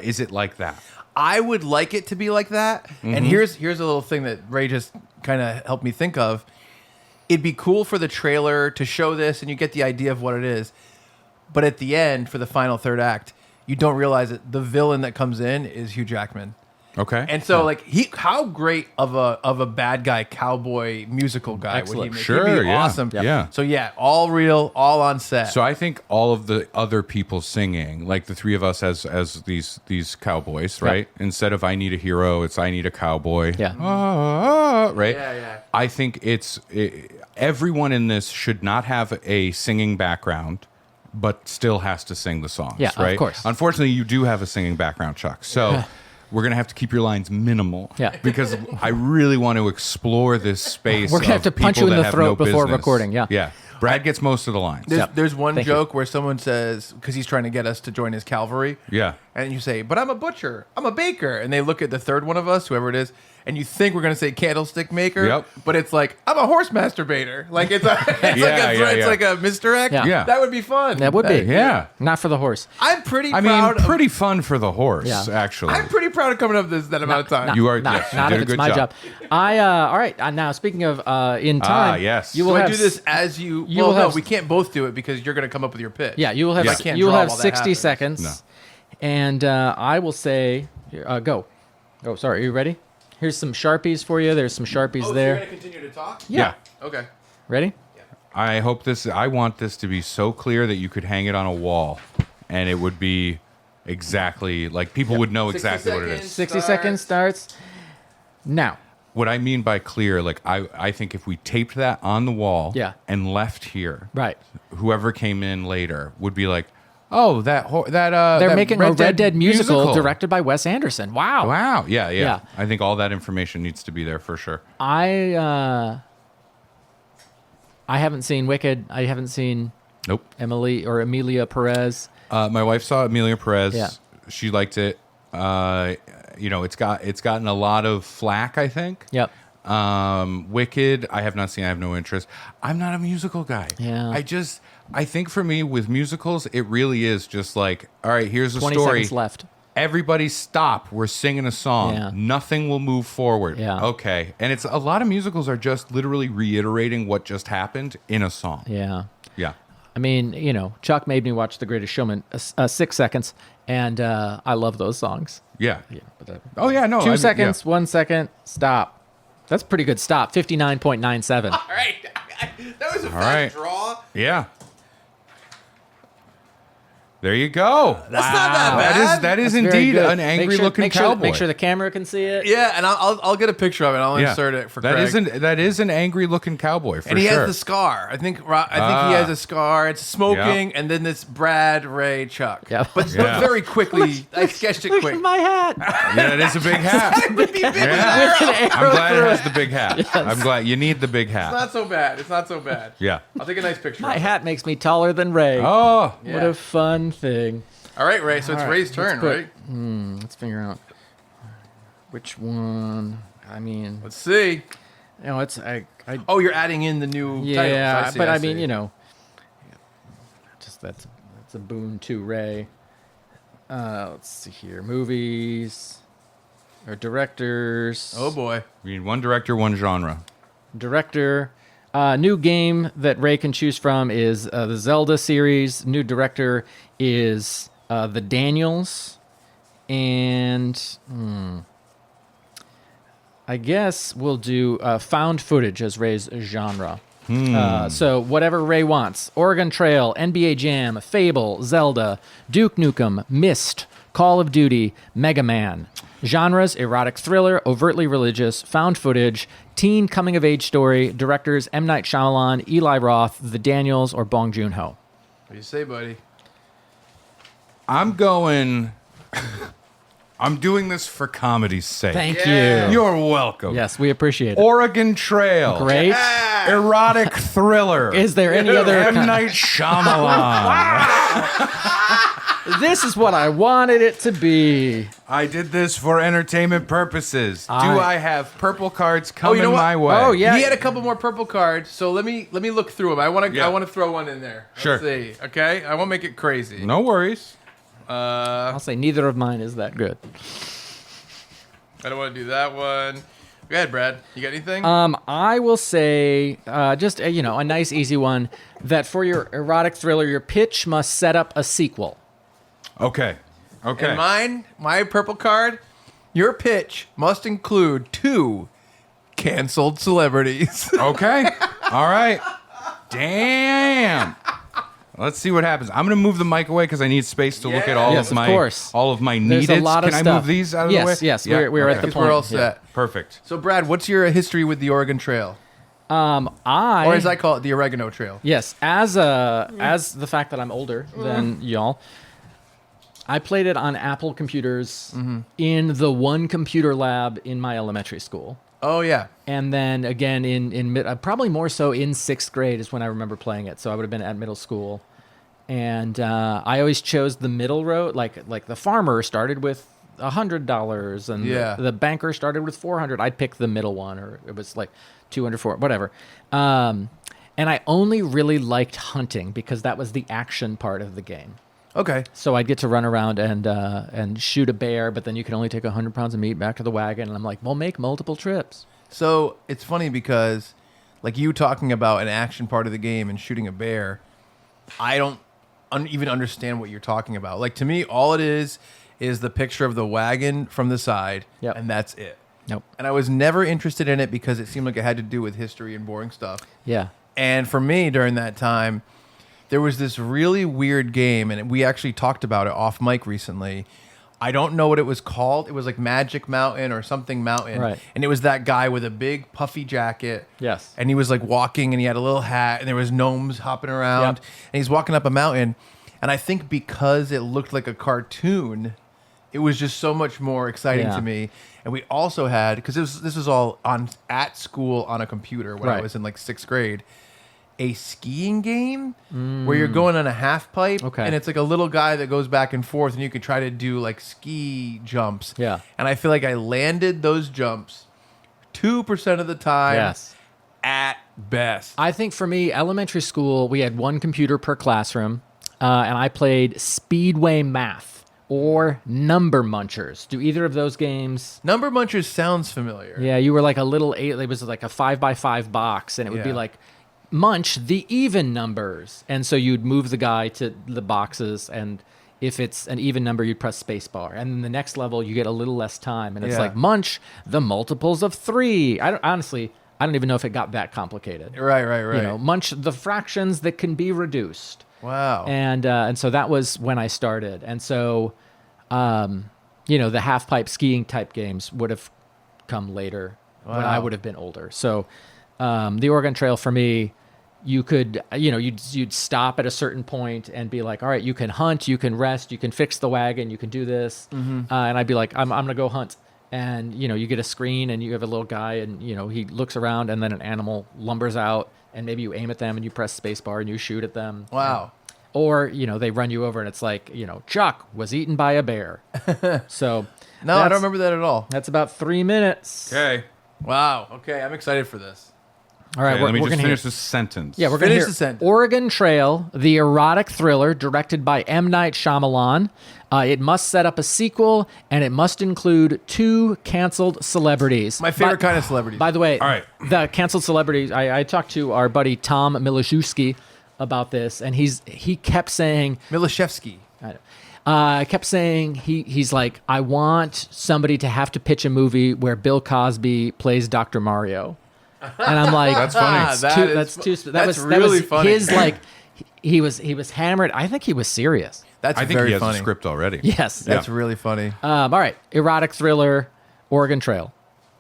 Is it like that? I would like it to be like that. And here's a little thing that Ray just kind of helped me think of. It'd be cool for the trailer to show this, and you get the idea of what it is. But at the end, for the final third act, you don't realize that the villain that comes in is Hugh Jackman. Okay. And so, like, how great of a bad guy cowboy musical guy would he Excellent. make? Sure, He'd be yeah. awesome. Yep. Yeah. So yeah, all real, all on set. So I think all of the other people singing, like the three of us as these cowboys, right? Instead of I need a hero, it's I need a cowboy. Yeah. Right? Yeah. I think everyone in this should not have a singing background, but still has to sing the songs, Yeah, of right? course. Unfortunately, you do have a singing background, Chuck. So we're going to have to keep your lines minimal. Yeah. Because I really want to explore this space. We're gonna have to punch you in the throat before recording, yeah. Yeah. Brad gets most of the lines. There's one Thank you. joke where someone says, because he's trying to get us to join his cavalry. Yeah. And you say, but I'm a butcher. I'm a baker. And they look at the third one of us, whoever it is, and you think we're going to say candlestick maker. Yep. But it's like, I'm a horse masturbator. Like, it's like a misdirect. Yeah. Yeah. That would be fun. That would be. Yeah. Not for the horse. I'm pretty I mean, proud. pretty fun for the horse, Yeah. actually. I'm pretty proud of coming up with that amount of time. You are, Not, yes, you not did if a it's good my job. All right. Now, speaking of in time, yes. you So will I have do this as you. you Well, will no, have- we can't both do it because you're going to come up with your pitch. Yeah, you will have I can't you will draw have while that 60 happens. seconds, No. and I will say, go. Oh, sorry. Are you ready? Here's some Sharpies for you. There's some Sharpies Oh, so there. you're going to continue to talk? Yeah. Okay. Ready? I want this to be so clear that you could hang it on a wall and it would be exactly, like people would know 60 exactly what it seconds. is. 60 seconds starts now. What I mean by clear, like I think if we taped that on the wall Yeah. and left here, Right. whoever came in later would be like, oh, They're that making a Red Dead musical directed by Wes Anderson. Wow. Wow. Yeah. Yeah. I think all that information needs to be there for sure. I haven't seen Wicked. I haven't seen Nope. Emilia Perez. My wife saw Amelia Perez. Yeah. She liked it. It's gotten a lot of flack, I think. Yep. Wicked, I have not seen. I have no interest. I'm not a musical guy. Yeah. I think for me with musicals, it really is just like, all right, here's a 20 story. seconds left. Everybody stop. We're singing a song. Yeah. Nothing will move forward. Yeah. Okay. And it's a lot of musicals are just literally reiterating what just happened in a song. Yeah. Yeah. I mean, Chuck made me watch The Greatest Showman 6 seconds, and I love those songs. Yeah. But, Oh yeah, no. 2 seconds, 1 second, stop. That's pretty good stop. 59.97. All right. That was a All right. fast draw. Yeah. There you go. That's not that bad. That is That's very indeed good. an angry-looking cowboy. Make sure the camera can see it. Yeah, and I'll get a picture of it. I'll insert it for Craig. That is an angry-looking cowboy for And he sure. has the scar. I think he has a scar. It's smoking, and then this Brad, Ray, Chuck. Yeah. But Yeah. very quickly, I sketched it Look quick. at my hat. Yeah, it is a big hat. It would be big Yeah. with an arrow. I'm glad it has the big hat. I'm glad you need the big It's hat. not so bad. It's not so bad. Yeah. I'll take a nice picture. My of it. hat makes me taller than Ray. Oh, Yeah. What a fun thing. All right, Ray. So it's All right, Ray's turn, let's right? Let's figure out which one. I mean, Let's see. it's Oh, you're adding in the new titles. yeah, see, but I see. mean, just that's a boon to Ray. Let's see here, movies or directors. Oh boy. we need one director, one genre. Director. New game that Ray can choose from is the Zelda series. New director is the Daniels. And I guess we'll do found footage as Ray's genre. So whatever Ray wants. Oregon Trail, NBA Jam, Fable, Zelda, Duke Nukem, Myst, Call of Duty, Mega Man. Genres, erotic thriller, overtly religious, found footage, teen coming-of-age story, directors M. Night Shyamalan, Eli Roth, The Daniels, or Bong Joon-ho. What do you say, buddy? I'm doing this for comedy's sake. Thank Yeah. you. You're welcome. Yes, we appreciate it. Oregon Trail. Great. erotic thriller. Is there any other? M. Night Shyamalan. This is what I wanted it to be. I did this for entertainment purposes. Do I have purple cards coming know what? my way? Oh, yeah. He had a couple more purple cards, so let me look through them. I want to throw one in there. Sure. Let's see. Okay, I won't make it crazy. No worries. I'll say neither of mine is that good. I don't want to do that one. Go ahead, Brad. You got anything? I will say just a nice easy one that for your erotic thriller, your pitch must set up a sequel. Okay. And my purple card, your pitch must include 2 canceled celebrities. Okay. All right. Damn. Let's see what happens. I'm going to move the mic away because I need space to look at all Yes, of my of course. all of my There's neededs. a lot of Can I stuff. move these out of the way? Yes. We're at the Because point. we're all yeah. set. Perfect. So, Brad, what's your history with the Oregon Trail? Or as I call it, the Oregano Trail. Yes, as the fact that I'm older than y'all, I played it on Apple computers in the one computer lab in my elementary school. Oh, yeah. And then again in probably more so in 6th grade is when I remember playing it. So I would have been at middle school. And I always chose the middle road, like the farmer started with $100 and the banker started with $400. I'd pick the middle one, or it was like 204, whatever. And I only really liked hunting because that was the action part of the game. Okay. So I'd get to run around and shoot a bear, but then you can only take 100 pounds of meat back to the wagon. And I'm like, well, make multiple trips. So it's funny because, like you talking about an action part of the game and shooting a bear, I don't even understand what you're talking about. Like, to me, all it is the picture of the wagon from the side, and that's it. Nope. And I was never interested in it because it seemed like it had to do with history and boring stuff. Yeah. And for me, during that time, there was this really weird game, and we actually talked about it off mic recently. I don't know what it was called. It was like Magic Mountain or something Mountain. Right. And it was that guy with a big puffy jacket. Yes. And he was like walking, and he had a little hat, and there was gnomes hopping around. Yep. And he's walking up a mountain. And I think because it looked like a cartoon, it was just so much more exciting to me. And we also had, because this was all at school on a computer when I was in like 6th grade, a skiing game where you're going on a half pipe, and it's like a little guy that goes back and forth, and you can try to do like ski jumps. Yeah. And I feel like I landed those jumps 2% of the time. Yes. At best. I think for me, elementary school, we had one computer per classroom, and I played Speedway Math or Number Munchers. Do either of those games? Number Munchers sounds familiar. Yeah, you were like a little it was like a 5x5 box, and it would be like munch the even numbers. And so you'd move the guy to the boxes, and if it's an even number, you'd press spacebar. And then the next level, you get a little less time, and it's like munch the multiples of 3. I don't even know if it got that complicated. Right. You know, munch the fractions that can be reduced. Wow. And so that was when I started. And so, the half pipe skiing type games would have come later when I would have been older. So the Oregon Trail for me, you could, you'd stop at a certain point and be like, all right, you can hunt, you can rest, you can fix the wagon, you can do this. And I'd be like, I'm going to go hunt. And, you get a screen and you have a little guy and, he looks around and then an animal lumbers out and maybe you aim at them and you press spacebar and you shoot at them. Wow. Or, they run you over and it's like, Chuck was eaten by a bear. So. No, I don't remember that at all. That's about 3 minutes. Okay. Wow. Okay, I'm excited for this. All right, Okay, let me we're just gonna finish hear. this sentence. Yeah, we're going to Finish hear the sentence. Oregon Trail, the erotic thriller directed by M. Night Shyamalan. It must set up a sequel, and it must include 2 canceled celebrities. My favorite kind of celebrities. By the way, All right. the canceled celebrities, I talked to our buddy Tom Milishewski about this, and he kept saying... Milishevsky. kept saying he's like, I want somebody to have to pitch a movie where Bill Cosby plays Dr. Mario. And I'm like, That's funny. That's really funny. His like, he was hammered. I think he was serious. That's I think very he has funny. a script already. Yes. That's really funny. All right. Erotic thriller, Oregon Trail.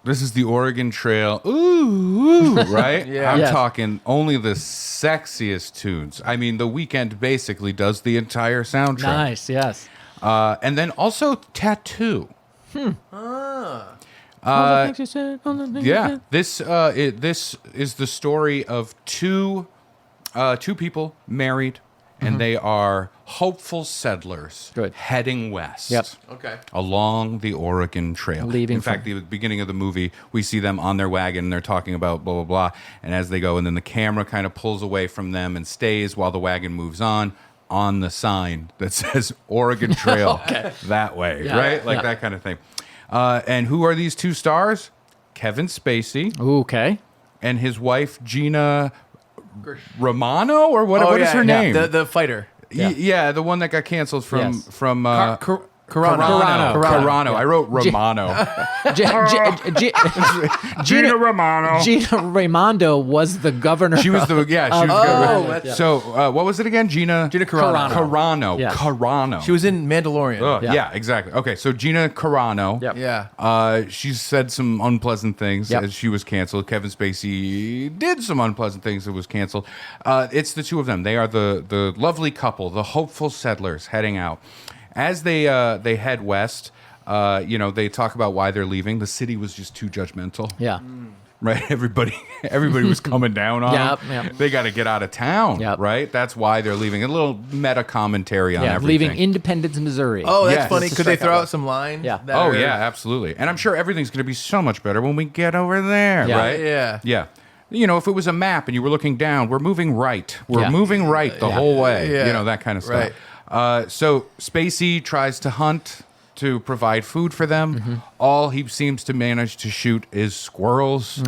This is the Oregon Trail. Ooh, right? Yeah. I'm Yes. talking only the sexiest tunes. I mean, The Weeknd basically does the entire soundtrack. Nice. Yes. And then also Tattoo. Yeah, this is the story of two people married, and they are hopeful settlers Good. heading west. Yep. Okay. Along the Oregon Trail. Leaving In fact, the beginning of the movie, we see them on their wagon, and they're talking about blah, blah, blah. And as they go, and then the camera kind of pulls away from them and stays while the wagon moves on the sign that says Oregon Trail that way, Yeah. right? Like Yeah. that kind of thing. And who are these two stars? Kevin Spacey Okay. and his wife, Gina Romano, or what is her name? The fighter. Yeah, the one that got canceled from Yes. Carano. I wrote Romano. Gina Romano. Gina Raimondo was the governor. She was the she was Oh, good. So what was it again? Gina Carano. Carano. Yes. Carano. She was in Mandalorian. Oh, Yeah. yeah, exactly. Okay, so Gina Carano. Yep. Yeah. She said some unpleasant things Yep. as she was canceled. Kevin Spacey did some unpleasant things that was canceled. It's the two of them. They are the lovely couple, the hopeful settlers heading out. As they head west, they talk about why they're leaving. The city was just too judgmental. Yeah. Right? Everybody was coming down on Yep, them. yep. They got to get out of town, Yep. right? That's why they're leaving. A little meta commentary on Yeah. everything. Leaving Independence, Missouri. Oh, that's Yes. funny. Just Could they strike throw out out some lines? Yeah. that Oh are- yeah, absolutely. And I'm sure everything's going to be so much better when we get over there, Yeah. right? Yeah. Yeah. If it was a map and you were looking down, we're moving right. We're Yeah. moving right the whole way. Yeah. That kind of stuff. Right. So Spacey tries to hunt to provide food for them. Mm-hmm. All he seems to manage to shoot is squirrels.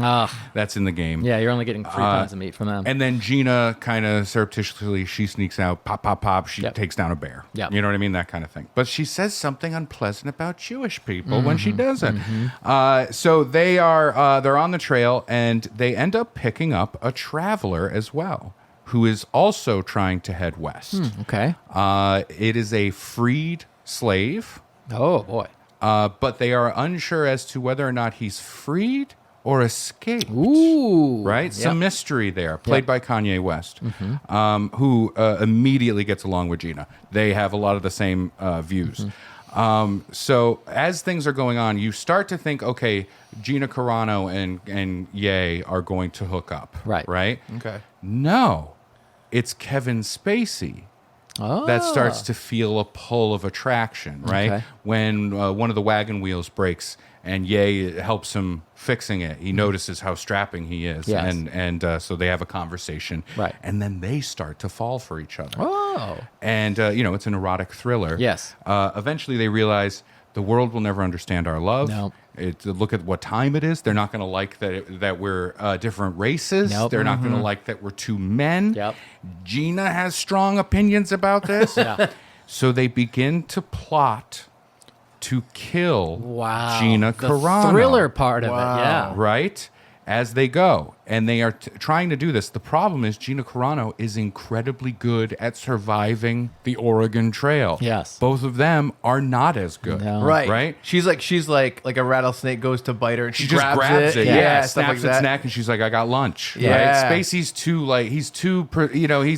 That's in the game. Yeah, you're only getting 3 pounds of meat from them. And then Gina kind of surreptitiously, she sneaks out, pop, pop, pop. She Yep. takes down a bear. Yep. You know what I mean? That kind of thing. But she says something unpleasant about Jewish people when Mm-hmm. she doesn't. So they're on the trail, and they end up picking up a traveler as well, who is also trying to head west. Okay. It is a freed slave, Oh, boy. but they are unsure as to whether or not he's freed or escaped. Ooh. Right? Some mystery there, played by Kanye West, Mm-hmm. who immediately gets along with Gina. They have a lot of the same views. Mm-hmm. So as things are going on, you start to think, okay, Gina Carano and Ye are going to hook up. Right. Right? Okay. No. It's Kevin Spacey Oh. that starts to feel a pull of attraction, right? Okay. When one of the wagon wheels breaks and Ye helps him fixing it, he notices how strapping he is. Yes. And so they have a conversation. Right. And then they start to fall for each other. Oh. And, it's an erotic thriller. Yes. Eventually they realize the world will never understand our love. No. Look at what time it is. They're not going to like that we're different races. Nope. They're not going to like that we're two men. Yep. Gina has strong opinions about this. Yeah. So they begin to plot to kill Wow. Gina the Carano. thriller part of Wow. it. Yeah. Right? As they go. And they are trying to do this. The problem is Gina Carano is incredibly good at surviving the Oregon Trail. Yes. Both of them are not as good. No. Right. Right? She's like a rattlesnake goes to bite her and She she just grabs it. Yeah, stuff snaps like its that. neck, and she's like, "I got lunch." Yeah. Right? Spacey's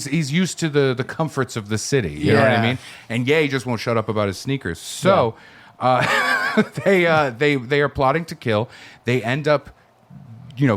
he's used to the comforts of the city. You know what I Yeah. mean? And Ye just won't shut up about his sneakers. So they are plotting to kill. They end up,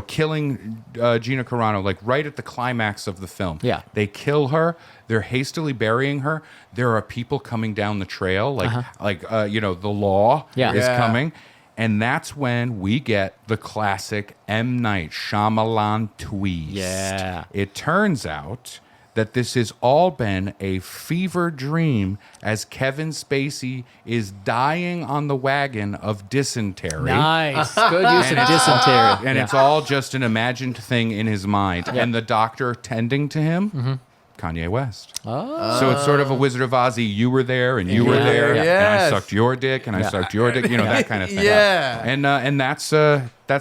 killing Gina Carano like right at the climax of the film. Yeah. They kill her. They're hastily burying her. There are people coming down the trail, the law Yeah. is Yeah. coming. And that's when we get the classic M. Night Shyamalan twist. Yeah. It turns out that this has all been a fever dream as Kevin Spacey is dying on the wagon of dysentery. Nice. Good use of dysentery. And Yeah. it's all just an imagined thing in his mind. Yeah. And the doctor tending to him, Kanye West. Oh. So it's sort of a Wizard of Ozzy. You were there, and you were Yeah. there, and I Yes. sucked your dick, and I sucked your dick. That kind of thing. Yeah. And that's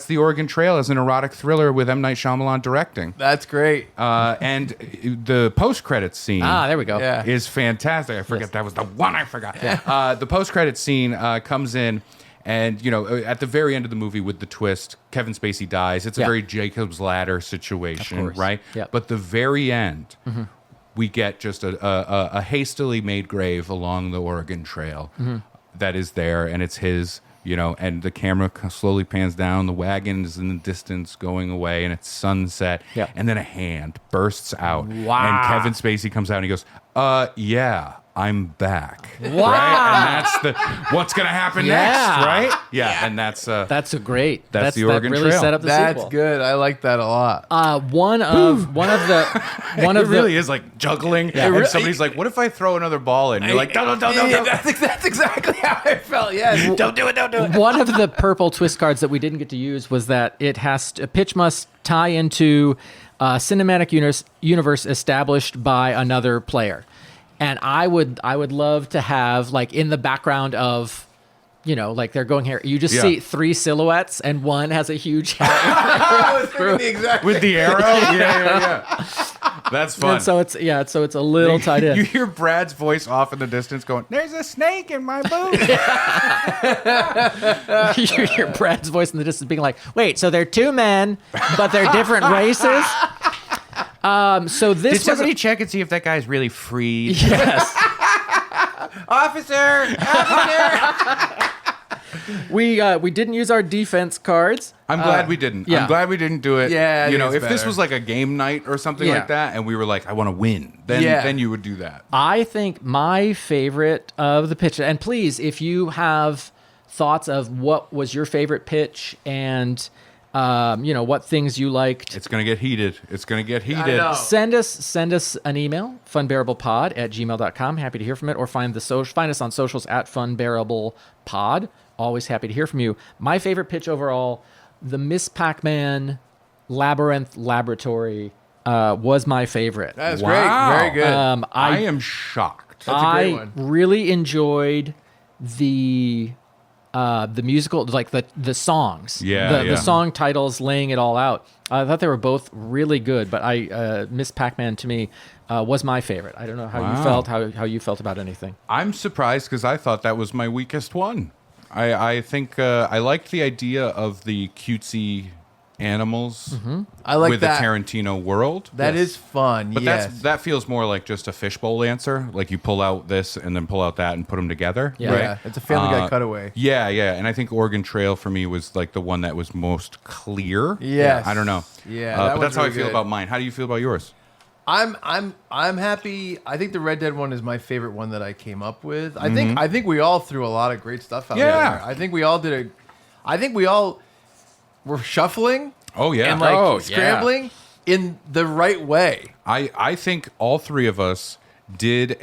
the Oregon Trail as an erotic thriller with M. Night Shyamalan directing. That's great. And the post-credits scene There we go. Yeah. is fantastic. I forget that was the one I forgot. The post-credits scene comes in. And, at the very end of the movie with the twist, Kevin Spacey dies. It's a Yeah. very Jacob's Ladder situation, Of course. right? Yep. But the very end, we get just a hastily made grave along the Oregon Trail that is there, and it's his you know, and the camera slowly pans down. The wagon is in the distance going away, and it's sunset. Yeah. And then a hand bursts out. Wow. And Kevin Spacey comes out and he goes, yeah, I'm back. Wow. Right? And that's what's going to happen next, right? Yeah. And that's the Oregon that really Trail. set up the That's sequel. good. I like that a lot. One of it really is like juggling. And somebody's like, what if I throw another ball in? You're like, don't. That's exactly how I felt. Yes. Don't do it. One of the purple twist cards that we didn't get to use was that a pitch must tie into a cinematic universe established by another player. And I would love to have, like, in the background of, you know, like they're going here, you just see 3 silhouettes and one has a huge hat. I was thinking the exact With the arrow? Yeah. That's fun. And so it's a little tied in. You hear Brad's voice off in the distance going, there's a snake in my boot. You hear Brad's voice in the distance being like, wait, so they're 2 men, but they're different races? So this Did somebody check and see if that guy's really freed? Yes. Officer. We didn't use our defense cards. I'm glad we didn't. Yeah. I'm glad we didn't do it. Yeah, I you think know, it's if this better. was like a game night or something Yeah. like that, and we were like, I want to win, then you would do that. I think my favorite of the pitch, and please, if you have thoughts of what was your favorite pitch and you know, what things you liked, It's gonna get heated. know. send us an email, funbearablepod@gmail.com. Happy to hear from it, or find us on socials at funbearablepod. Always happy to hear from you. My favorite pitch overall, the Miss Pac-Man Labyrinth Laboratory, was my favorite. That's Wow. great. Very good. I am shocked. That's a great I one. really enjoyed the musical, like the songs. The song titles laying it all out. I thought they were both really good, but Miss Pac-Man to me was my favorite. I don't know how you felt, how you felt about anything. I'm surprised because I thought that was my weakest one. I think I liked the idea of the cutesy animals I like with that. the Tarantino world. That is fun. But yes. that feels more like just a fishbowl answer. Like you pull out this and then pull out that and put them together. Yeah. Right? Yeah, it's a Family Guy cutaway. Yeah. And I think Oregon Trail for me was like the one that was most clear. Yes. I don't know. Yeah, but that that's how I one's feel really about good. mine. How do you feel about yours? I'm happy. I think the Red Dead one is my favorite one that I came up with. I think we all threw a lot of great stuff out Yeah. there. I think we all were shuffling. Oh yeah. And like Oh, yeah. scrambling in the right way. I think all 3 of us did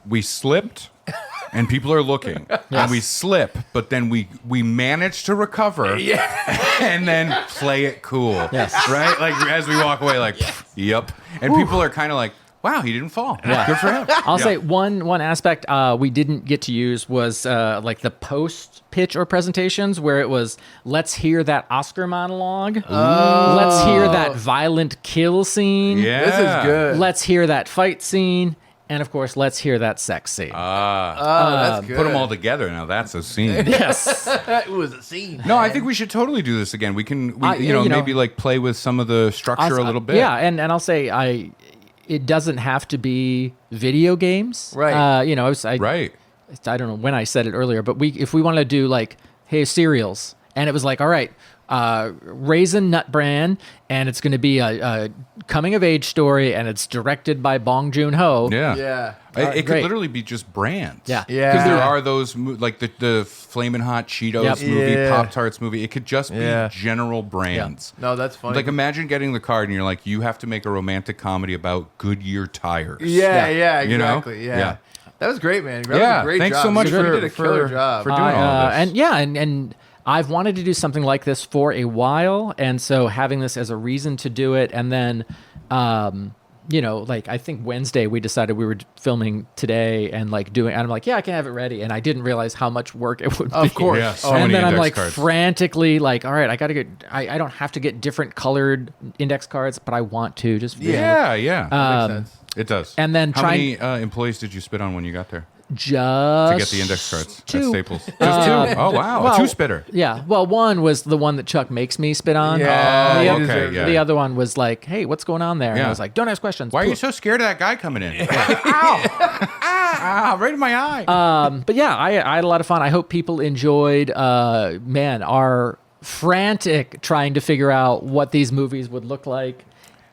we slipped and people are looking and we slip, but then we managed to recover and then play it cool. Yes. Right? Like as we walk away, like, yep. And people are kind of like, wow, he didn't fall. Good for him. I'll say one aspect we didn't get to use was like the post pitch or presentations where it was, let's hear that Oscar monologue. Let's hear that violent kill scene. Yeah. This is good. Let's hear that fight scene. And of course, let's hear that sex scene. That's good. Put them all together. Now that's a scene. yes. It was a scene. No, I think we should totally do this again. We can, you know, maybe like play with some of the structure a little bit. Yeah, and I'll say it doesn't have to be video games. Right. You know, Right. I don't know when I said it earlier, but if we want to do like, hey, cereals, and it was like, all right, Raisin Nut Bran, and it's going to be a coming of age story, and it's directed by Bong Joon-ho. Yeah. Yeah. It could Great. literally be just brands. Yeah. Yeah. Because there are those, like the Flamin' Hot Cheetos Yep. movie, Yeah. Pop-Tarts movie. It could just be Yeah. general brands. No, that's funny. Like imagine getting the card and you're like, you have to make a romantic comedy about Goodyear tires. yeah, You know? exactly. Yeah. Yeah. That was great, man. That Yeah, was a great thanks job. so much You did a killer job. for doing all of this. And I've wanted to do something like this for a while, and so having this as a reason to do it, and then, you know, like I think Wednesday we decided we were filming today, and like doing, and I'm like, yeah, I can have it ready, and I didn't realize how much work it would be. Of course. Yeah, so And many then I'm index like cards. frantically like, all right, I got to get, I don't have to get different colored index cards, but I want to just Yeah. Makes sense. It does. and then How trying- many employees did you spit on when you got there? Just to get the index cards at two. Staples. Just two? Oh, wow. well, a two-spitter. Yeah. Well, one was the one that Chuck makes me spit on. Yeah, The, he oth- deserves the it. other one was like, hey, what's going on there? And Yeah. I was like, don't ask questions. Why are you so scared of that guy coming in? Ow! Right in my eye. But yeah, I had a lot of fun. I hope people enjoyed, our frantic trying to figure out what these movies would look like.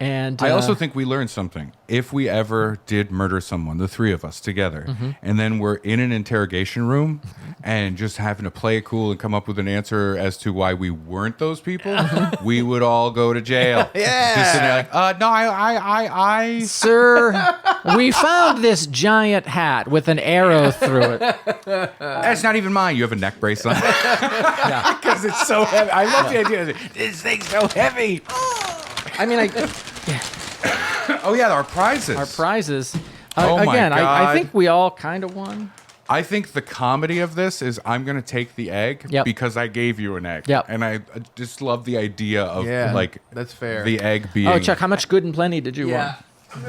And I also think we learned something. If we ever did murder someone, the three of us together, and then we're in an interrogation room and just having to play it cool and come up with an answer as to why we weren't those people, we would all go to jail. Yeah. Just sitting there like, no, I. Sir, we found this giant hat with an arrow through it. That's not even mine. You have a neck brace on. Because it's so heavy. I love the idea. This thing's so heavy. I mean, Oh, yeah, our prizes. our prizes. Oh my Again, I God. think we all kind of won. I think the comedy of this is I'm going to take the egg Yep. because I gave you an egg. Yep. And I just love the idea of Yeah, like that's fair. the egg being. Oh, Chuck, how much good and plenty did you Yeah.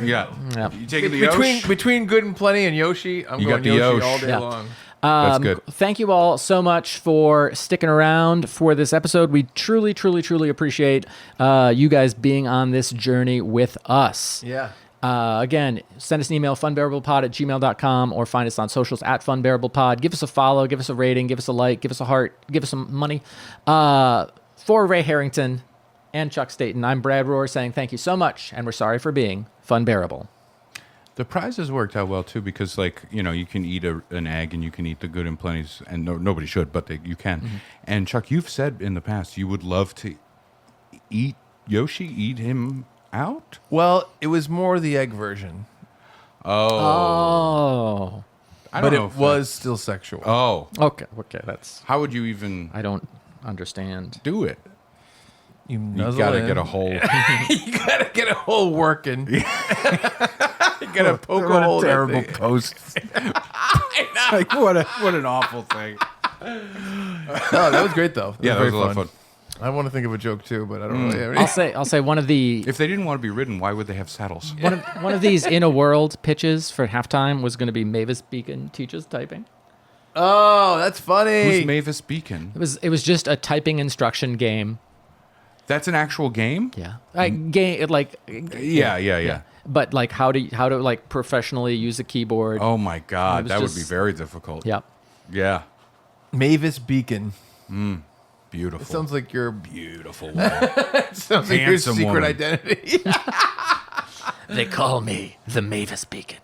Yeah. Yep. You taking the Between Yosh? between Good and Plenty and Yoshi, I'm You going got the Yoshi Yosh. all day Yeah. long. That's good. Thank you all so much for sticking around for this episode. We truly, truly, truly appreciate you guys being on this journey with us. Yeah. Again, send us an email, funbearablepod@gmail.com, or find us on socials @funbearablepod. Give us a follow, give us a rating, give us a like, give us a heart, give us some money. For Ray Harrington and Chuck Staten, I'm Brad Rohr saying thank you so much, and we're sorry for being Funbearable. The prizes worked out well too because, like, you know, you can eat an egg and you can eat the good and plenties, and nobody should, but you can. Mm-hmm. And Chuck, you've said in the past you would love to eat him out. Well, it was more the egg version, Oh. I don't but know. it if was still sexual. Oh, Okay, that's... how would you even I don't understand. do it? You You nuzzle gotta in. get a hole. You gotta get a hole working. You gotta poke a hole. in that thing. post. Like what an awful thing. No, that was great though. Yeah, that very was a lot of fun. I want to think of a joke too, but I don't really have any. I'll say one of the If they didn't want to be ridden, why would they have saddles? one of these in a world pitches for halftime was going to be Mavis Beacon teaches typing. Oh, that's funny. Who's Mavis Beacon? It was just a typing instruction game. That's an actual game? Yeah, Mm. Yeah. But like how to like professionally use a keyboard. Oh my It God, was that would just- be very difficult. Yep. Yeah. Mavis Beacon. Beautiful. It sounds like your beautiful. sounds like your Handsome secret woman. identity. They call me the Mavis Beacon.